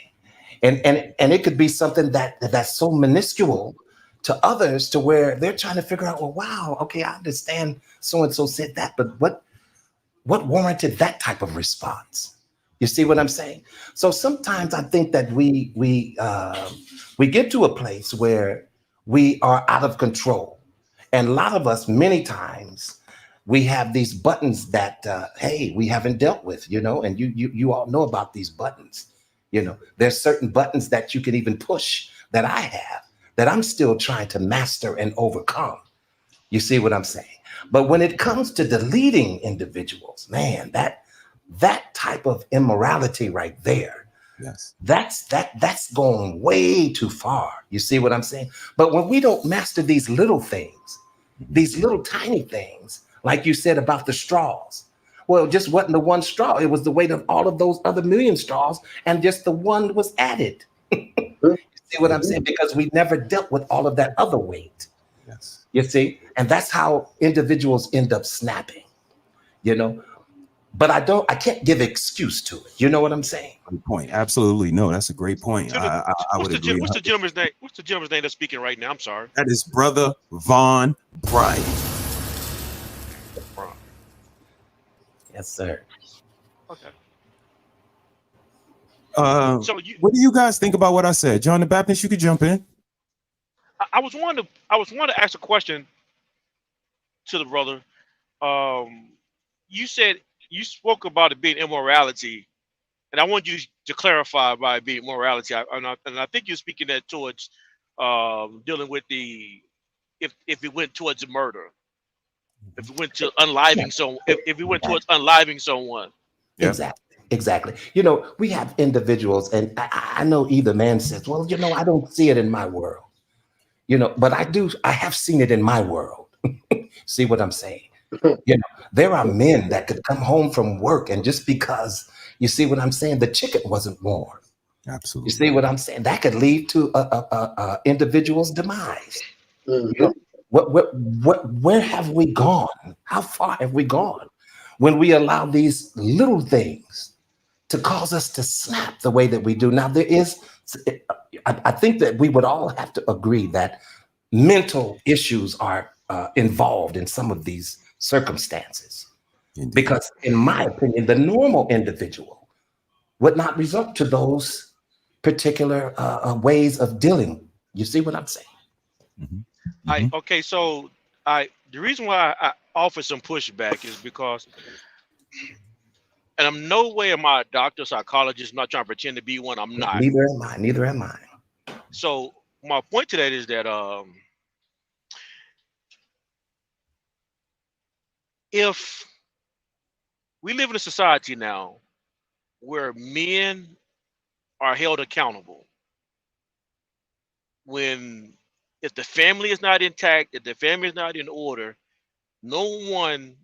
And it could be something that's so minuscule to others to where they're trying to figure out, well, wow, okay, I understand so-and-so said that, but what warranted that type of response? You see what I'm saying? So sometimes I think that we get to a place where we are out of control And a lot of us, many times, we have these buttons that, hey, we haven't dealt with, you know, and you all know about these buttons. You know, there's certain buttons that you can even push that I have that I'm still trying to master and overcome. You see what I'm saying? But when it comes to deleting individuals, man, that type of immorality right there, yes, that's going way too far. You see what I'm saying? But when we don't master these little things, these little tiny things, like you said about the straws, well, it just wasn't the one straw. It was the weight of all of those other million straws, and just the one was added. You see what I'm saying? Because we never dealt with all of that other weight. Yes. You see? And that's how individuals end up snapping, you know? But I can't give excuse to it. You know what I'm saying? Good point. Absolutely. No, that's a great point. I would agree. What's the gentleman's name? What's the gentleman's name that's speaking right now? I'm sorry. That is Brother Von Bright. Yes, sir. Okay. What do you guys think about what I said? John the Baptist, you could jump in. I was wanting to ask a question to the brother. You said you spoke about it being immorality, and I want you to clarify by it being morality. And I think you're speaking that towards dealing with the if it went towards murder, if it went to unliving someone, if it went towards unliving someone. Yeah. Exactly. You know, we have individuals, and I know either man says, well, you know, I don't see it in my world. You know, but I have seen it in my world. See what I'm saying? You know, there are men that could come home from work, and just because, you see what I'm saying, the chicken wasn't warm. Absolutely. You see what I'm saying? That could lead to a individual's demise. You know, where have we gone? How far have we gone when we allow these little things to cause us to snap the way that we do? Now, I think that we would all have to agree that mental issues are involved in some of these circumstances. Indeed. Because in my opinion, the normal individual would not resort to those particular ways of dealing. You see what I'm saying? Mm-hmm. Okay, so the reason why I offer some pushback is because, and I'm no way am I a doctor, psychologist. I'm not trying to pretend to be one. I'm not. Neither am I. So my point to that is that if we live in a society now where men are held accountable, if the family is not intact, if the family is not in order, everyone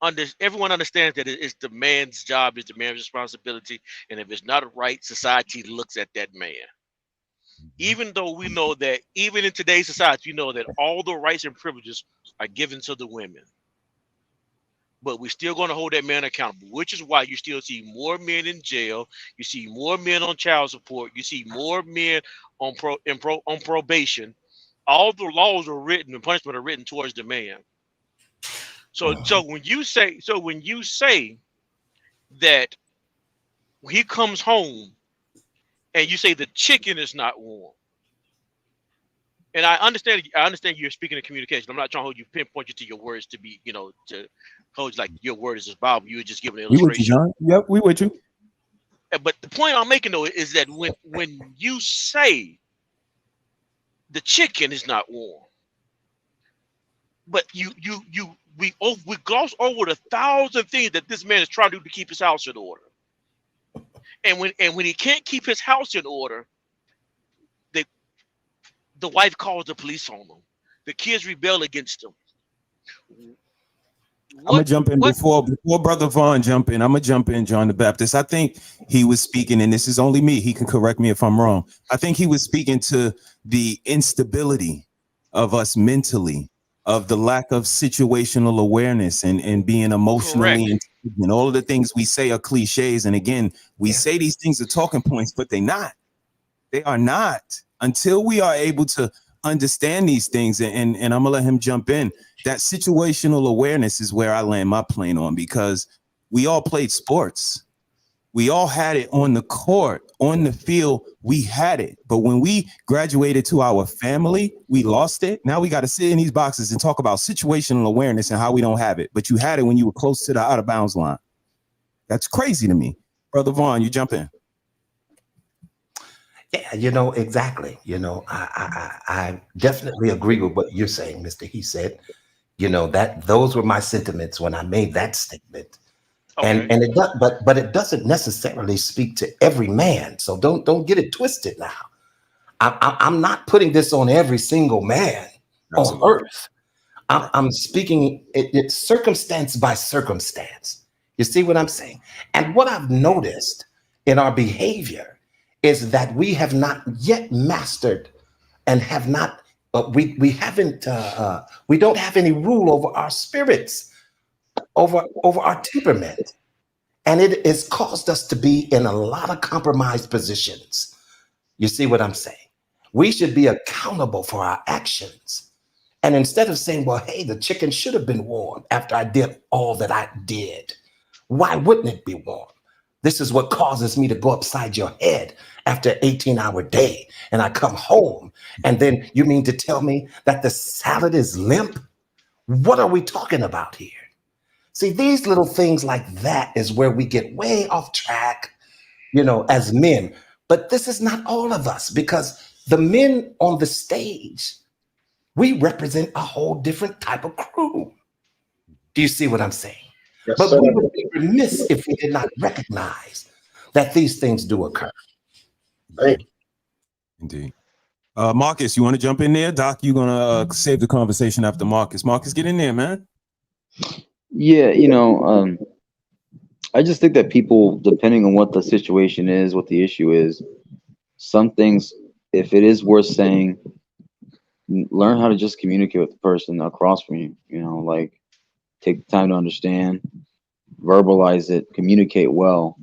understands that it's the man's job, it's the man's responsibility, and if it's not right, society looks at that man. Even though we know that, even in today's society, we know that all the rights and privileges are given to the women. But we're still going to hold that man accountable, which is why you still see more men in jail. You see more men on child support. You see more men on probation. All the laws are written and punishment are written towards the man. So when you say that he comes home and you say the chicken is not warm, and I understand you're speaking of communication. I'm not trying to hold you, pinpoint you to your words to be, to hold you like your word is his Bible. You were just giving an illustration. We with you, John. Yep, we with you. But the point I'm making though is that when you say the chicken is not warm, but we gloss over the 1,000 things that this man is trying to do to keep his house in order. And when he can't keep his house in order, the wife calls the police on him. The kids rebel against him. I'm gonna jump in before Brother Vaughn jump in. I'm gonna jump in, John the Baptist. I think he was speaking, and this is only me. He can correct me if I'm wrong. I think he was speaking to the instability of us mentally, of the lack of situational awareness and being emotionally and all of the things we say are cliches. And again, we say these things are talking points, but they're not. They are not. Until we are able to understand these things, and I'm gonna let him jump in. That situational awareness is where I land my plane on, because we all played sports. We all had it on the court, on the field. We had it. But when we graduated to our family, we lost it. Now we got to sit in these boxes and talk about situational awareness and how we don't have it. But you had it when you were close to the out of bounds line. That's crazy to me. Brother Vaughn, you jump in. Yeah, exactly. I definitely agree with what you're saying, Mr.HeSaiD. That those were my sentiments when I made that statement. Okay. And it does, but it doesn't necessarily speak to every man. So don't get it twisted now. I'm not putting this on every single man on earth. I'm speaking it's circumstance by circumstance. You see what I'm saying? And what I've noticed in our behavior is that we have not yet mastered and have not we don't have any rule over our spirits, over our temperament. And it has caused us to be in a lot of compromised positions. You see what I'm saying? We should be accountable for our actions. And instead of saying, well, hey, the chicken should have been warm after I did all that I did, why wouldn't it be warm? This is what causes me to go upside your head after an 18-hour day. And I come home, and then you mean to tell me that the salad is limp? What are we talking about here? See, these little things like that is where we get way off track, as men. But this is not all of us, because the men on the stage, we represent a whole different type of crew. Do you see what I'm saying? Yes, but sir. we would be remiss if we did not recognize that these things do occur. Thank you. Indeed. Marcus, you want to jump in there? Doc, you're going to save the conversation after Marcus. Marcus, get in there, man. Yeah, I just think that people, depending on what the situation is, what the issue is, some things, if it is worth saying, learn how to just communicate with the person across from you. Like, take the time to understand, verbalize it, communicate well,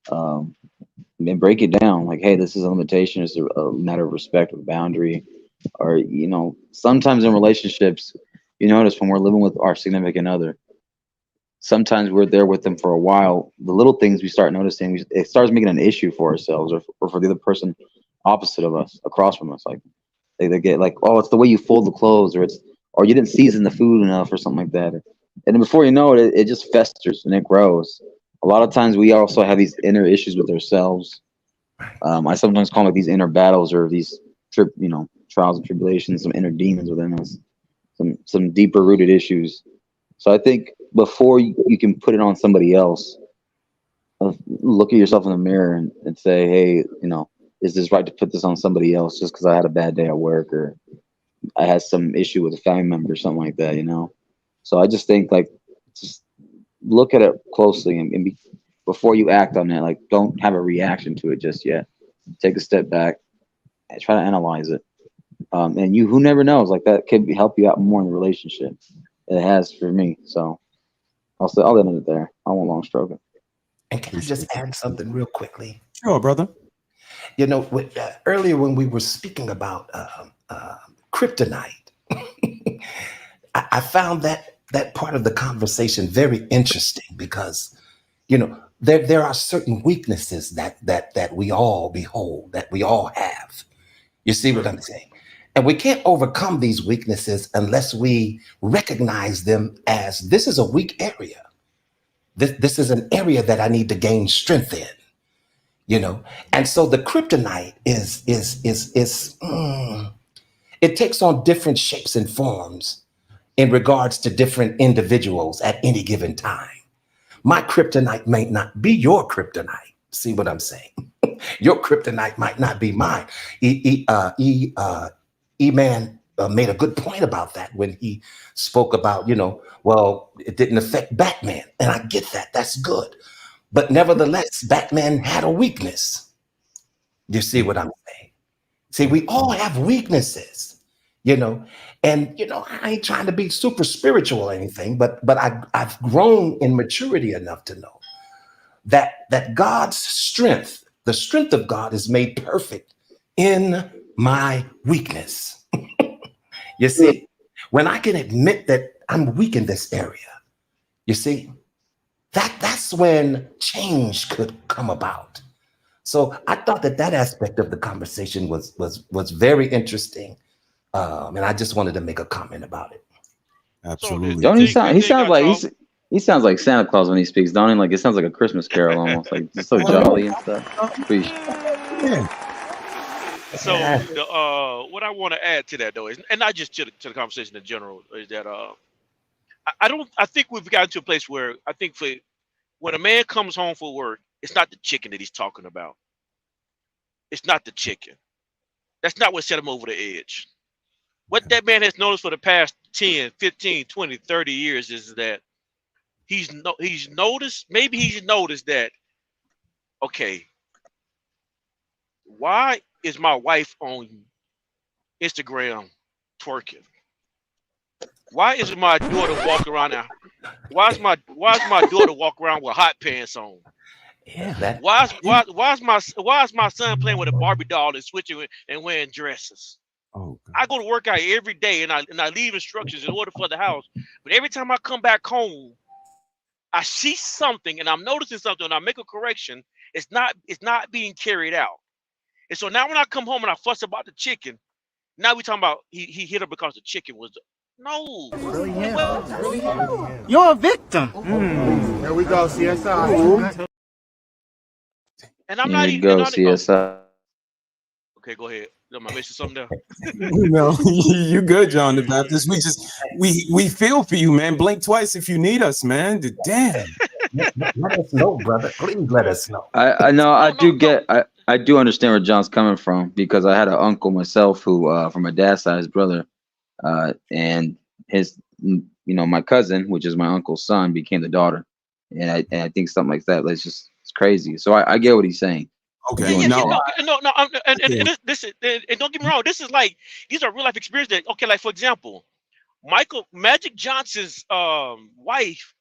and break it down. Like, hey, this is a limitation. It's a matter of respect, of boundary. Or, sometimes in relationships, you notice when we're living with our significant other, sometimes we're there with them for a while. The little things we start noticing, it starts making an issue for ourselves or for the other person opposite of us, across from us. Like they get like, oh, it's the way you fold the clothes, or you didn't season the food enough, or something like that. And then before you know it, it just festers and it grows. A lot of times we also have these inner issues with ourselves. I sometimes call it these inner battles, or these trials and tribulations, some inner demons within us, some deeper rooted issues. So I think before you can put it on somebody else, look at yourself in the mirror and say, hey, is this right to put this on somebody else just because I had a bad day at work, or I had some issue with a family member or something like that, So I just think, like, just look at it closely and before you act on it, like, don't have a reaction to it just yet. Take a step back and try to analyze it. And who never knows, like, that could help you out more in the relationship. It has for me. So I'll end it there. I won't long stroke it. And can I just add something real quickly? Sure, brother. Earlier when we were speaking about kryptonite, I found that part of the conversation very interesting, because there are certain weaknesses that we all behold, that we all have. You see what I'm saying? And we can't overcome these weaknesses unless we recognize them as, this is a weak area. This is an area that I need to gain strength in, And so the kryptonite is it takes on different shapes and forms in regards to different individuals at any given time. My kryptonite may not be your kryptonite. See what I'm saying? Your kryptonite might not be mine. E-Man made a good point about that when he spoke about, well, it didn't affect Batman. And I get that. That's good. But nevertheless, Batman had a weakness. You see what I'm saying? See, we all have weaknesses, and, I ain't trying to be super spiritual or anything, but I've grown in maturity enough to know that God's strength, the strength of God, is made perfect in my weakness. You see, when I can admit that I'm weak in this area, you see, that's when change could come about. So I thought that aspect of the conversation was very interesting, and I just wanted to make a comment about it. Absolutely. Don't he sounds like Santa Claus when he speaks, don't he? Like it sounds like a Christmas carol almost, like just so jolly and stuff. So what I want to add to that though is, and not just to the conversation in general, is that I think we've gotten to a place where I think when a man comes home from work, it's not the chicken that he's talking about. It's not the chicken. That's not what set him over the edge. What that man has noticed for the past 10, 15, 20, 30 years is that he's noticed that, okay, why is my wife on Instagram twerking? Why is my daughter walking around now? Why is my daughter walk around with hot pants on? Yeah, why is my son playing with a Barbie doll and switching and wearing dresses? Oh, I go to work out every day and I leave instructions in order for the house. But every time I come back home, I see something and I'm noticing something and I make a correction. It's not being carried out. And so now when I come home and I fuss about the chicken, now we talking about he hit her because the chicken was no. You're a victim. There we go, CSI. And I'm Here not we even. go, CSI. Okay, go ahead. Am I missing something there? No, you good, John the Baptist. We feel for you, man. Blink twice if you need us, man. Damn. Let us know, brother. Please let us know. I know. I do understand where John's coming from because I had an uncle myself who, from my dad's side, his brother, and his, my cousin, which is my uncle's son, became the daughter, and I think something like that. It's crazy. So I get what he's saying. Okay. And this is, and don't get me wrong. This is like these are real life experiences. Okay, like for example, Magic Johnson's wife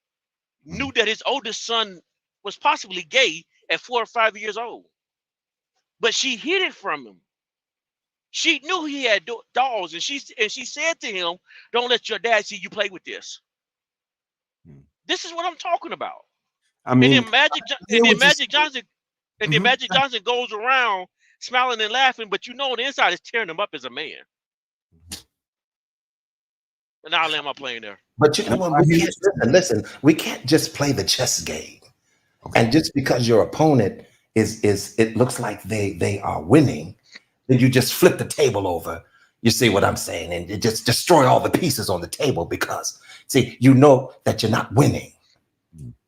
knew that his oldest son was possibly gay at 4 or 5 years old, but she hid it from him. She knew he had dolls, and she said to him, "Don't let your dad see you play with this." This is what I'm talking about. I mean, and then Magic Johnson goes around smiling and laughing, but on the inside is tearing him up as a man. And I'll land my plane there. But you know what? We can't listen. We can't just play the chess game, and just because your opponent is it looks like they are winning, then you just flip the table over. You see what I'm saying? And you just destroy all the pieces on the table because you know that you're not winning.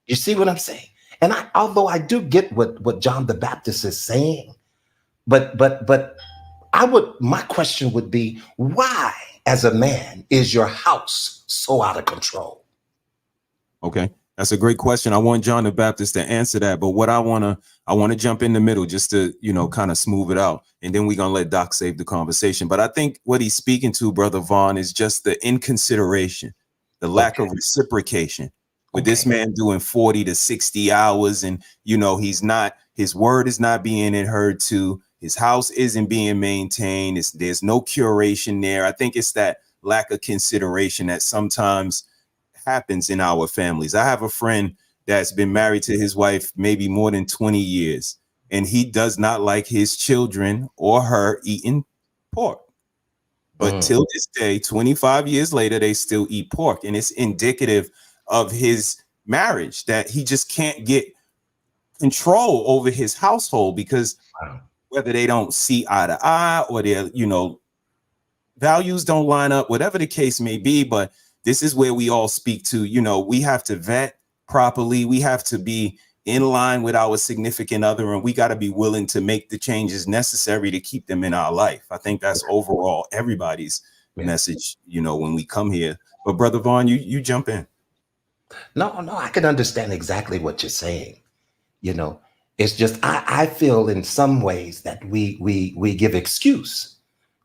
You see what I'm saying? And although I do get what John the Baptist is saying, but my question would be, why, as a man, is your house so out of control? Okay, that's a great question. I want John the Baptist to answer that, but what I want to jump in the middle just to kind of smooth it out, and then we're gonna let Doc save the conversation. But I think what he's speaking to, Brother Vaughn, is just the inconsideration, the lack of reciprocation. With this man doing 40 to 60 hours and, his word is not being adhered to, his house isn't being maintained, there's no curation there. I think it's that lack of consideration that sometimes happens in our families. I have a friend that's been married to his wife maybe more than 20 years, and he does not like his children or her eating pork. But till this day, 25 years later, they still eat pork. And it's indicative of his marriage that he just can't get control over his household because whether they don't see eye to eye or their, values don't line up, whatever the case may be. But this is where we all speak to, we have to vet properly. We have to be in line with our significant other, and we got to be willing to make the changes necessary to keep them in our life. I think that's overall everybody's message, when we come here. But Brother Vaughn, you jump in. No, I can understand exactly what you're saying. It's just I feel in some ways that we give excuse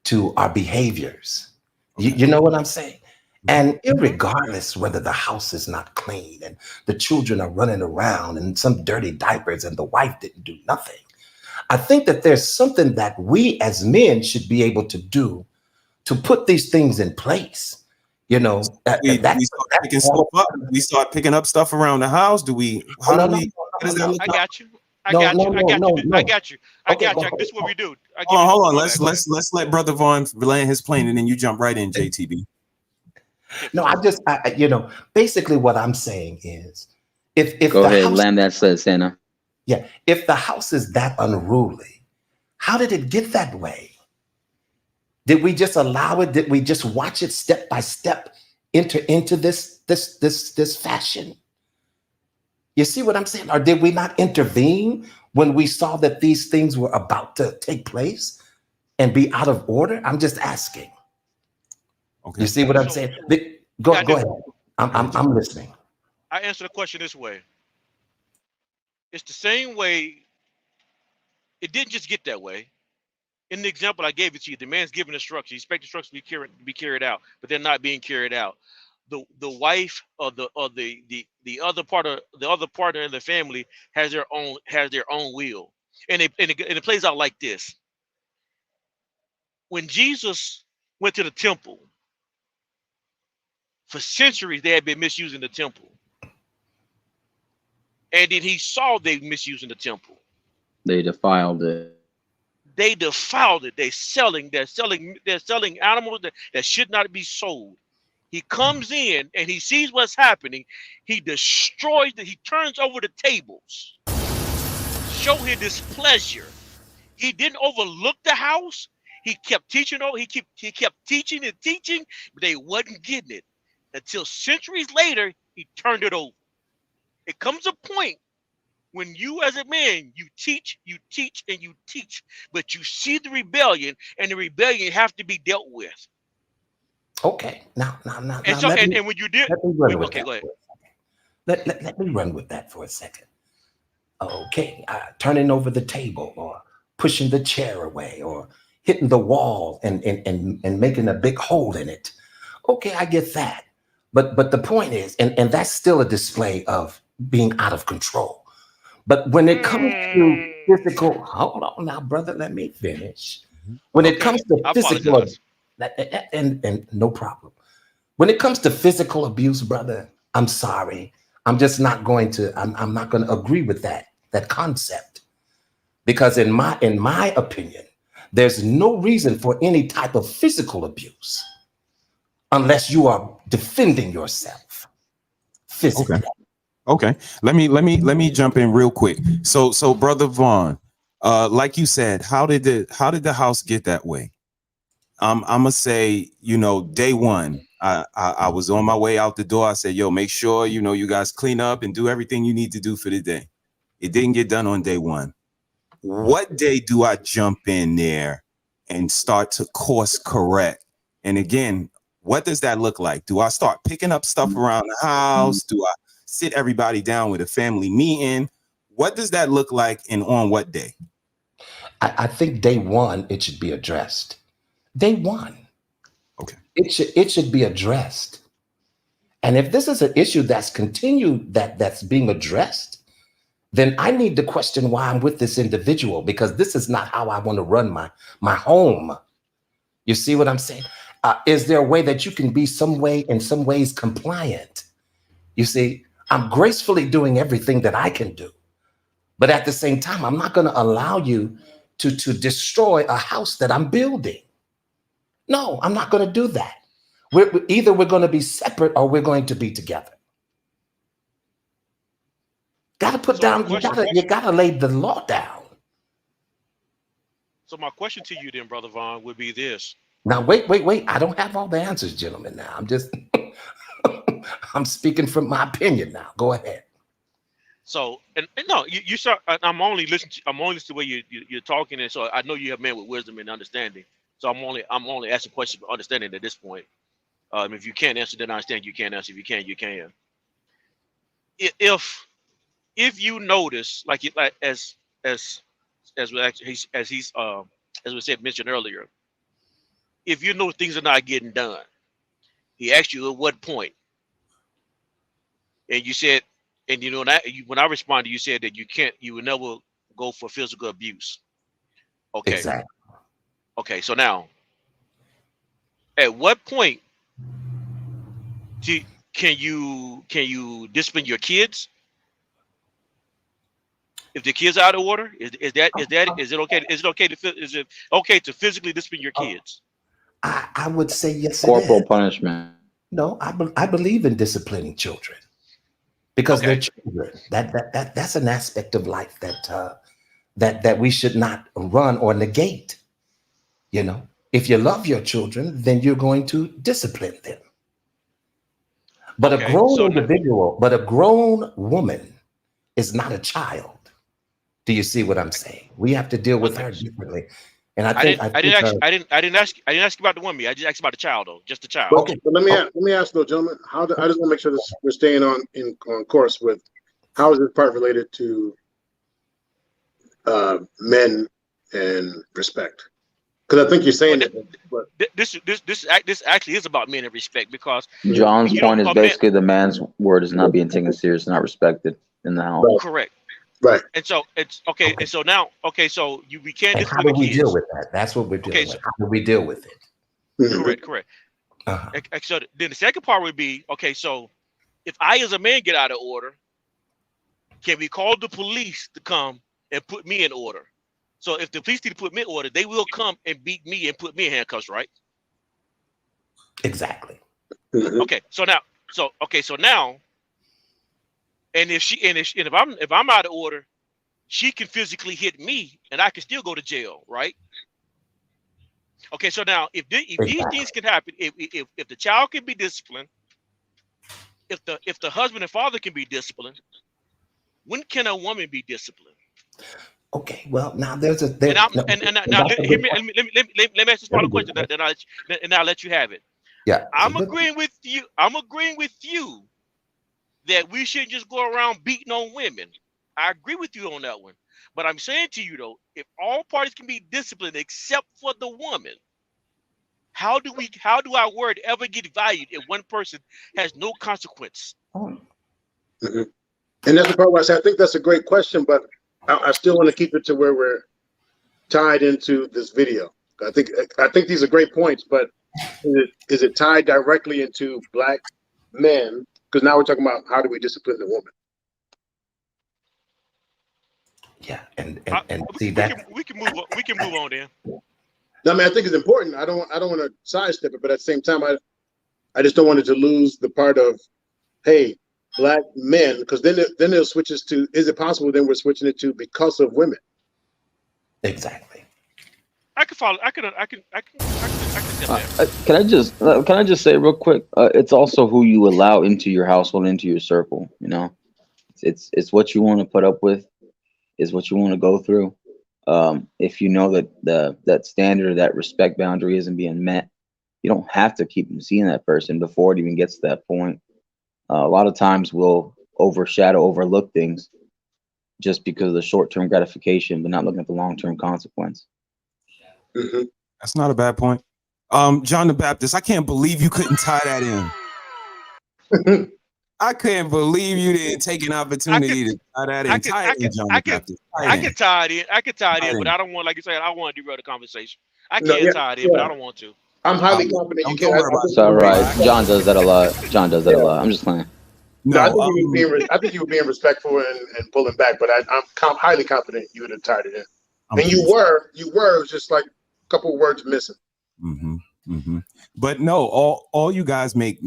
to our behaviors. You know what I'm saying? And irregardless whether the house is not clean and the children are running around and some dirty diapers and the wife didn't do nothing, I think that there's something that we as men should be able to do to put these things in place. You know, we that's start picking stuff all. up. We start picking up stuff around the house. Do we? How do we? What does that look I like? got you. I No, got no, you. I no, got no, you. no. I got you. I Okay, got go you. ahead. This is what we do. I give Hold you. on. My bad, go ahead. Let's let Brother Vaughn land his plane, and then you jump right in, JTB. No, you know, basically what I'm saying is, if Go the ahead, house, land that says Santa. yeah, if the house is that unruly, how did it get that way? Did we just allow it? Did we just watch it step by step enter into this fashion? You see what I'm saying? Or did we not intervene when we saw that these things were about to take place and be out of order? I'm just asking. Okay. You see what I'm saying? Go ahead. I'm listening. I answer the question this way. It's the same way. It didn't just get that way. In the example I gave it to you, the man's giving instructions. He expects instructions to be carried out, but they're not being carried out. The wife or the other partner in the family has their own will, and it plays out like this. When Jesus went to the temple, for centuries they had been misusing the temple, and then he saw they misusing the temple. They defiled it. They defiled it. They're selling animals that should not be sold. He comes in and he sees what's happening. He destroys it. He turns over the tables. Show his displeasure. He didn't overlook the house. He kept teaching. He kept teaching and teaching, but they wasn't getting it. Until centuries later, he turned it over. It comes a point when you as a man, you teach, and you teach, but you see the rebellion, and the rebellion have to be dealt with. Okay, now, And so, and when you did, okay, go ahead. Let me run with that for a second. Okay, turning over the table or pushing the chair away or hitting the wall and making a big hole in it. Okay, I get that. But the point is, and that's still a display of being out of control. But when it comes to physical, hold on now, brother, let me finish. When it comes to physical, and no problem. When it comes to physical abuse, brother, I'm sorry. I'm just not going to, I'm not going to agree with that concept. Because in my opinion, there's no reason for any type of physical abuse unless you are defending yourself physically. Okay. Let me jump in real quick. So Brother Vaughn, like you said, how did the house get that way? I'm gonna say, day one, I was on my way out the door. I said, yo, make sure, you guys clean up and do everything you need to do for the day. It didn't get done on day one. What day do I jump in there and start to course correct? And again, what does that look like? Do I start picking up stuff around the house? Do I sit everybody down with a family meeting? What does that look like and on what day? I think day one, it should be addressed. Day one. Okay. It should be addressed. And if this is an issue that's continued, that's being addressed, then I need to question why I'm with this individual, because this is not how I want to run my home. You see what I'm saying? Is there a way that you can be in some ways compliant? You see, I'm gracefully doing everything that I can do. But at the same time, I'm not going to allow you to destroy a house that I'm building. No, I'm not going to do that. Either we're going to be separate or we're going to be together. Got to put down, you got to lay the law down. So my question to you then, Brother Vaughn, would be this. Now, wait. I don't have all the answers, gentlemen. Now, I'm just, I'm speaking from my opinion now. Go ahead. So, and no, you start. I'm only listening to the way you're talking, and so I know you have men with wisdom and understanding. So I'm only asking questions for understanding at this point. If you can't answer, then I understand you can't answer. If you can, you can. If you notice, as we said mentioned earlier, if you know things are not getting done, he asked you at what point, and you said, and when I responded, you said that you would never go for physical abuse. Okay. Exactly. Okay. So now, at what point Can you discipline your kids if the kids are out of order? Is it okay to physically discipline your kids? I would say yes. Corporal it is. punishment. No, I believe in disciplining children because they're children. That's an aspect of life that we should not run or negate. You know, if you love your children, then you're going to discipline them. But a grown woman is not a child. Do you see what I'm saying? We have to deal with her differently. And I didn't ask you about the woman. I just asked about the child though, just the child. Okay, but let me ask though, gentlemen. I just want to make sure we're staying on course with how is this part related to men and respect? Because I think you're saying this actually is about men and respect because John's point is basically the man's word is not being taken serious, not respected in the house. Correct. Right. And so it's okay. And so now, so we can't. How do we deal with that? That's what we're dealing with. How do we deal with it? Correct. So then the second part would be okay. So if I, as a man, get out of order, can we call the police to come and put me in order? So if the police need to put me in order, they will come and beat me and put me in handcuffs, right? Exactly. Okay. So now. And if I'm out of order, she can physically hit me, and I can still go to jail, right? Okay, so now if these things can happen, if the child can be disciplined, if the husband and father can be disciplined, when can a woman be disciplined? Okay, well now let me ask this final question, and I'll let you have it. Yeah, I'm agreeing with you. That we shouldn't just go around beating on women. I agree with you on that one. But I'm saying to you though, if all parties can be disciplined except for the woman, how do our word ever get valued if one person has no consequence? And that's the part where I think that's a great question, but I still want to keep it to where we're tied into this video. I think these are great points, but is it tied directly into Black men? Because now we're talking about how do we discipline the woman. Yeah, and see that we can move on then. I mean, I think it's important. I don't want to sidestep it, but at the same time, I just don't want it to lose the part of, hey, Black men, because then it'll switch us to, is it possible then we're switching it to because of women? Exactly. I can follow. I can get that. Can I just say real quick? It's also who you allow into your household, into your circle. You know, it's what you want to put up with, is what you want to go through. If you know that that standard or that respect boundary isn't being met, you don't have to keep seeing that person before it even gets to that point. A lot of times we'll overlook things just because of the short-term gratification, but not looking at the long-term consequence. That's not a bad point. John the Baptist, I can't believe you couldn't tie that in. I can't believe you didn't take an opportunity to tie that in. I can tie it in, but I don't want, like you said, I want to derail the conversation. I can't tie it in, but I don't want to. I'm highly confident you can. It's all right. John does that a lot. I'm just playing. No, I think you were being respectful and pulling back, but I'm highly confident you would have tied it in. And you were. It was just like a couple of words missing. But no, all you guys make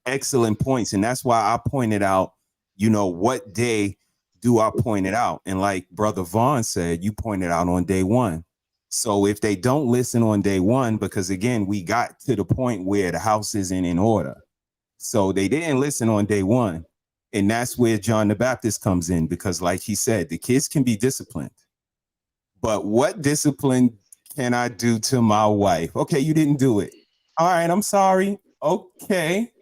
excellent points, and that's why I pointed out, what day do I point it out? And like Brother Vaughn said, you pointed out on day one. So if they don't listen on day one, because again, we got to the point where the house isn't in order. So they didn't listen on day one. And that's where John the Baptist comes in, because like he said, the kids can be disciplined. But what discipline can I do to my wife? Okay, you didn't do it. All right, I'm sorry. Okay.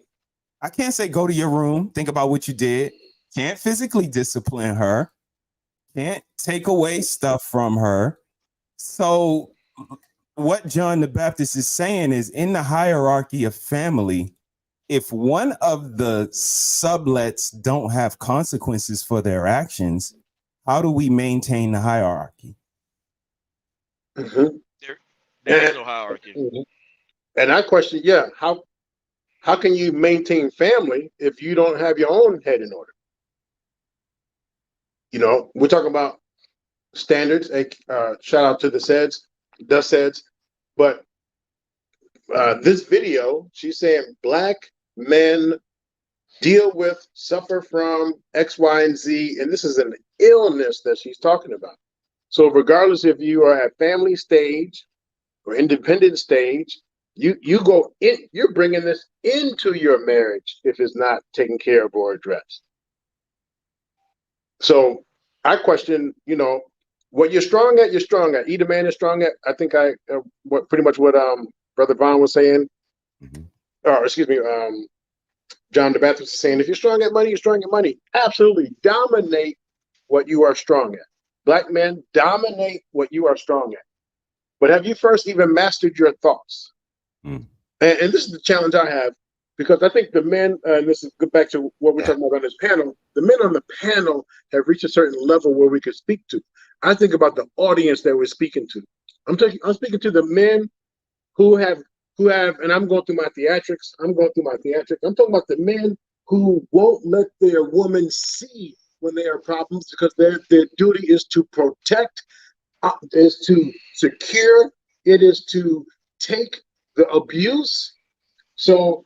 I can't say go to your room, think about what you did. Can't physically discipline her. Can't take away stuff from her. So what John the Baptist is saying is, in the hierarchy of family, if one of the sublets don't have consequences for their actions, how do we maintain the hierarchy? There is no hierarchy. And I question, how how can you maintain family if you don't have your own head in order? You know, we're talking about standards. Shout out to DaSaidS. But this video, she's saying black men suffer from X, Y, and Z, and this is an illness that she's talking about. So regardless if you are at family stage or independent stage, you go in, you're bringing this into your marriage if it's not taken care of or addressed. So I question, you know, what you're strong at, you're strong at. Either man is strong at. I think pretty much what Brother Vaughn was saying, or excuse me, John the Baptist is saying, if you're strong at money, you're strong at money. Absolutely dominate what you are strong at. Black men, dominate what you are strong at. But have you first even mastered your thoughts? And this is the challenge I have, because I think the men, and this is go back to what we're talking about on this panel, the men on the panel have reached a certain level where we could speak to. I think about the audience that we're speaking to. I'm speaking to the men who have, and I'm going through my theatrics. I'm talking about the men who won't let their woman see when there are problems, because their duty is to protect, is to secure, it is to take the abuse. So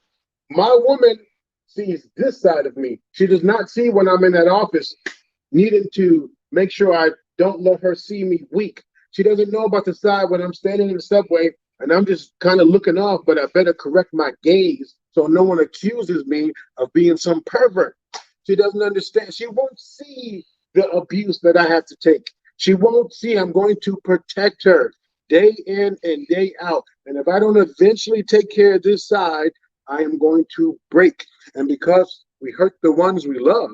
my woman sees this side of me. She does not see when I'm in that office needing to make sure I don't let her see me weak. She doesn't know about the side when I'm standing in the subway and I'm just kind of looking off, but I better correct my gaze so no one accuses me of being some pervert. She doesn't understand. She won't see the abuse that I have to take. She won't see I'm going to protect her day in and day out. And if I don't eventually take care of this side, I am going to break. And because we hurt the ones we love,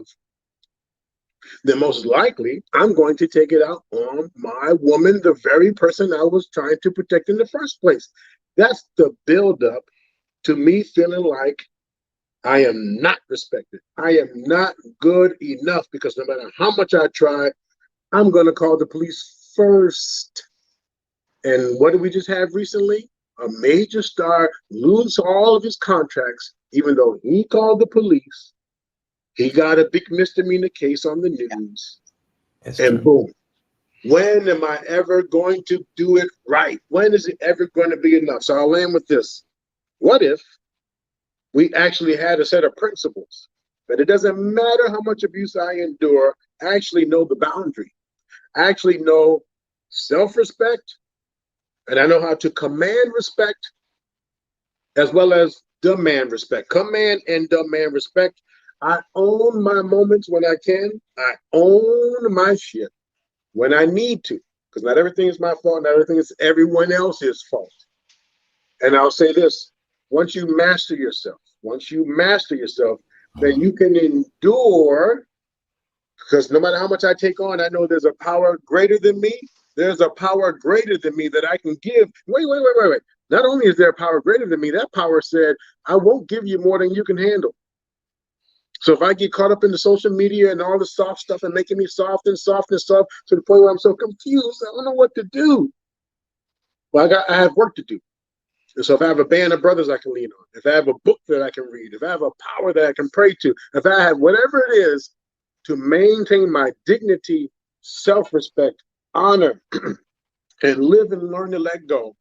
then most likely I'm going to take it out on my woman, the very person I was trying to protect in the first place. That's the buildup to me feeling like I am not respected. I am not good enough, because no matter how much I try, I'm going to call the police first. And what did we just have recently? A major star lose all of his contracts, even though he called the police. He got a big misdemeanor case on the news. And boom. When am I ever going to do it right? When is it ever going to be enough? So I'll land with this. What if we actually had a set of principles that it doesn't matter how much abuse I endure, I actually know the boundary. I actually know self-respect, and I know how to command respect as well as demand respect. Command and demand respect. I own my moments when I can. I own my shit when I need to, because not everything is my fault. Not everything is everyone else's fault. And I'll say this, once you master yourself, then you can endure, because no matter how much I take on, I know there's a power greater than me. There's a power greater than me that I can give. Wait. Not only is there a power greater than me, that power said, I won't give you more than you can handle. So if I get caught up in the social media and all the soft stuff and making me soft to the point where I'm so confused, I don't know what to do. Well, I have work to do. And so if I have a band of brothers I can lean on, if I have a book that I can read, if I have a power that I can pray to, if I have whatever it is to maintain my dignity, self-respect, honor, and live and learn to let go.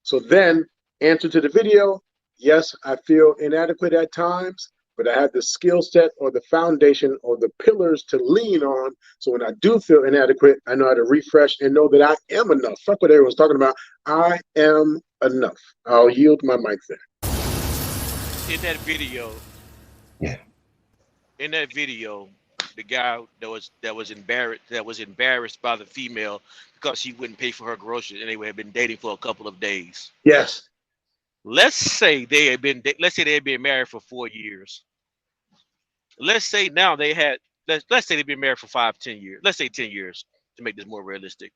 So then, answer to the video, yes, I feel inadequate at times, but I have the skill set or the foundation or the pillars to lean on. So when I do feel inadequate, I know how to refresh and know that I am enough. Fuck what everyone's talking about. I am enough. I'll yield my mic there. In that video, the guy that was embarrassed by the female because she wouldn't pay for her groceries, and they had been dating for a couple of days. Yes. Let's say they had been married for 4 years. Let's say now let's say they've been married for 5-10 years. Let's say 10 years to make this more realistic.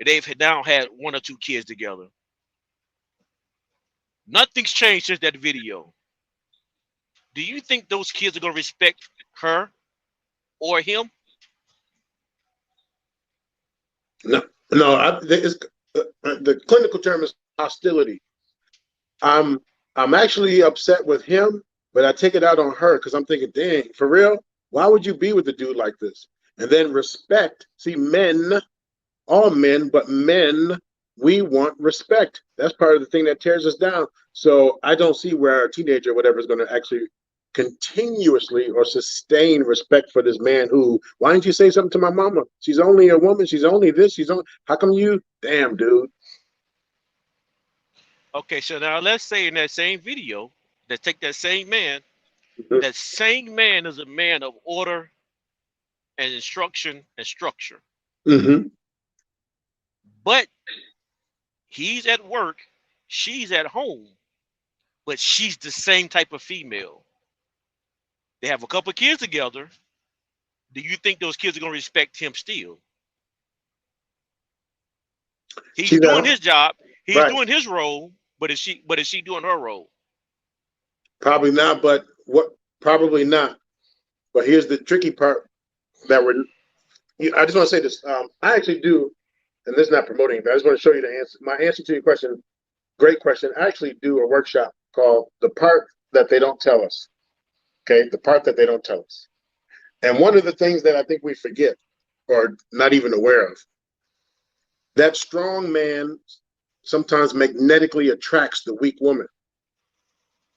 And they've now had 1 or 2 kids together. Nothing's changed since that video. Do you think those kids are going to respect her or him? No. The clinical term is hostility. I'm actually upset with him but I take it out on her because I'm thinking, dang, for real, why would you be with a dude like this? And then respect. See, men, all men, but men, we want respect. That's part of the thing that tears us down. So I don't see where a teenager or whatever is going to actually continuously or sustain respect for this man who, why didn't you say something to my mama? She's only a woman. She's only this. She's only, how come you? Damn, dude. Okay, so now let's say in that same video, let's take that same man. That same man is a man of order and instruction and structure. But he's at work, she's at home, but she's the same type of female. They have a couple of kids together. Do you think those kids are going to respect him still? He's doing his job. He's doing his role, but is she doing her role? Probably not, but probably not. But here's the tricky part that I just want to say this. I actually do, and this is not promoting, but I just want to show you the answer. My answer to your question, great question. I actually do a workshop called The Part That They Don't Tell Us. Okay, the part that they don't tell us. And one of the things that I think we forget or not even aware of, that strong man sometimes magnetically attracts the weak woman.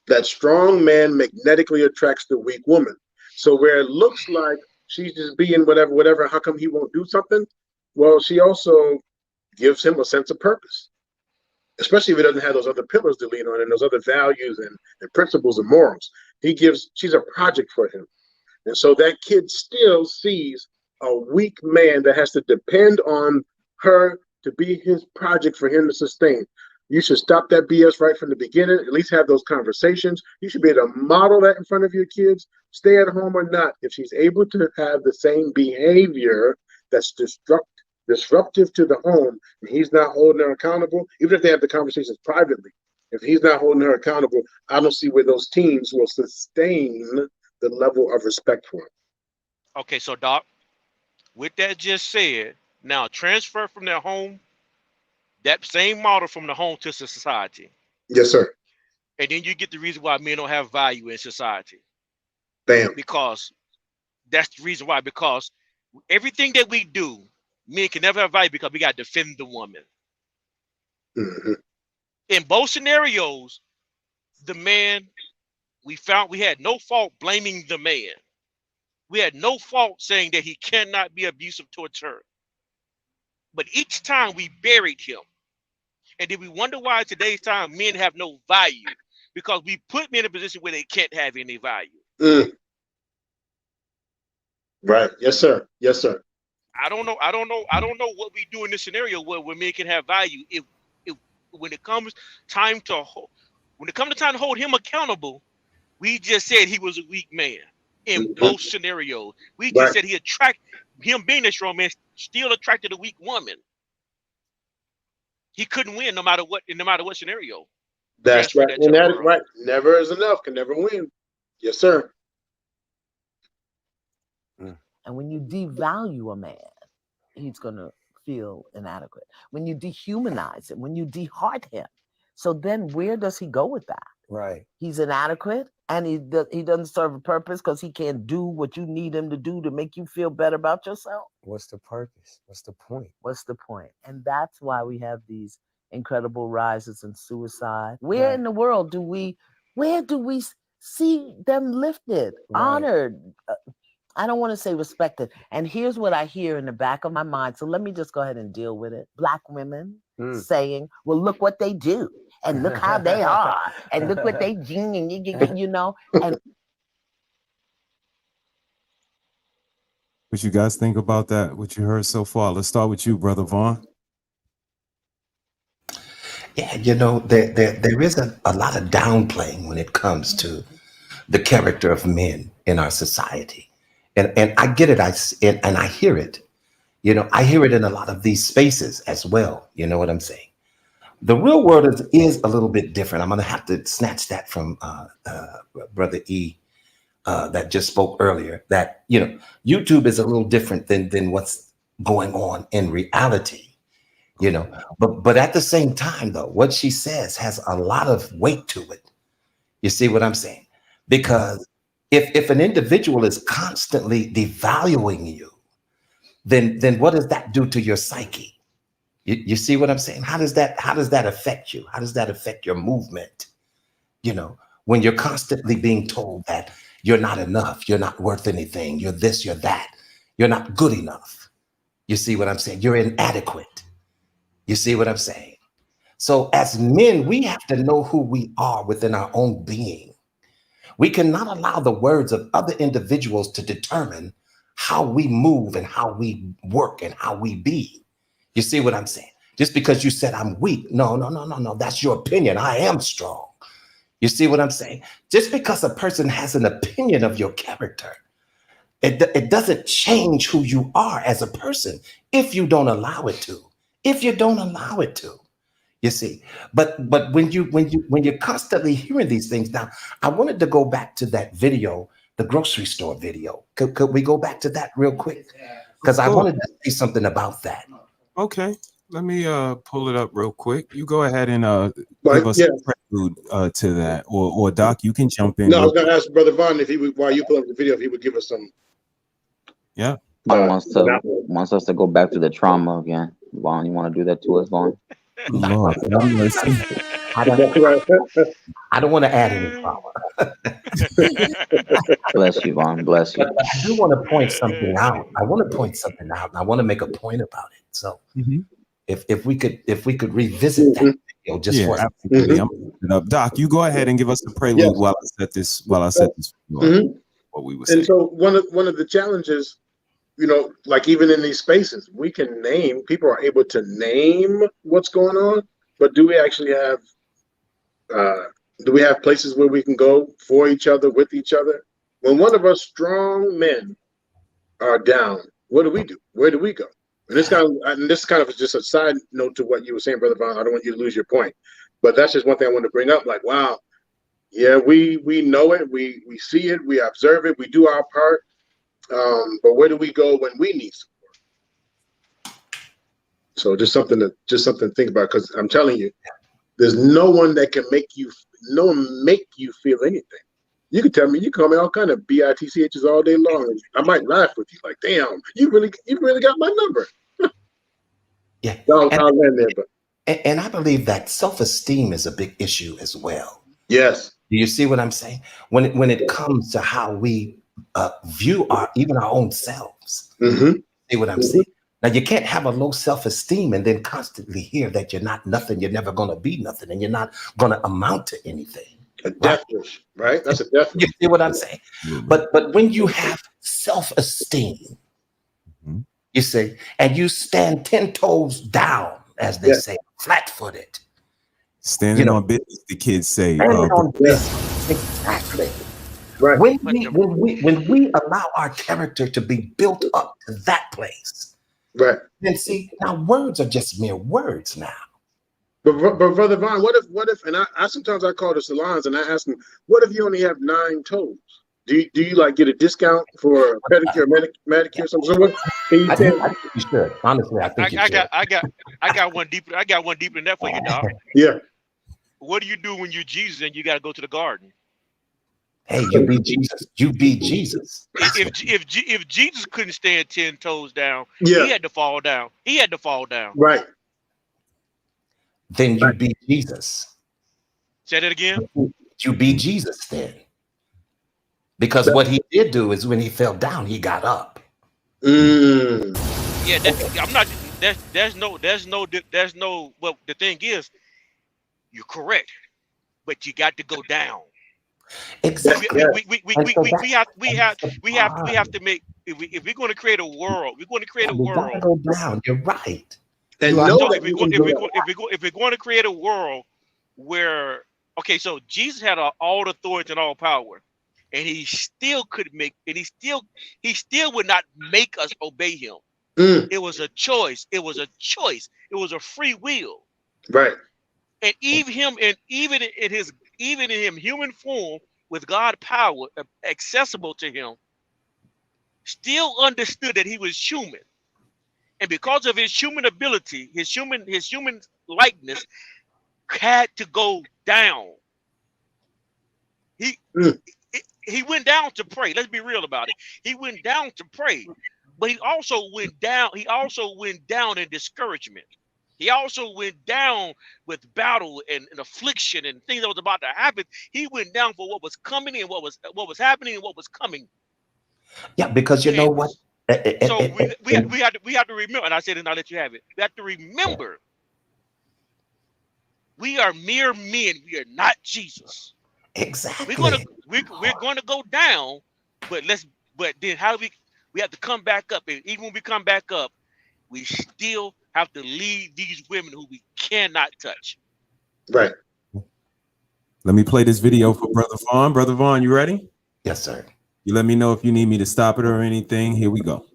That strong man magnetically attracts the weak woman. So where it looks like she's just being whatever, how come he won't do something? Well, she also gives him a sense of purpose, especially if he doesn't have those other pillars to lean on and those other values and principles and morals. She's a project for him. And so that kid still sees a weak man that has to depend on her to be his project for him to sustain. You should stop that BS right from the beginning, at least have those conversations. You should be able to model that in front of your kids, stay at home or not. If she's able to have the same behavior that's disruptive to the home, and he's not holding her accountable, even if they have the conversations privately, if he's not holding her accountable, I don't see where those teens will sustain the level of respect for him. Okay, so Doc, with that just said, now transfer from their home, that same model from the home to society. Yes, sir. And then you get the reason why men don't have value in society. Bam. Because that's the reason why, because everything that we do, men can never have value because we got to defend the woman. In both scenarios, the man, we had no fault blaming the man. We had no fault saying that he cannot be abusive towards her. But each time we buried him. And then we wonder why today's time men have no value, because we put men in a position where they can't have any value. Right. Yes, sir. Yes, sir. I don't know what we do in this scenario where men can have value. If when it comes time to hold him accountable, we just said he was a weak man in both scenarios. We just said him being a strong man still attracted a weak woman. He couldn't win no matter what scenario. That's right. Right. Never is enough. Can never win. Yes, sir. And when you devalue a man, he's going to feel inadequate. When you dehumanize him, when you deheart him, so then where does he go with that? Right. He's inadequate, and he doesn't serve a purpose because he can't do what you need him to do to make you feel better about yourself. What's the purpose? What's the point? What's the point? And that's why we have these incredible rises in suicide. Where in the world do we see them lifted, honored? I don't want to say respected. And here's what I hear in the back of my mind. So let me just go ahead and deal with it. Black women saying, well, look what they do. And look how they are. And look what they do. And what you guys think about that? What you heard so far? Let's start with you, Brother Vaughn. Yeah, there is a lot of downplaying when it comes to the character of men in our society. And I get it, and I hear it. I hear it in a lot of these spaces as well. You know what I'm saying? The real world is a little bit different. I'm going to have to snatch that from Brother E that just spoke earlier, that, YouTube is a little different than what's going on in reality, But at the same time, though, what she says has a lot of weight to it. You see what I'm saying? Because if an individual is constantly devaluing you, then what does that do to your psyche? You see what I'm saying? How does that affect you? How does that affect your movement? You know, when you're constantly being told that you're not enough, you're not worth anything, you're this, you're that, you're not good enough. You see what I'm saying? You're inadequate. You see what I'm saying? So as men, we have to know who we are within our own being. We cannot allow the words of other individuals to determine how we move and how we work and how we be. You see what I'm saying? Just because you said I'm weak. No. That's your opinion. I am strong. You see what I'm saying? Just because a person has an opinion of your character, it doesn't change who you are as a person if you don't allow it to. If you don't allow it to. You see, but when you're constantly hearing these things, now I wanted to go back to that video, the grocery store video. Could we go back to that real quick? Because I wanted to say something about that. Okay, let me pull it up real quick. You go ahead and give us a prelude to that, or Doc, you can jump in. No, I was going to ask Brother Vaughn if he would, while you pull up the video, if he would give us some. Yeah. Vaughn wants us to go back to the trauma again. Vaughn, you want to do that to us, Vaughn? Lord, have mercy. I don't want to add any power. Bless you, Vaughn. Bless you. But I do want to point something out. I want to make a point about it. So if we could revisit that video just for absolutely. I'm putting up. Doc, you go ahead and give us a prelude while I set this. What we were saying. And so one of the challenges, you know, like even in these spaces, we can name, people are able to name what's going on, but do we actually have places where we can go for each other, with each other? When one of us strong men are down, what do we do? Where do we go? And this kind of is just a side note to what you were saying, Brother Vaughn. I don't want you to lose your point, but that's just one thing I want to bring up. Like, wow, yeah, we know it, we see it, we observe it, we do our part. But where do we go when we need support? So just something to think about, because I'm telling you, there's no one that can make you feel anything. You can tell me, you call me all kind of bitchs all day long, and I might laugh with you, like, damn, you really got my number. Yeah. I'll land there, but and I believe that self-esteem is a big issue as well. Yes. Do you see what I'm saying? When it comes to how we view even our own selves. See what I'm saying? Now, you can't have a low self-esteem and then constantly hear that you're not nothing, you're never going to be nothing, and you're not going to amount to anything. A death wish, right? That's a death wish. You see what I'm saying? But when you have self-esteem, you see, and you stand 10 toes down, as they say, flat-footed. Standing on business, the kids say. Standing on business, exactly. Right. When we allow our character to be built up to that place, right? Then see, now words are just mere words now. But Brother Vaughn, what if? And I sometimes I call the salons and I ask them, what if you only have 9 toes? Do you like get a discount for a pedicure, manicure, something? I think you should. Honestly, I think you should. I got one deeper. I got one deeper than that for you, Doc. Yeah. What do you do when you're Jesus and you got to go to the garden? Hey, you be Jesus. You be Jesus. If Jesus couldn't stand 10 toes down, yeah, he had to fall down. He had to fall down. Right. Then you be Jesus. Say that again. You be Jesus then. Because what he did do is when he fell down, he got up. Yeah, I'm not. There's no. Well, the thing is, you're correct, but you got to go down. Exactly. We have to make. If we're going to create a world, we're going to create a world. Go down. You're right. And if we're going to create a world where, okay, so Jesus had all authority and all power, and he still could make, and he still would not make us obey him. It was a choice. It was a choice. It was a free will. Right. And even in him human form with God power accessible to him, still understood that he was human. And because of his human ability, his human likeness had to go down. he went down to pray. Let's be real about it. He went down to pray, but he also went down. He also went down in discouragement. He also went down with battle and affliction and things that was about to happen. He went down for what was coming and what was happening and what was coming. Yeah, because you know what? So we have to remember, and I said, and I'll let you have it. We have to remember, we are mere men. We are not Jesus. Exactly. We're gonna go down, but then how do we have to come back up, and even when we come back up, we still have to lead these women who we cannot touch. Right. Let me play this video for Brother Vaughn. Brother Vaughn, you ready? Yes, sir. You let me know if you need me to stop it or anything. Here we go.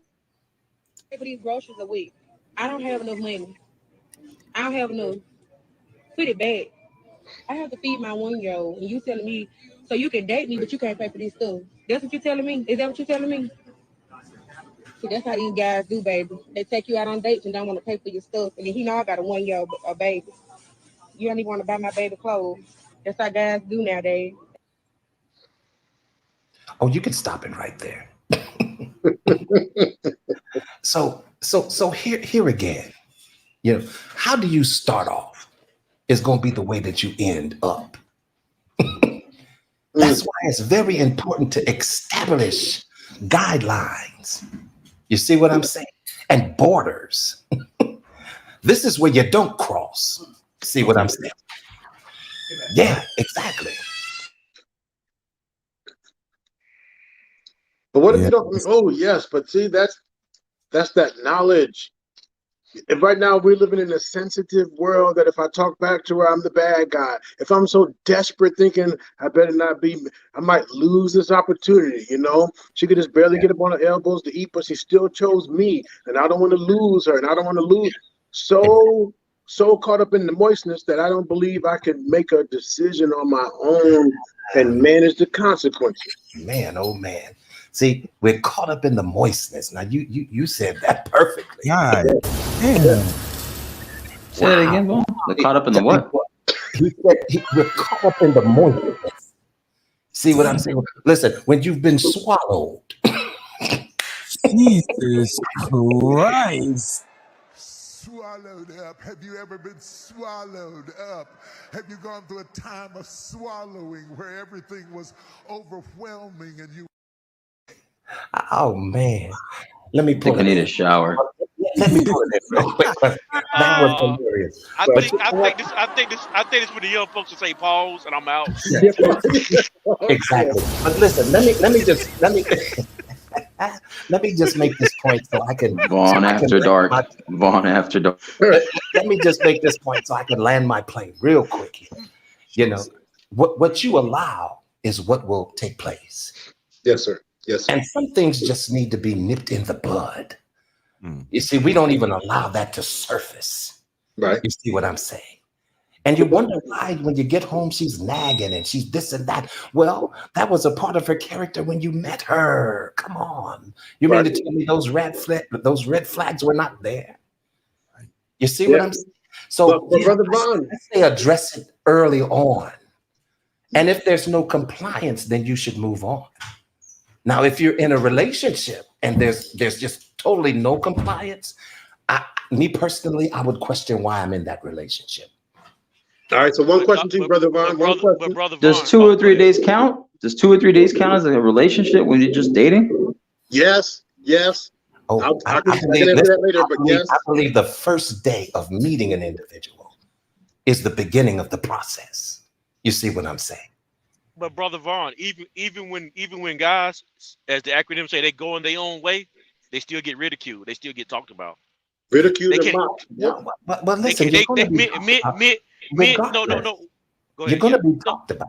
Pay for these groceries a week. I don't have enough money. I don't have enough. Put it back. I have to feed my 1-year-old, and you telling me so you can date me, but you can't pay for this stuff. That's what you're telling me? Is that what you're telling me? See, that's how these guys do, baby. They take you out on dates and don't want to pay for your stuff. And then he know I got a 1-year-old baby. You don't even want to buy my baby clothes. That's how guys do nowadays. Oh, you can stop it right there. So here again, you know, how do you start off? It's going to be the way that you end up. That's why it's very important to establish guidelines. You see what I'm saying? And borders. This is where you don't cross. See what I'm saying? Yeah, exactly. But what if you don't? Oh, yes, but see, that's that knowledge. And right now we're living in a sensitive world that if I talk back to her, I'm the bad guy. If I'm so desperate thinking I better not be, I might lose this opportunity, you know? She could just barely get up on her elbows to eat, but she still chose me. And I don't want to lose her. And I don't want to lose. So caught up in the moistness that I don't believe I can make a decision on my own and manage the consequences. Man, oh man. See, we're caught up in the moistness. Now you said that perfectly. God damn. Say that again, Vaughn. We're caught up in the what? He said we're caught up in the moistness. See what I'm saying? Listen, when you've been swallowed. Jesus Christ. Swallowed up. Have you ever been swallowed up? Have you gone through a time of swallowing where everything was overwhelming and you? Oh man, let me I think I need a shower. Let me pull it in real quick. That was hilarious. I think this when the young folks will say pause and I'm out. Exactly. But listen, let me just make this point so I can Vaughn after dark. Vaughn after dark. Let me just make this point so I can land my plane real quick here. You know, what you allow is what will take place. Yes, sir. Yes, sir. And some things just need to be nipped in the bud. You see, we don't even allow that to surface. Right. You see what I'm saying? And you wonder why when you get home, she's nagging and she's this and that. Well, that was a part of her character when you met her. Come on. You mean to tell me those red flags were not there? You see what I'm saying? So Brother Vaughn, I say address it early on. And if there's no compliance, then you should move on. Now, if you're in a relationship and there's just totally no compliance, me personally, I would question why I'm in that relationship. All right, so one question to you, Brother Vaughn. Does 2 or 3 days count? Does 2 or 3 days count as a relationship when you're just dating? Yes. Oh, I believe, answer that later, but yes. I believe the first day of meeting an individual is the beginning of the process. You see what I'm saying? But Brother Vaughn, even when guys, as the acronym say, they go in their own way, they still get ridiculed. They still get talked about. Ridiculed and mocked. But listen, you're going to be talked about.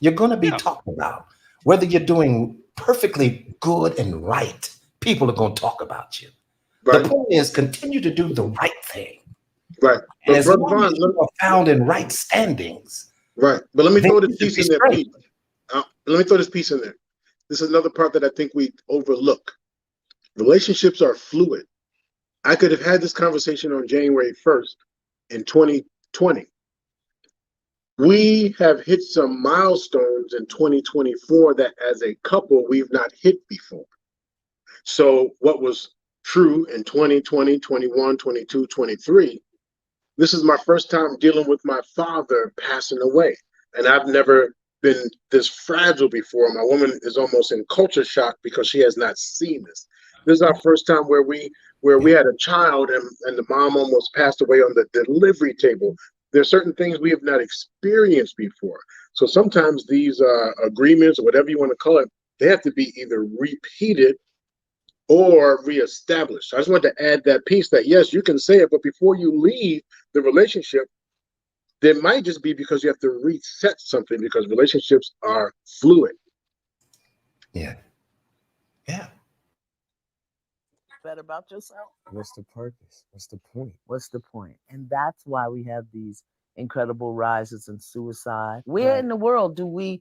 You're going to be talked about. Whether you're doing perfectly good and right, people are going to talk about you. Right. The point is, continue to do the right thing. Right. And as long as you are found in right standings. Right. But let me throw this piece in there, Pete. Let me throw this piece in there. This is another part that I think we overlook. Relationships are fluid. I could have had this conversation on January 1st in 2020. We have hit some milestones in 2024 that as a couple we've not hit before. So what was true in 2020, 21, 22, 23, this is my first time dealing with my father passing away. And I've never been this fragile before. My woman is almost in culture shock because she has not seen this. This is our first time where we had a child and the mom almost passed away on the delivery table. There are certain things we have not experienced before. So sometimes these agreements, or whatever you want to call it, they have to be either repeated or reestablished. I just wanted to add that piece that, yes, you can say it, but before you leave the relationship, there might just be because you have to reset something because relationships are fluid. Yeah. Yeah. Better about yourself. What's the purpose? What's the point? What's the point? And that's why we have these incredible rises in suicide. Where in the world do we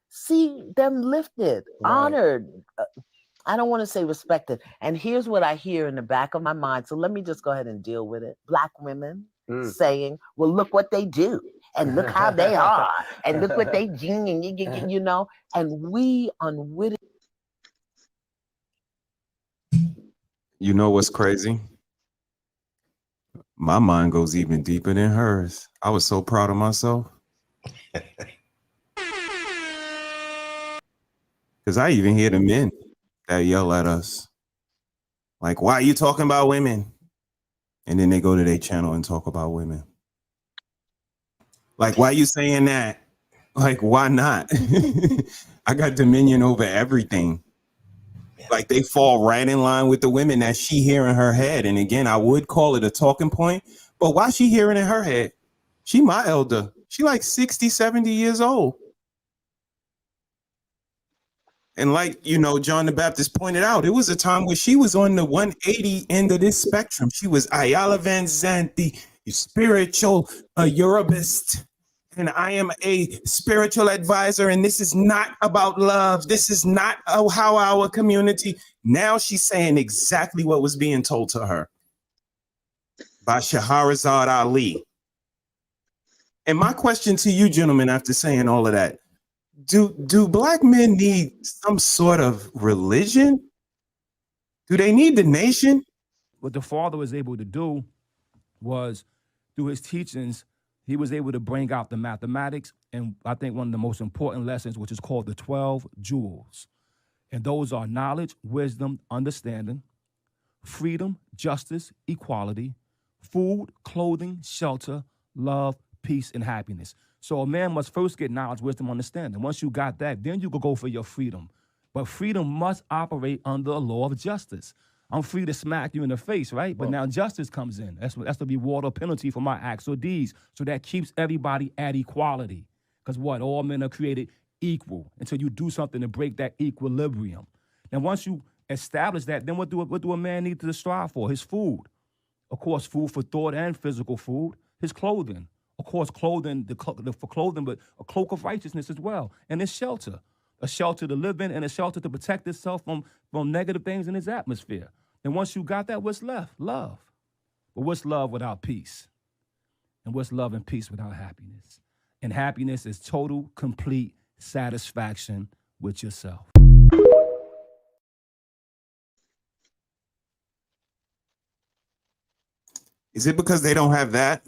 see them lifted, honored? I don't want to say respected. And here's what I hear in the back of my mind. So let me just go ahead and deal with it. Black women saying, well, look what they do. And look how they are. And look what they do. You know, and we unwittingly. You know what's crazy? My mind goes even deeper than hers. I was so proud of myself. Because I even hear the men that yell at us. Like, why are you talking about women? And then they go to their channel and talk about women. Like, why are you saying that? Like, why not? I got dominion over everything. Like, they fall right in line with the women that she hear in her head. And again, I would call it a talking point, but why she hearing in her head? She my elder. She like 60, 70 years old. And like, you know, John the Baptist pointed out, it was a time where she was on the 180 end of this spectrum. She was Iyanla Vanzant, the spiritual Eurobist. And I am a spiritual advisor, and this is not about love. This is not how our community. Now she's saying exactly what was being told to her by Shahrazad Ali. And my question to you, gentlemen, after saying all of that, do Black men need some sort of religion? Do they need the nation? What the father was able to do was, through his teachings, he was able to bring out the mathematics and I think one of the most important lessons, which is called the 12 jewels. And those are knowledge, wisdom, understanding, freedom, justice, equality, food, clothing, shelter, love, peace, and happiness. So a man must first get knowledge, wisdom, understanding. Once you got that, then you could go for your freedom. But freedom must operate under a law of justice. I'm free to smack you in the face, right? But now justice comes in. That's the reward or penalty for my acts or deeds. So that keeps everybody at equality. Because what? All men are created equal until you do something to break that equilibrium. Now, once you establish that, then what do a man need to strive for? His food. Of course, food for thought and physical food. His clothing. Of course, clothing, for clothing, but a cloak of righteousness as well. And his shelter. A shelter to live in and a shelter to protect itself from negative things in his atmosphere. And once you got that, what's left? Love. But what's love without peace? And what's love and peace without happiness? And happiness is total, complete satisfaction with yourself. Is it because they don't have that?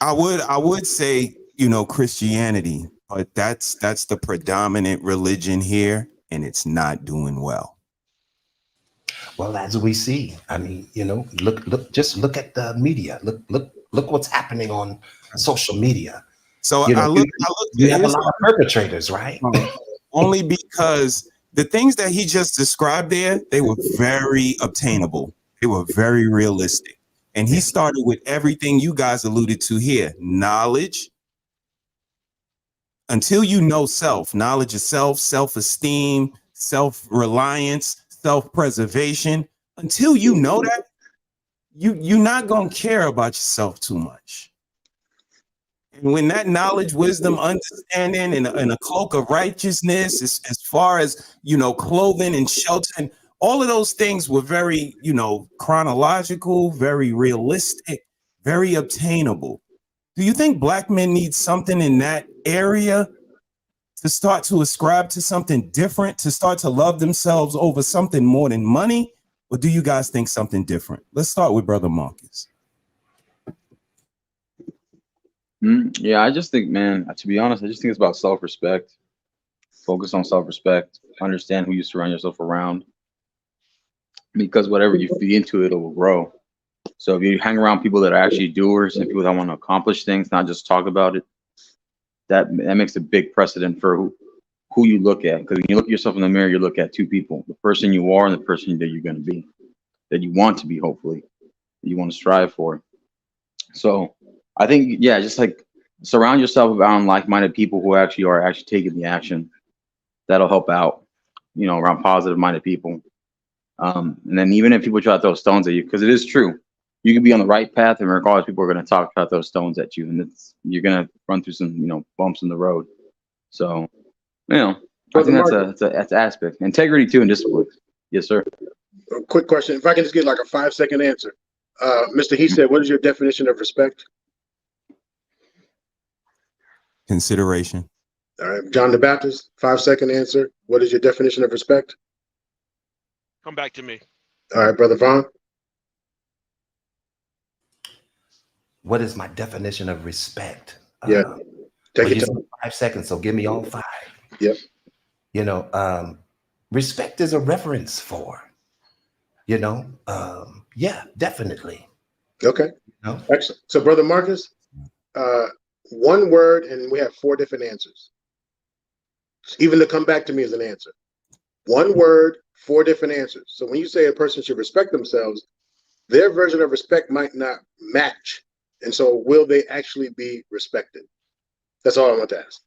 I would say, you know, Christianity, but that's the predominant religion here, and it's not doing well. Well, as we see, I mean, you know, just look at the media. Look what's happening on social media. So you know, I look you have a lot of perpetrators, right? Only because the things that he just described there, they were very obtainable. They were very realistic. And he started with everything you guys alluded to here. Knowledge. Until you know self, knowledge of self, self-esteem, self-reliance, self-preservation. Until you know that, you're not going to care about yourself too much. And when that knowledge, wisdom, understanding, and a cloak of righteousness, as far as, you know, clothing and shelter, and all of those things were very, you know, chronological, very realistic, very obtainable. Do you think black men need something in that area to start to ascribe to something different, to start to love themselves over something more than money? Or do you guys think something different? Let's start with Brother Marcus. Yeah, I just think, man, to be honest, I just think it's about self-respect. Focus on self-respect. Understand who you surround yourself around. Because whatever you feed into it will grow. So if you hang around people that are actually doers and people that want to accomplish things, not just talk about it, that makes a big precedent for who you look at. Because when you look at yourself in the mirror, you look at two people: the person you are and the person that you're going to be, that you want to be, hopefully, that you want to strive for. So I think, yeah, just like surround yourself around like-minded people who actually are taking the action. That'll help out, around positive-minded people. And then even if people try to throw stones at you, because it is true, you can be on the right path, and regardless, people are going to try to throw stones at you, and you're going to run through some, bumps in the road. So, I think that's an aspect. Integrity too, and discipline. Yes, sir. A quick question. If I can just get like a 5-second answer. Mr.HeSaiD, what is your definition of respect? Consideration. All right. John the Baptist, 5-second answer. What is your definition of respect? Come back to me. All right, Brother Vaughn. What is my definition of respect? Yeah. Take your time. 5 seconds, so give me all 5. Yep. Respect is a reverence for, yeah, definitely. Okay. Excellent. So, Brother Marcus, one word, and we have 4 different answers. Even to come back to me as an answer. One word, 4 different answers. So when you say a person should respect themselves, their version of respect might not match. And so will they actually be respected? That's all I want to ask.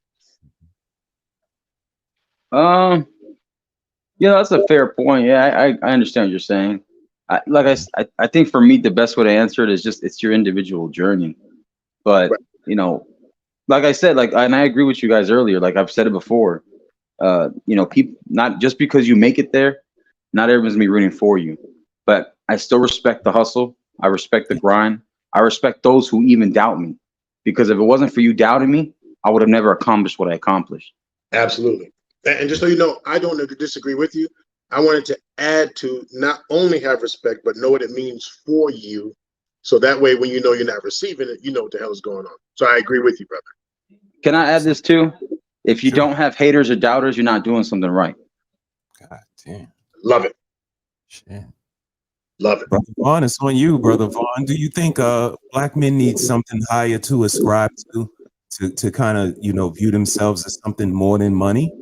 That's a fair point. Yeah, I understand what you're saying. I think for me, the best way to answer it is it's your individual journey. But, like I said, and I agree with you guys earlier, like I've said it before, people, not just because you make it there, not everyone's gonna be rooting for you. But I still respect the hustle. I respect the grind. I respect those who even doubt me, because if it wasn't for you doubting me, I would have never accomplished what I accomplished. Absolutely. And just so you know, I don't disagree with you. I wanted to add to not only have respect, but know what it means for you. So that way, when you're not receiving it, you know what the hell is going on. So I agree with you, brother. Can I add this too? If you don't have haters or doubters, you're not doing something right. God damn. Love it. Shit. Love it. Brother Vaughn, it's on you, Brother Vaughn. Do you think black men need something higher to ascribe to kind of, view themselves as something more than money?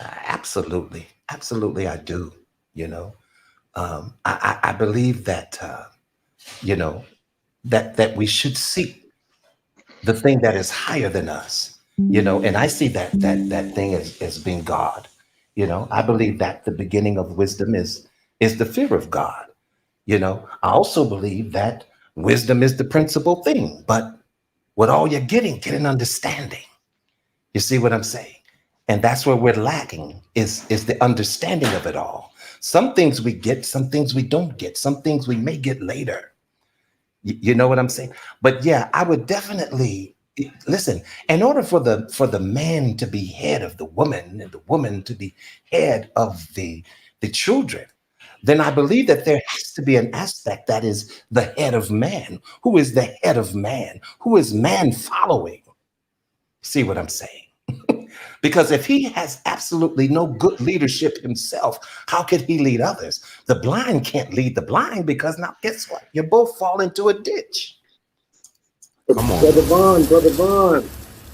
Absolutely. Absolutely, I do. I believe that, that we should seek the thing that is higher than us, and I see that thing as being God. I believe that the beginning of wisdom is the fear of God. I also believe that wisdom is the principal thing, but with all you're getting, get an understanding. You see what I'm saying? And that's where we're lacking is the understanding of it all. Some things we get, some things we don't get, some things we may get later. You know what I'm saying? But yeah, I would definitely listen. In order for the man to be head of the woman and the woman to be head of the children, then I believe that there has to be an aspect that is the head of man. Who is the head of man? Who is man following? See what I'm saying? Because if he has absolutely no good leadership himself, how could he lead others? The blind can't lead the blind, because now guess what? You both fall into a ditch. Come on. Brother Vaughn.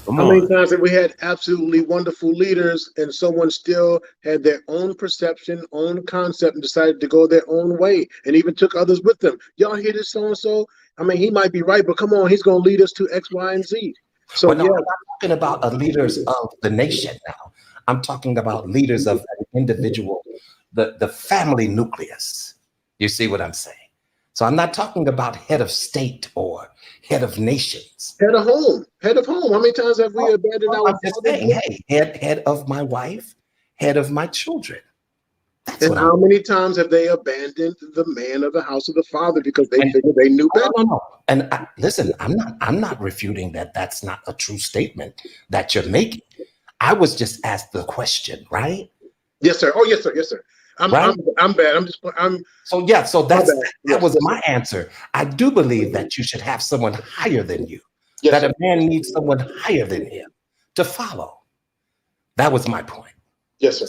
How many times have we had absolutely wonderful leaders and someone still had their own perception, own concept, and decided to go their own way and even took others with them? Y'all hear this so-and-so? I mean, he might be right, but come on, he's going to lead us to X, Y, and Z. So I'm not talking about leaders of the nation now. I'm talking about leaders of an individual, the family nucleus. You see what I'm saying? So I'm not talking about head of state or head of nations. Head of home. Head of home. How many times have we abandoned our I'm just saying, hey, head of my wife, head of my children. That's And what how many times have they abandoned the man of the house of the father because they figured they knew better? No. And listen, I'm not refuting that. That's not a true statement that you're making. I was just asked the question, right? Yes, sir. Oh, yes, sir. Yes, sir. I'm bad. So yeah. So that Yes, was yes, my answer. I do believe that you should have someone higher than you. Yes, that sir. a man needs someone higher than him to follow. That was my point. Yes, sir.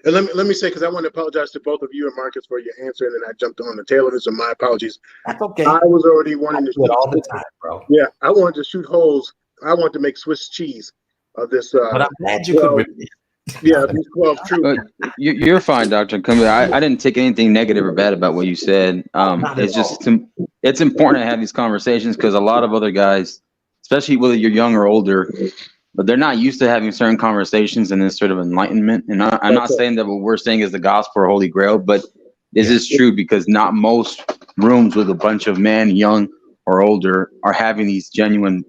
And let me say, because I want to apologize to both of you and Marcus for your answer, and then I jumped on the tail of it, so my apologies. That's okay. I was already wanting to do it shoot all the time, bro. Yeah, I wanted to shoot holes. I wanted to make Swiss cheese of this. But I'm glad you could. Yeah, these 12 true. You're fine, Doctor. I didn't take anything negative or bad about what you said. It's just it's important to have these conversations because a lot of other guys, especially whether you're young or older, but they're not used to having certain conversations and this sort of enlightenment. And I'm not saying that what we're saying is the gospel or holy grail, but this is true because not most rooms with a bunch of men, young or older, are having these genuine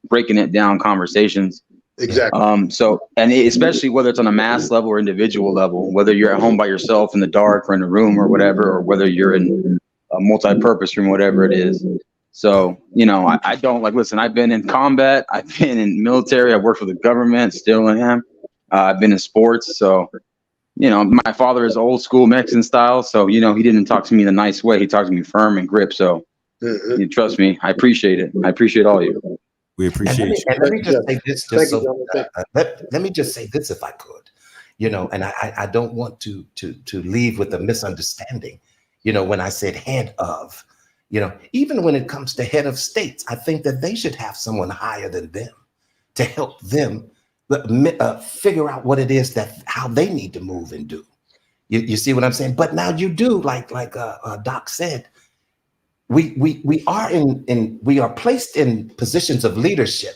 breaking it down conversations. Exactly. So, and especially whether it's on a mass level or individual level, whether you're at home by yourself in the dark or in a room or whatever, or whether you're in a multi-purpose room, whatever it is. So, I don't listen, I've been in combat, I've been in military, I've worked for the government, still am. I've been in sports. So, my father is old school Mexican style. So, he didn't talk to me in a nice way. He talked to me firm and grip. So you trust me. I appreciate it. I appreciate all of you. We appreciate you. And let me just say this, let me just say this if I could, and I don't want to leave with a misunderstanding, when I said head of, even when it comes to head of states, I think that they should have someone higher than them to help them figure out what it is how they need to move and do. You see what I'm saying? But now you do, like Doc said, we are placed in positions of leadership,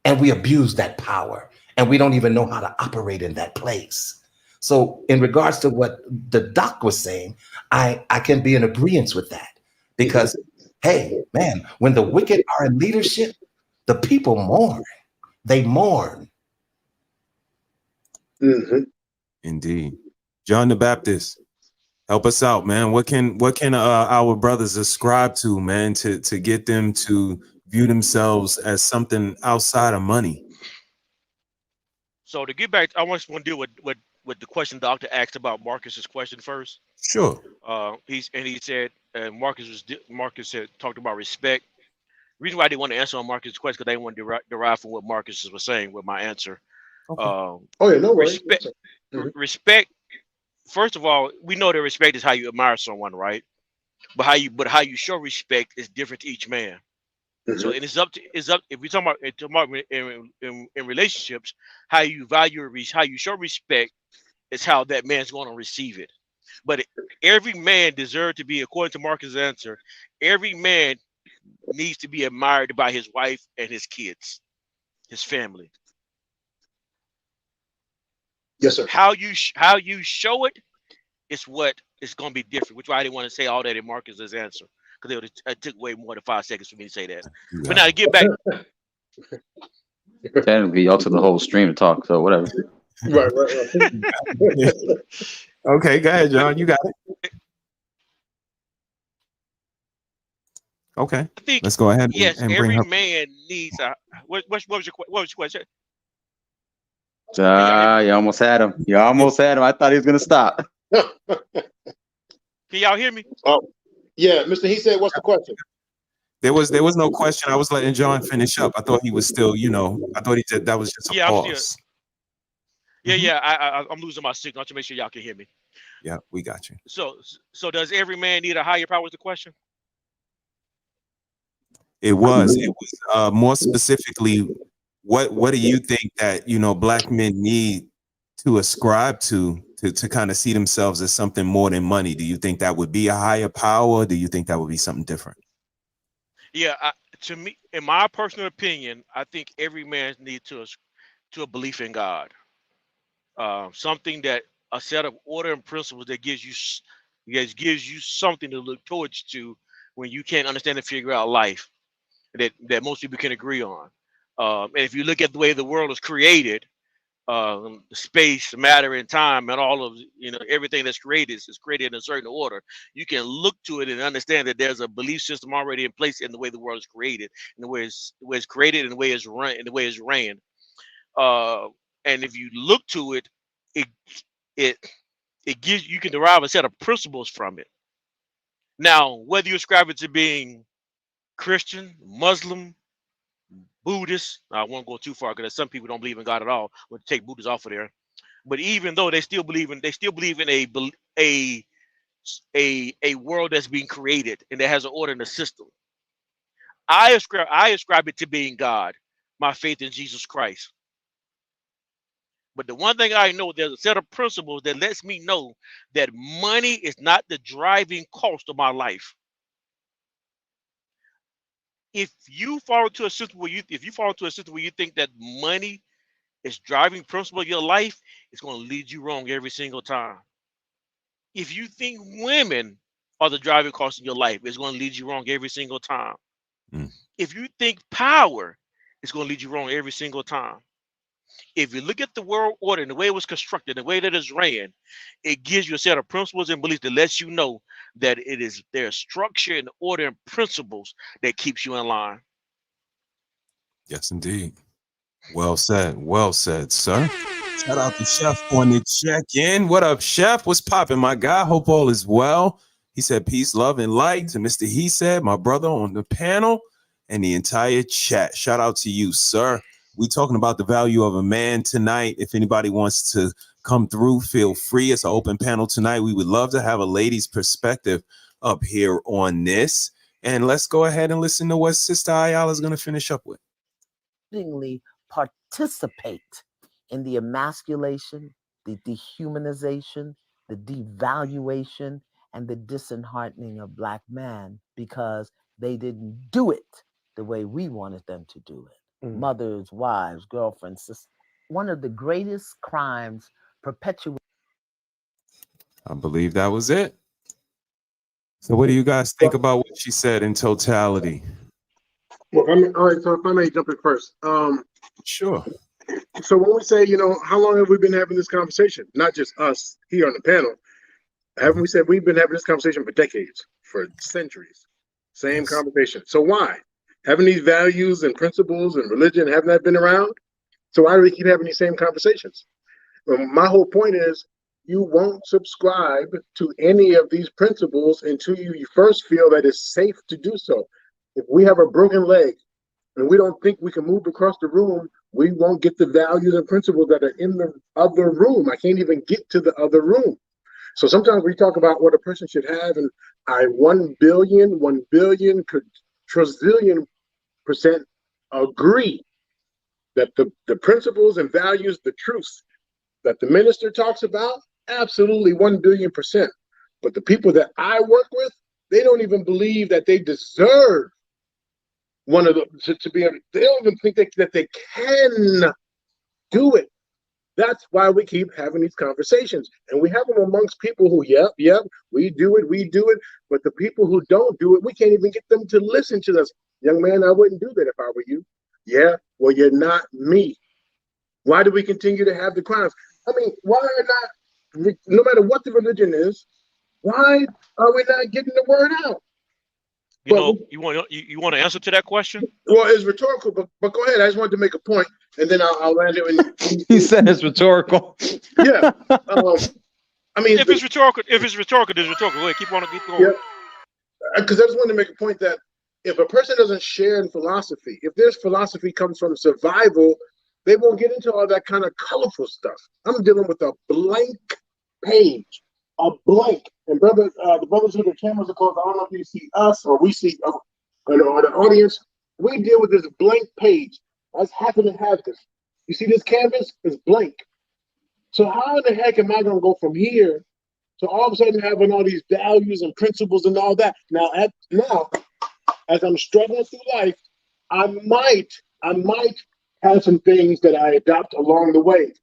and we abuse that power, and we don't even know how to operate in that place. So in regards to what the doc was saying, I can be in agreement with that, because hey, man, when the wicked are in leadership, the people mourn. They mourn. Indeed. John the Baptist, help us out, man. What can our brothers ascribe to, man, to get them to view themselves as something outside of money? So to get back, I just want to deal with the question Doctor asked about Marcus's question first. Sure. He said, and Marcus talked about respect. The reason why I didn't want to answer on Marcus's question because I didn't want to derive from what Marcus was saying with my answer. Okay. No worries. Respect. First of all, we know that respect is how you admire someone, right? But how you show respect is different to each man. So and it's up if we talk about in relationships, how you value how you show respect is how that man's going to receive it. But every man deserves to be, according to Marcus' answer, every man needs to be admired by his wife and his kids, his family. Yes, sir. How you show it is what is going to be different, which is why I didn't want to say all that in Marcus's answer, because it took way more than 5 seconds for me to say that. But now to get back, technically y'all took the whole stream to talk, so whatever. Right. Okay, go ahead, John. You got it. Okay, let's go ahead. Yes, and every bring her. man needs a. What was your question? You almost had him. You almost had him. I thought he was gonna stop. Can y'all hear me? Oh, yeah, Mr.HeSaiD, what's the question? There was no question. I was letting John finish up. I thought he was still, I thought he said that was just a pause. I'm losing my signal. I have to make sure y'all can hear me. Yeah, we got you. So does every man need a higher power? Is the question? It was more specifically, what do you think that black men need to ascribe to kind of see themselves as something more than money? Do you think that would be a higher power? Do you think that would be something different? Yeah, to me, in my personal opinion, I think every man needs to a belief in God, something that a set of order and principles that gives you something to look towards to when you can't understand and figure out life that most people can agree on. And if you look at the way the world is created, space, matter, and time, and all of everything that's created is created in a certain order. You can look to it and understand that there's a belief system already in place in the way the world is created, in the way it's created, and the way it's run, and the way it's ran. And if you look to it, it gives you can derive a set of principles from it. Now, whether you ascribe it to being Christian, Muslim, Buddhist, I won't go too far because some people don't believe in God at all. We'll take Buddhists off of there. But even though they still believe in a world that's being created and that has an order in the system. I ascribe it to being God, my faith in Jesus Christ. But the one thing I know, there's a set of principles that lets me know that money is not the driving cost of my life. If you fall into a system where you think that money is driving principle of your life, it's going to lead you wrong every single time. If you think women are the driving cost of your life, it's going to lead you wrong every single time. If you think power, it's going to lead you wrong every single time. If you look at the world order and the way it was constructed, the way that it's ran, it gives you a set of principles and beliefs that lets you know that there's structure and order and principles that keeps you in line. Yes, indeed. Well said, sir. Shout out to Chef on the check-in. What up, Chef? What's popping, my guy? Hope all is well. He said peace, love, and light to Mr.HeSaiD, my brother on the panel, and the entire chat. Shout out to you, sir. We talking about the value of a man tonight. If anybody wants to come through, feel free. It's an open panel tonight. We would love to have a lady's perspective up here on this. And let's go ahead and listen to what Sister Iyanla is going to finish up with. Participate in the emasculation, the dehumanization, the devaluation, and the disheartening of Black men because they didn't do it the way we wanted them to do it. Mothers, wives, girlfriends, sisters. One of the greatest crimes perpetuated. I believe that was it. So what do you guys think about what she said in totality? Well, all right, so if I may jump in first. Sure. So when we say, how long have we been having this conversation? Not just us here on the panel. Haven't we said we've been having this conversation for decades, for centuries? Same conversation. So why? Haven't these values and principles and religion, haven't that been around? So why do we keep having these same conversations? My whole point is you won't subscribe to any of these principles until you first feel that it's safe to do so. If we have a broken leg and we don't think we can move across the room, we won't get the values and principles that are in the other room. I can't even get to the other room. So sometimes we talk about what a person should have, and I 1 billion trillion % agree that the principles and values, the truths that the minister talks about, absolutely 1 billion %. But the people that I work with, they don't even believe that they deserve one of the to be able. They don't even think that they can do it. That's why we keep having these conversations, and we have them amongst people who, yep, we do it. But the people who don't do it, we can't even get them to listen to us. Young man, I wouldn't do that if I were you. Yeah, well, you're not me. Why do we continue to have the crimes? I mean, why are not, no matter what the religion is, why are we not getting the word out? You want to answer to that question? Well, it's rhetorical, but go ahead. I just wanted to make a point, and then I'll land it. He said it's rhetorical. Yeah. I mean, if it's rhetorical, it's rhetorical. Go ahead, keep going. Yeah. Because I just wanted to make a point that if a person doesn't share in philosophy, if their philosophy comes from survival, they won't get into all that kind of colorful stuff. I'm dealing with a blank page, a blank. And brother, the brothers who the cameras are closed, I don't know if you see us or we see, or the audience. We deal with this blank page. I just happen to have this. You see this canvas is blank. So how in the heck am I going to go from here to all of a sudden having all these values and principles and all that? Now, as I'm struggling through life, I might have some things that I adopt along the way.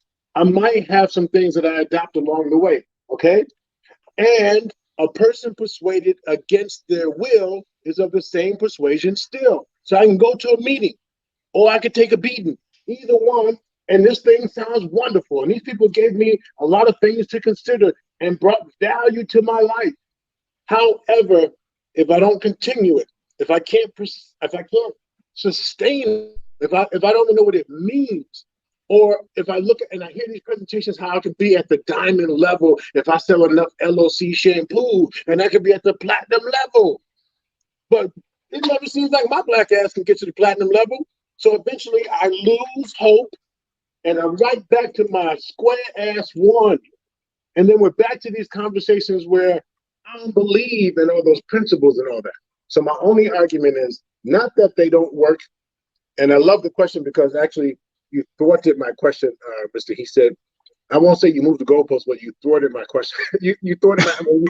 Okay? And a person persuaded against their will is of the same persuasion still. So I can go to a meeting or I could take a beating. Either one, And this thing sounds wonderful. And these people gave me a lot of things to consider and brought value to my life. However, if I don't continue it, if I can't sustain it, if I don't even know what it means, or if I look at and I hear these presentations, how I could be at the diamond level if I sell enough LOC shampoo, and I could be at the platinum level. But it never seems like my black ass can get to the platinum level. So eventually I lose hope and I'm right back to my square ass one. And then we're back to these conversations where I don't believe in all those principles and all that. So my only argument is not that they don't work. And I love the question because actually you thwarted my question, Mr. He said, I won't say you moved the goalpost, but you thwarted my question. you thwarted my, I mean,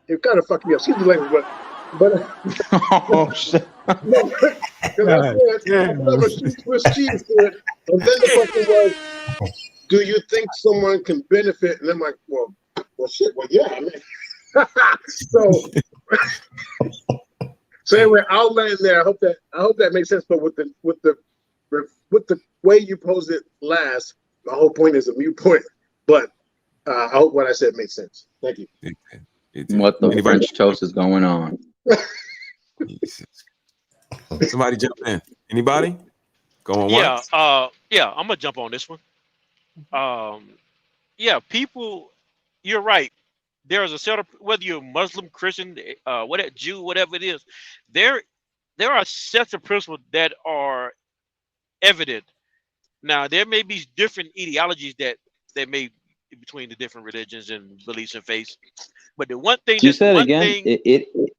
it kind of fucked me up. Excuse me, language, but oh shit. No, because I love a Swiss cheese to it. And then the question was, do you think someone can benefit? And I'm like, well shit, well yeah, I mean. so anyway, I'll land there. I hope that makes sense. But with the way you posed it last, my whole point is a mute point. But I hope what I said made sense. Thank you. What the French toast is going on? Somebody jump in. Anybody? Going once? Yeah, I'm gonna jump on this one. Yeah, people, you're right. There is a set of, whether you're Muslim, Christian, whatever, Jew, whatever it is, there are sets of principles that are evident. Now, there may be different ideologies that may be between the different religions and beliefs and faiths, but the one thing You said again,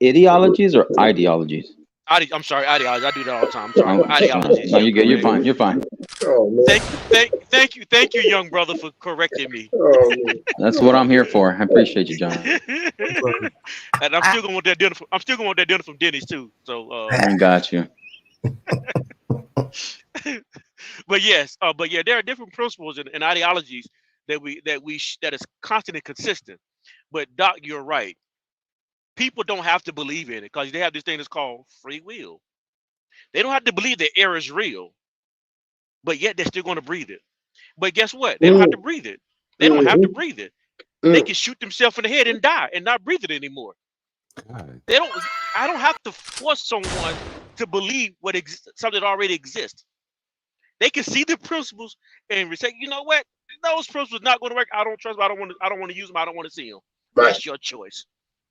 ideologies or ideologies? I'm sorry, ideologies. I do that all the time. I'm sorry, ideologies. No, you're good. You're fine. You're fine. Oh, man. Thank you, young brother, for correcting me. Oh, that's what I'm here for. I appreciate you, John. And I'm still going to want that dinner. I'm still going to want that dinner from Denny's too. So I got you. But yes, but yeah, there are different principles and ideologies that is constant and consistent. But Doc, you're right. People don't have to believe in it because they have this thing that's called free will. They don't have to believe that air is real, but yet they're still going to breathe it. But guess what? They don't have to breathe it. They don't have to breathe it. They can shoot themselves in the head and die and not breathe it anymore. They don't. I don't have to force someone to believe something that already exists. They can see the principles and say, you know what? Those principles not going to work. I don't trust them. I don't want to use them. I don't want to see them. That's your choice.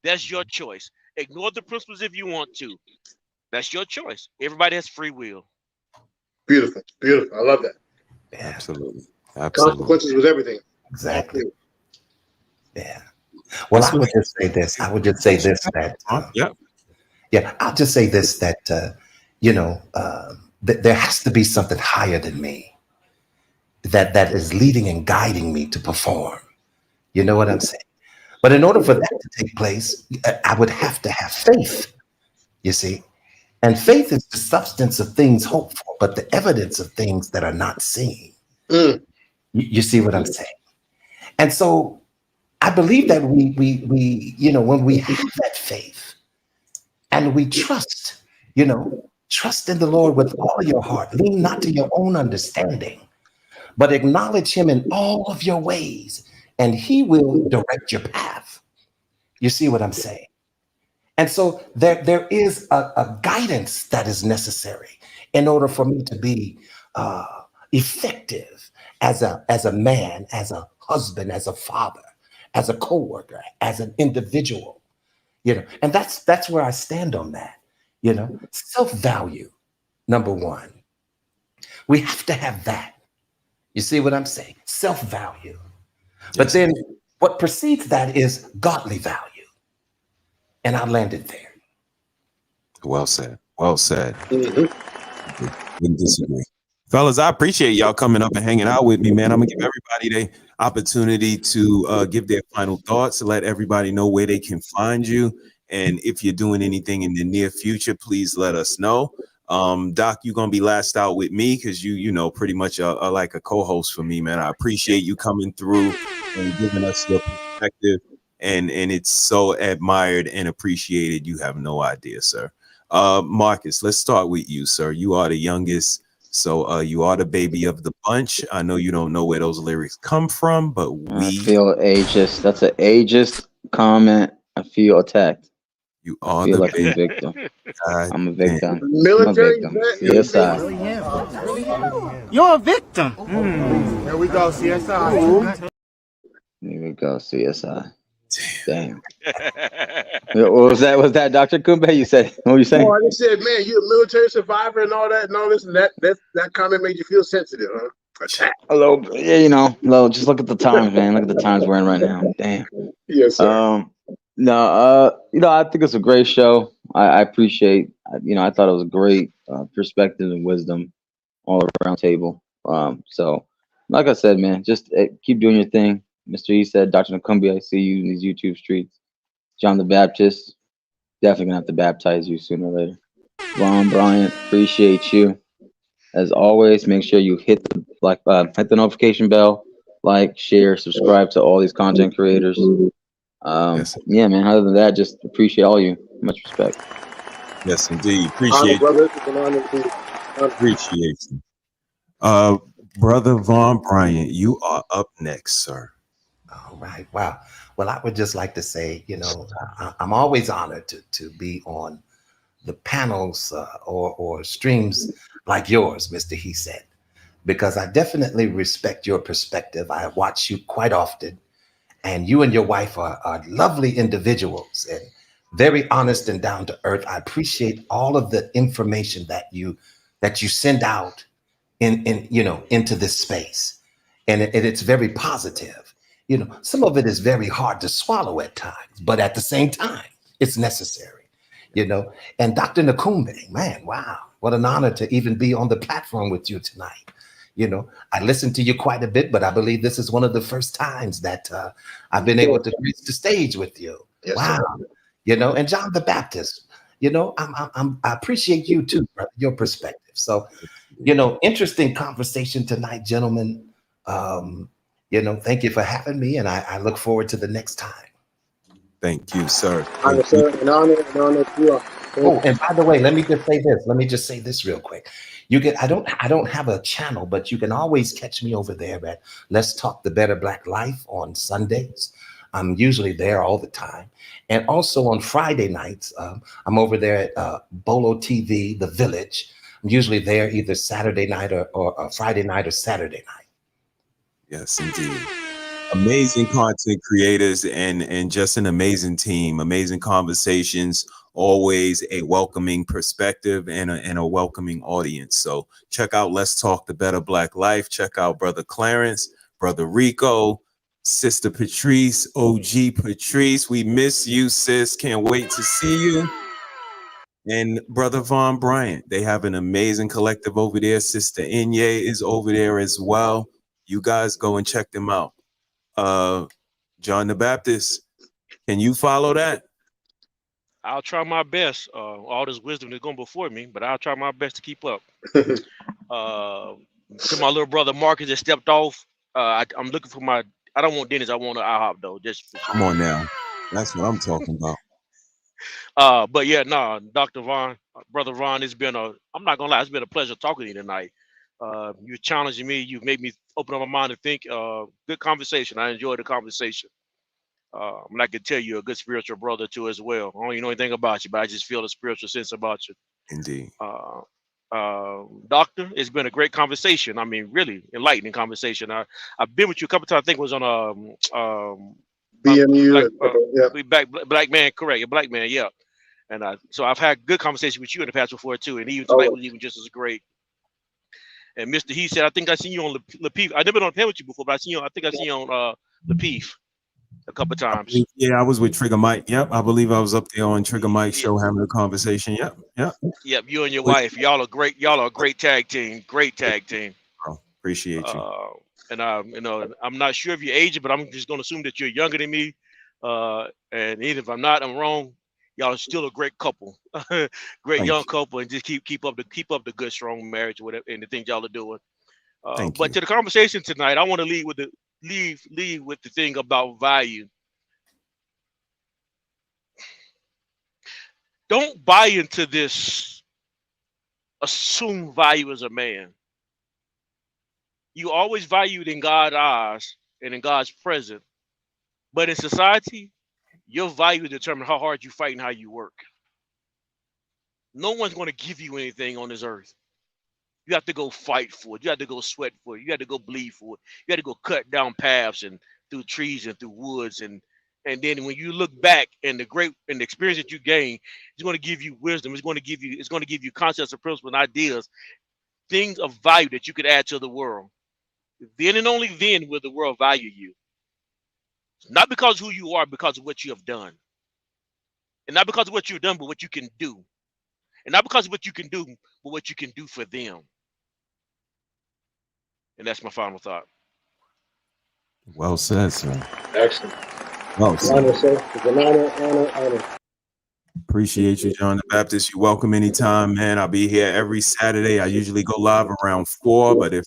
That's your choice. Ignore the principles if you want to. That's your choice. Everybody has free will. Beautiful. Beautiful. I love that. Yeah, absolutely. Consequences with everything. Exactly. Yeah. Well, I would just say this. I'll just say this that there has to be something higher than me that is leading and guiding me to perform. You know what I'm saying? But in order for that to take place, I would have to have faith, you see? And faith is the substance of things hoped for, but the evidence of things that are not seen. You see what I'm saying? And so I believe that we when we have that faith and we trust in the Lord with all your heart, lean not to your own understanding, but acknowledge him in all of your ways, and he will direct your path. You see what I'm saying? And so there is a guidance that is necessary in order for me to be effective as a man, as a husband, as a father, as a coworker, as an individual. And that's where I stand on that. Self-value, number one. We have to have that. You see what I'm saying? Self-value. But then what precedes that is godly value. And I landed there. Well said. Well said. Wouldn't disagree. Fellas, I appreciate y'all coming up and hanging out with me, man. I'm going to give everybody the opportunity to give their final thoughts, to let everybody know where they can find you. And if you're doing anything in the near future, please let us know. Doc, you're going to be last out with me because you pretty much are like a co-host for me, man. I appreciate you coming through and giving us your perspective. And it's so admired and appreciated. You have no idea, sir. Marcus, let's start with you, sir. You are the youngest So you are the baby of the bunch. I know you don't know where those lyrics come from, but I feel ageist. That's an ageist comment. I feel attacked. You I are feel the like I'm a baby. victim. God I'm a damn. victim. I'm a Military victim. vet. CSI. You're a victim. There we go, CSI. Here we go, CSI. Damn. What was that? Was that Dr. Kumbe? You said, what were you saying? Oh, I just said, man, you're a military survivor and all that and all this and that. That comment made you feel sensitive, huh? Attack. Hello. Yeah, you know, no, just look at the times, man. Look at the times we're in right now. Damn. Yes, sir. No, you know, I think it's a great show. I appreciate, you know, I thought it was a great perspective and wisdom all around the table. So, like I said, man, just keep doing your thing. Mr. E said, Dr. Nakumbi, I see you in these YouTube streets. John the Baptist, definitely gonna have to baptize you sooner or later. Ron Bryant, appreciate you. As always, make sure you hit the hit the notification bell, like, share, subscribe to all these content creators. Yeah, man. Other than that, just appreciate all you. Much respect. Yes, indeed. Honor, Appreciate brother. It's an honor to be. appreciate you. Brother Von Bryant, you are up next, sir. All right. Wow. Well, I would just like to say, you know, I'm always honored to be on the panels or streams like yours, Mr. HeSaiD, because I definitely respect your perspective. I watch you quite often, and you and your wife are lovely individuals and very honest and down to earth. I appreciate all of the information that you send out in you know into this space, and it's very positive. You know, some of it is very hard to swallow at times, but at the same time, it's necessary. You know, and Dr. Nakumbe, man, wow, what an honor to even be on the platform with you tonight. You know, I listened to you quite a bit, but I believe this is one of the first times that I've been able to reach the stage with you. Yes, wow, sir. you know, and John the Baptist. You know, I appreciate you too, brother, your perspective. So, you know, interesting conversation tonight, gentlemen. You know, thank you for having me, and I look forward to the next time. Thank you, sir. Honor, sir. An honor to you all. Oh, and by the way, let me just say this. Let me just say this real quick. You can I don't have a channel, but you can always catch me over there at Let's Talk the Better Black Life on Sundays. I'm usually there all the time. And also on Friday nights, I'm over there at Bolo TV, The Village. I'm usually there either Saturday night or Friday night or Saturday night. Yes, indeed. Amazing content creators and just an amazing team, amazing conversations, always a welcoming perspective and a welcoming audience. So check out Let's Talk the Better Black Life. Check out Brother Clarence, Brother Rico, Sister Patrice, OG Patrice. We miss you, sis. Can't wait to see you. And Brother Von Bryant. They have an amazing collective over there. Sister Inye is over there as well. You guys go and check them out. John the Baptist, can you follow that? I'll try my best. All this wisdom is going before me, but I'll try my best to keep up. To my little brother Marcus that stepped off, I'm looking for my. I don't want Dennis. I want an IHOP though. Just come on now. That's what I'm talking about. But yeah, no, Dr. Vaughn, Brother Vaughn, it's been I'm not gonna lie, it's been a pleasure talking to you tonight. You're challenging me. You've made me open up my mind to think. Good conversation. I enjoyed the conversation. And I can tell you're a good spiritual brother too as well. I don't even know anything about you, but I just feel a spiritual sense about you. Indeed. Doctor, it's been a great conversation. I mean, really enlightening conversation. I've been with you a couple times. I think it was on BMU. Black man, correct? A black man, yeah. And so I've had good conversation with you in the past before too, and even tonight was even just as great. And Mr. HeSaiD, I think I seen you on Lapeef. I never been on panel with you before, but I think I seen you on Lapeef a couple times. Yeah, I was with Trigger Mike. Yep, I believe I was up there on Trigger Mike's show having a conversation. Yep. Yep, you and your wife. Y'all are great. Y'all are a great tag team. Great tag team. Oh, appreciate you. And you know, I'm not sure if you're aged, but I'm just gonna assume that you're younger than me. And even if I'm not, I'm wrong. Y'all are still a great couple, great young couple, and just keep up the good, strong marriage, whatever, and the things y'all are doing. But to the conversation tonight, I want to leave with the thing about value. Don't buy into this assumed value as a man. You always valued in God's eyes and in God's presence. But in society, your value determines how hard you fight and how you work. No one's going to give you anything on this earth. You have to go fight for it. You have to go sweat for it. You have to go bleed for it. You have to go cut down paths and through trees and through woods. And then when you look back and the experience that you gain, it's going to give you wisdom. It's going to give you concepts and principles and ideas, things of value that you could add to the world. Then and only then will the world value you. Not because of who you are, because of what you have done. And not because of what you've done, but what you can do. And not because of what you can do, but what you can do for them. And that's my final thought. Well said, sir. Excellent. Well said. Honor, sir. It's an honor. Appreciate you, John the Baptist. You're welcome anytime, man. I'll be here every Saturday. I usually go live around 4, but if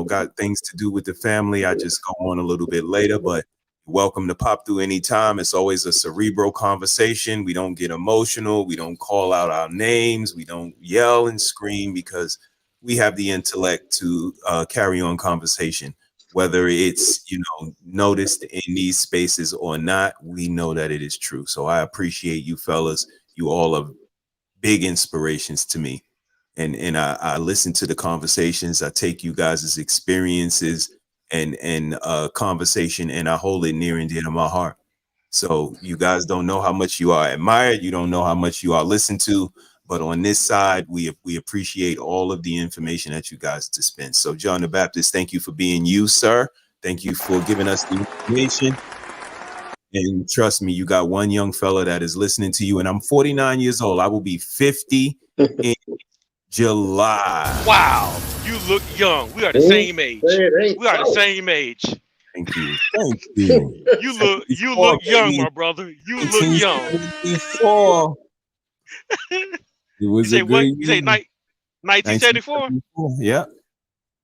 got things to do with the family, I just go on a little bit later. But you're welcome to pop through anytime. It's always a cerebral conversation. We don't get emotional. We don't call out our names. We don't yell and scream because we have the intellect to carry on conversation. Whether it's, noticed in these spaces or not, we know that it is true. So I appreciate you fellas. You all are big inspirations to me. And I listen to the conversations. I take you guys' experiences and conversation, and I hold it near and dear to my heart. So you guys don't know how much you are admired. You don't know how much you are listened to. But on this side, we appreciate all of the information that you guys dispense. So John the Baptist, thank you for being you, sir. Thank you for giving us the information. And trust me, you got one young fella that is listening to you. And I'm 49 years old. I will be 50 in July. Wow. You look young. We are the same age. We are the same age. Thank you. Thank you. You look young, my brother. You look young. It was you say what? You say 1974? Yeah.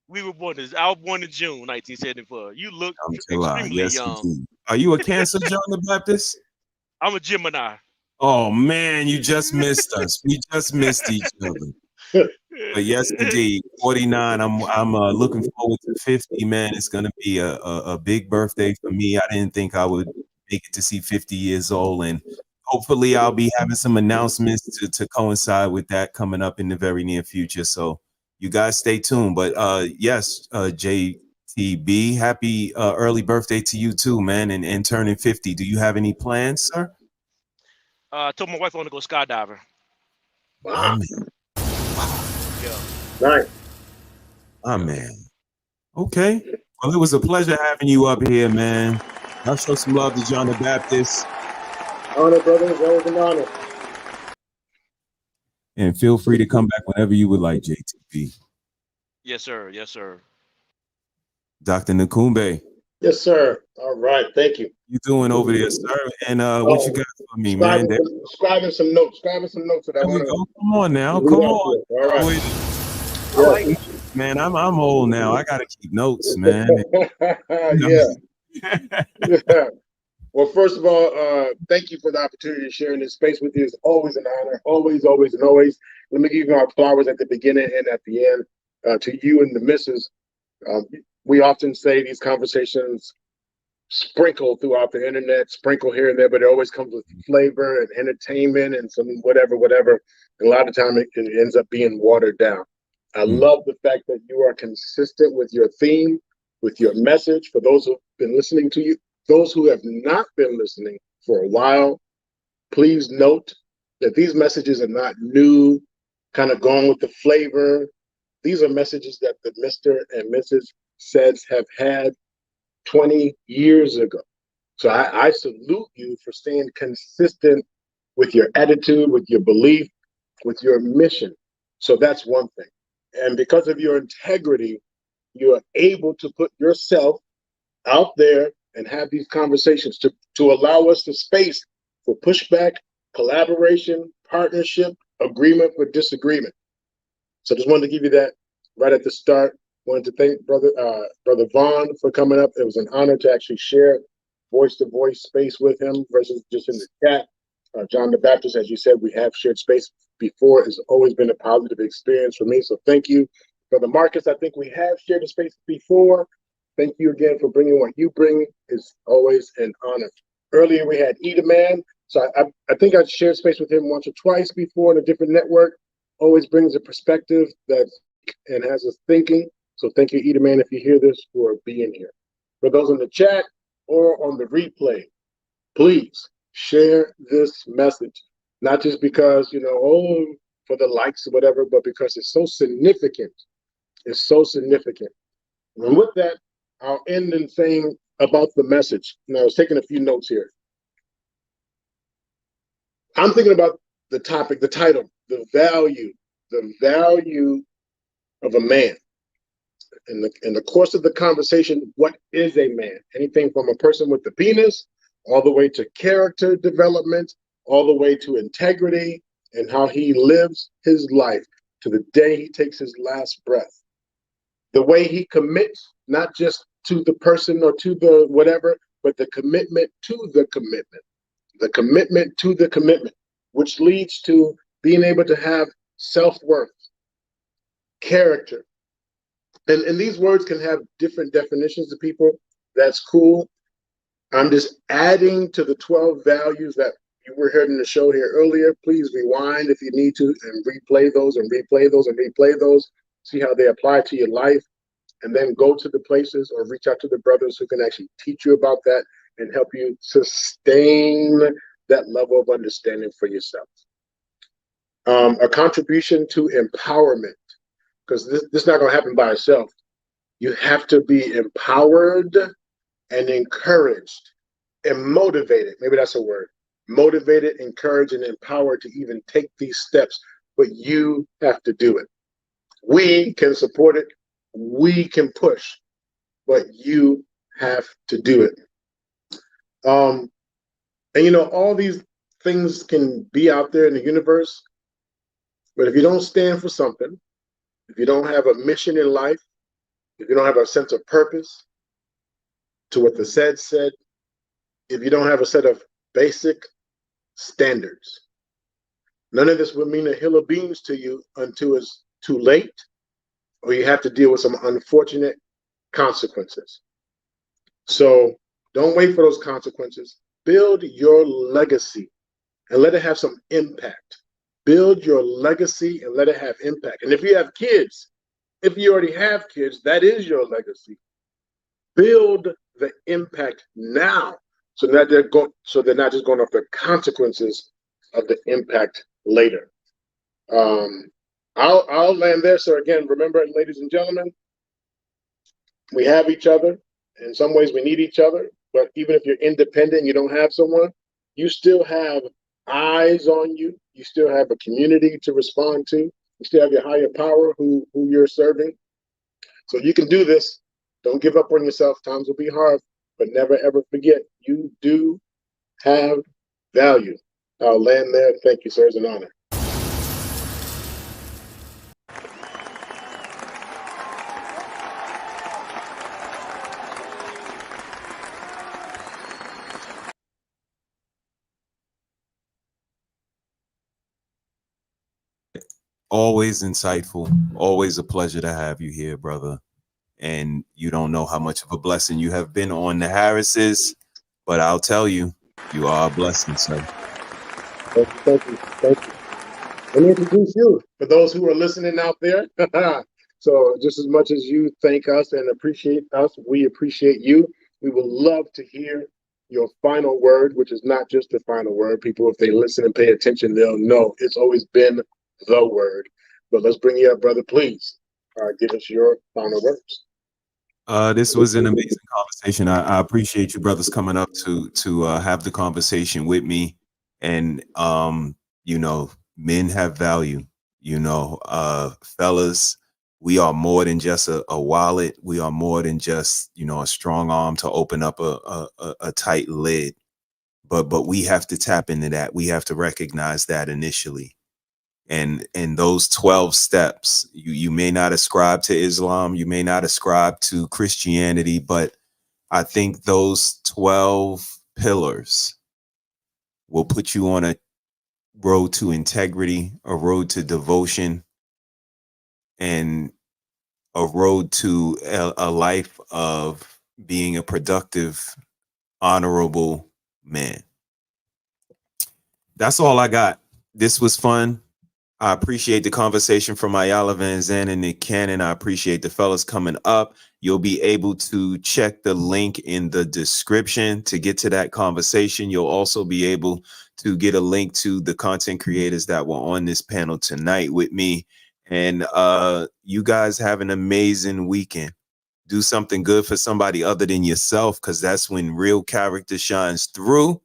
We were born. I was born in June 1974. You look extremely yes, young. Indeed. Are you a Cancer, John the Baptist? I'm a Gemini. Oh man, you just missed us. We just missed each other. But yes, indeed, 49. I'm looking forward to 50. Man, it's gonna be a big birthday for me. I didn't think I would make it to see 50 years old, and hopefully I'll be having some announcements to coincide with that coming up in the very near future. So you guys stay tuned. But yes, JTB, happy early birthday to you too, man, and turning 50. Do you have any plans, sir? I told my wife I want to go skydiving. Wow. Yeah. Nice. Oh man. Okay. Well, it was a pleasure having you up here, man. I'll show some love to John the Baptist. Honor, brother. It's always an honor. And feel free to come back whenever you would like, JTB. Yes, sir. Yes, sir. Dr. Nakumbe. Yes, sir. All right. Thank you. You doing over there, sir? And what you got for me, man? Scribing some notes. That I want to. Come on now. Come on. All right. Like, man, I'm old now. I gotta keep notes, man. Yeah. Well, first of all, thank you for the opportunity to share in this space with you. It's always an honor. Always, always, and always. Let me give you our flowers at the beginning and at the end. To you and the missus. We often say these conversations sprinkle throughout the internet, sprinkle here and there, but it always comes with flavor and entertainment and some whatever. And a lot of time it ends up being watered down. I love the fact that you are consistent with your theme, with your message. For those who've been listening to you, those who have not been listening for a while, please note that these messages are not new, kind of going with the flavor. These are messages that the Mr. and Mrs. HeSaiD have had 20 years ago. So I salute you for staying consistent with your attitude, with your belief, with your mission. So that's one thing. And because of your integrity, you are able to put yourself out there and have these conversations to allow us the space for pushback, collaboration, partnership, agreement for disagreement. So just wanted to give you that right at the start. Wanted to thank Brother Vaughn for coming up. It was an honor to actually share voice-to-voice space with him versus just in the chat. John the Baptist, as you said, we have shared space before. It's always been a positive experience for me. So thank you. Brother Marcus, I think we have shared the space before. Thank you again for bringing what you bring. It's always an honor. Earlier we had Eda Man. So I think I shared space with him once or twice before in a different network. Always brings a perspective that and has us thinking. So thank you, Eda Man, if you hear this, for being here. For those in the chat or on the replay, please share this message. Not just because, oh, for the likes or whatever, but because it's so significant. It's so significant. And with that, I'll end in saying about the message. Now, I was taking a few notes here. I'm thinking about the topic, the title, the value of a man. In the course of the conversation, what is a man? Anything from a person with the penis, all the way to character development, all the way to integrity and how he lives his life to the day he takes his last breath. The way he commits, not just to the person or to the whatever, but the commitment to the commitment. The commitment to the commitment, which leads to being able to have self-worth, character. And these words can have different definitions to people. That's cool. I'm just adding to the 12 values that you were hearing in the show here earlier. Please rewind if you need to and replay those and replay those and replay those. See how they apply to your life. And then go to the places or reach out to the brothers who can actually teach you about that and help you sustain that level of understanding for yourself. A contribution to empowerment, because this is not going to happen by itself. You have to be empowered and encouraged and motivated. Maybe that's a word. Motivated, encouraged, and empowered to even take these steps, but you have to do it. We can support it. We can push, but you have to do it. And all these things can be out there in the universe, but if you don't stand for something, if you don't have a mission in life, if you don't have a sense of purpose to what the SAID said, if you don't have a set of basic standards, none of this will mean a hill of beans to you until it's too late, or you have to deal with some unfortunate consequences. So don't wait for those consequences. Build your legacy and let it have some impact. Build your legacy and let it have impact. And if you have kids, if you already have kids, that is your legacy. Build the impact now so that they're not just going off the consequences of the impact later. I'll land there. So again, remember, ladies and gentlemen, we have each other. In some ways, we need each other. But even if you're independent and you don't have someone, you still have eyes on you. You still have a community to respond to. You still have your higher power who you're serving. So you can do this. Don't give up on yourself. Times will be hard, but never, ever forget you do have value. I'll land there. Thank you, sir. It's an honor. Always insightful. Always a pleasure to have you here, brother. And you don't know how much of a blessing you have been on the Harrises, but I'll tell you, you are a blessing, sir. Thank you. Thank you. Let me introduce you for those who are listening out there. So just as much as you thank us and appreciate us, we appreciate you. We would love to hear your final word, which is not just the final word. People, if they listen and pay attention, they'll know it's always been the word. But let's bring you up, brother. Please give us your final words. This was an amazing conversation. I appreciate you brothers coming up to have the conversation with me. And men have value. Fellas, we are more than just a wallet. We are more than just a strong arm to open up a tight lid. But we have to tap into that. We have to recognize that initially. And those 12 steps, you may not ascribe to Islam, you may not ascribe to Christianity, but I think those 12 pillars will put you on a road to integrity, a road to devotion. And a road to a life of being a productive, honorable man. That's all I got. This was fun. I appreciate the conversation from Iyanla, Vanzant, and Nick Cannon. I appreciate the fellas coming up. You'll be able to check the link in the description to get to that conversation. You'll also be able to get a link to the content creators that were on this panel tonight with me. And you guys have an amazing weekend. Do something good for somebody other than yourself, because that's when real character shines through.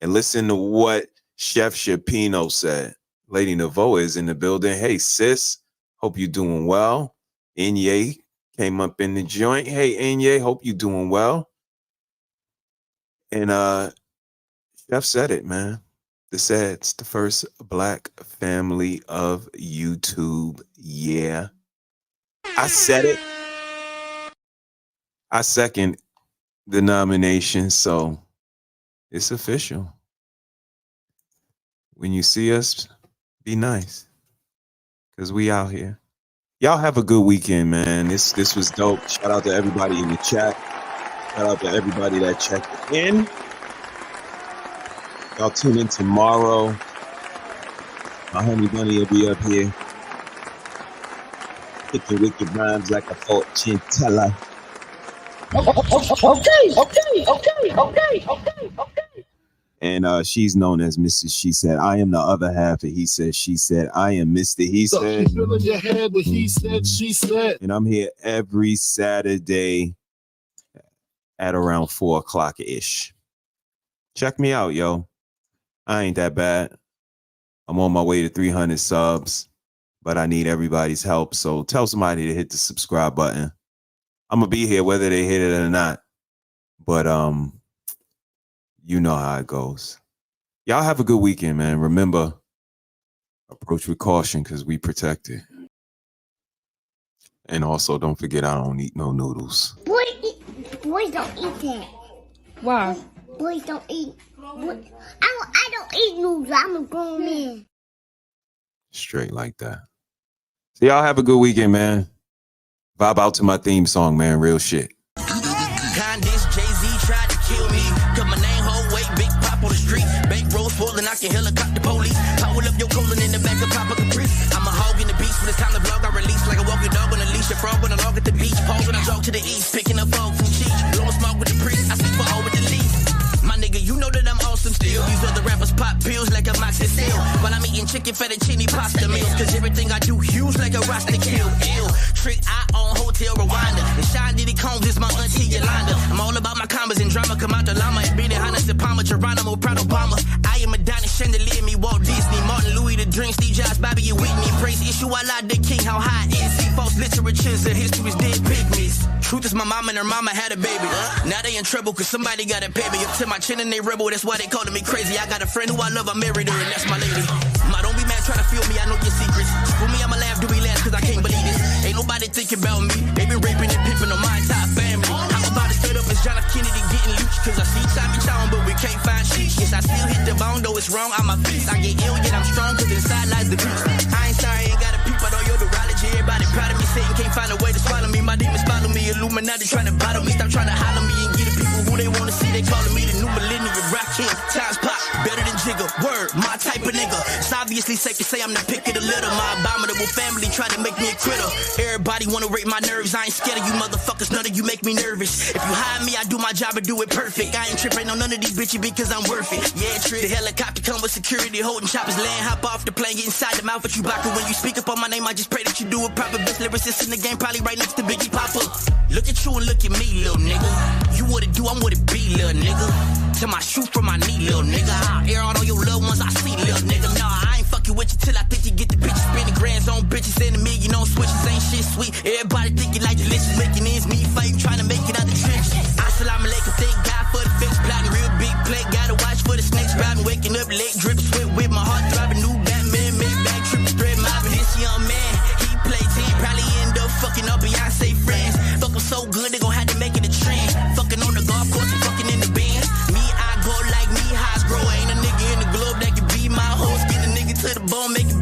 And listen to what Chef Shapino said. Lady Navoa is in the building. Hey, sis. Hope you're doing well. Inye came up in the joint. Hey, Inye. Hope you're doing well. And Chef said it, man. DaSaidS, the first Black family of YouTube. Yeah. I said it. I second the nomination, so it's official. When you see us, be nice, because we out here. Y'all have a good weekend, man. This was dope. Shout out to everybody in the chat. Shout out to everybody that checked in. Y'all tune in tomorrow. My homie Bunny will be up here kicking wicked rhymes like a fortune teller. Okay. And she's known as Mrs. She Said. I am the other half of He Said, She Said. I am Mr. He Said. Filling your head with He Said, She Said. And I'm here every Saturday at around 4 o'clock-ish. Check me out, yo. I ain't that bad. I'm on my way to 300 subs, but I need everybody's help. So tell somebody to hit the subscribe button. I'm going to be here whether they hit it or not. But, you know how it goes. Y'all have a good weekend, man. Remember, approach with caution because we protected. And also, don't forget, I don't eat no noodles. Boys don't eat that. Why? Boys don't eat. I don't eat noodles. I'm a grown man. Straight like that. So y'all have a good weekend, man. Vibe out to my theme song, man. Real shit. Condis, Jay-Z tried to kill me. Cut my name whole way, big pop on the street. Bank rolls full and I can helicopter police. Power up your colon in the back of Papa Caprice. I'm a hog in the beast when it's time to vlog. I release like a walking dog on a leash. A frog on a log at the beach. Pause when I jog to the east. Picking up fog from cheese. Blowing smoke with the priest. I speak for all with the leaf. My nigga, you know that I'm awesome still. These other rappers pop pills like a moxicil. While I'm eating chicken fettuccine pasta meals. Cause everything I do huge like a roster kill. Ill. Trick I on Hotel Rwanda. And Sean Diddy Combs is my auntie Yolanda. I'm all about my combos and drama. Come out the llama and beat it. Hannah Palmer, Geronimo, Prado Obama. I am Adonis, Chandelier, me Walt Disney, Martin Louis, the Dream, Steve Jobs, Bobby and Whitney. Praise issue, I lie the king, how high is he? False literatures, the history's dead pygmies. Truth is my mama and her mama had a baby. Now they in trouble cause somebody gotta pay me. Up to my chin and they rebel, that's why they calling me crazy. I got a friend who I love, I married her and that's my lady. Ma, don't be mad, try to feel me, I know your secrets. For me, I'ma laugh, do we laugh cause I can't believe this. Ain't nobody thinking about me. They been raping and pimping on my entire family. I'm about to set up as John F. Kennedy getting loose. Cause I see Tommy Chow, but we can't find sheets. Yes, I still hit the bone, though it's wrong on my feet. I get ill, yet I'm strong, cause inside lies the beast. I ain't sorry, ain't got a peep out on your neurology. Everybody proud of me, Satan can't find a way to swallow me. My demons follow me, Illuminati trying to bottle me. Stop trying to holler me and get the people who they wanna see. They calling me the new millennium, rock king. Times pop, better than Jigga. Word, my type of nigga. It's obviously safe to say I'm the pick of the litter. My abominable family try to make me a critter. Everybody wanna rape my nerves. I ain't scared of you motherfuckers, none of you make me nervous. If you hire me, I do my job and do it perfect. I ain't tripping on none of these bitches because I'm worth it. Yeah, trip. The helicopter come with security, holding choppers, land, hop off the plane, get inside the mouth of Chewbacca. When you speak up on my name, I just pray that you do it proper. Best lyricist in the game, probably right next to Biggie Papa. Look at you and look at me, little nigga. You what it do, I'm what it be, little nigga. Till my shoe from my knee, little nigga. I'll air out all your loved ones I see, little nigga. Nah, I ain't fucking with you till I think you get the picture. Spending grands on bitches and a million on switches. Ain't shit sweet. Everybody thinking like delicious, making ends meet. Fight trying to make it out the trenches. Assalamu alaikum, thank God for the fix. Plotting real big plate, gotta watch for the snakes. Riding, waking up late, drip, sweat with my heart throbbing. New Batman, made back, tripping, spread mobbing. This young man, he play 10, probably end up fucking up Beyonce friends. Fuck them so good, they gon' have to make it a trend. Fucking on the golf course and fucking in the band. Me, I go like me, highs grow. Ain't a nigga in the globe that can be my host. Get a nigga to the bone, make it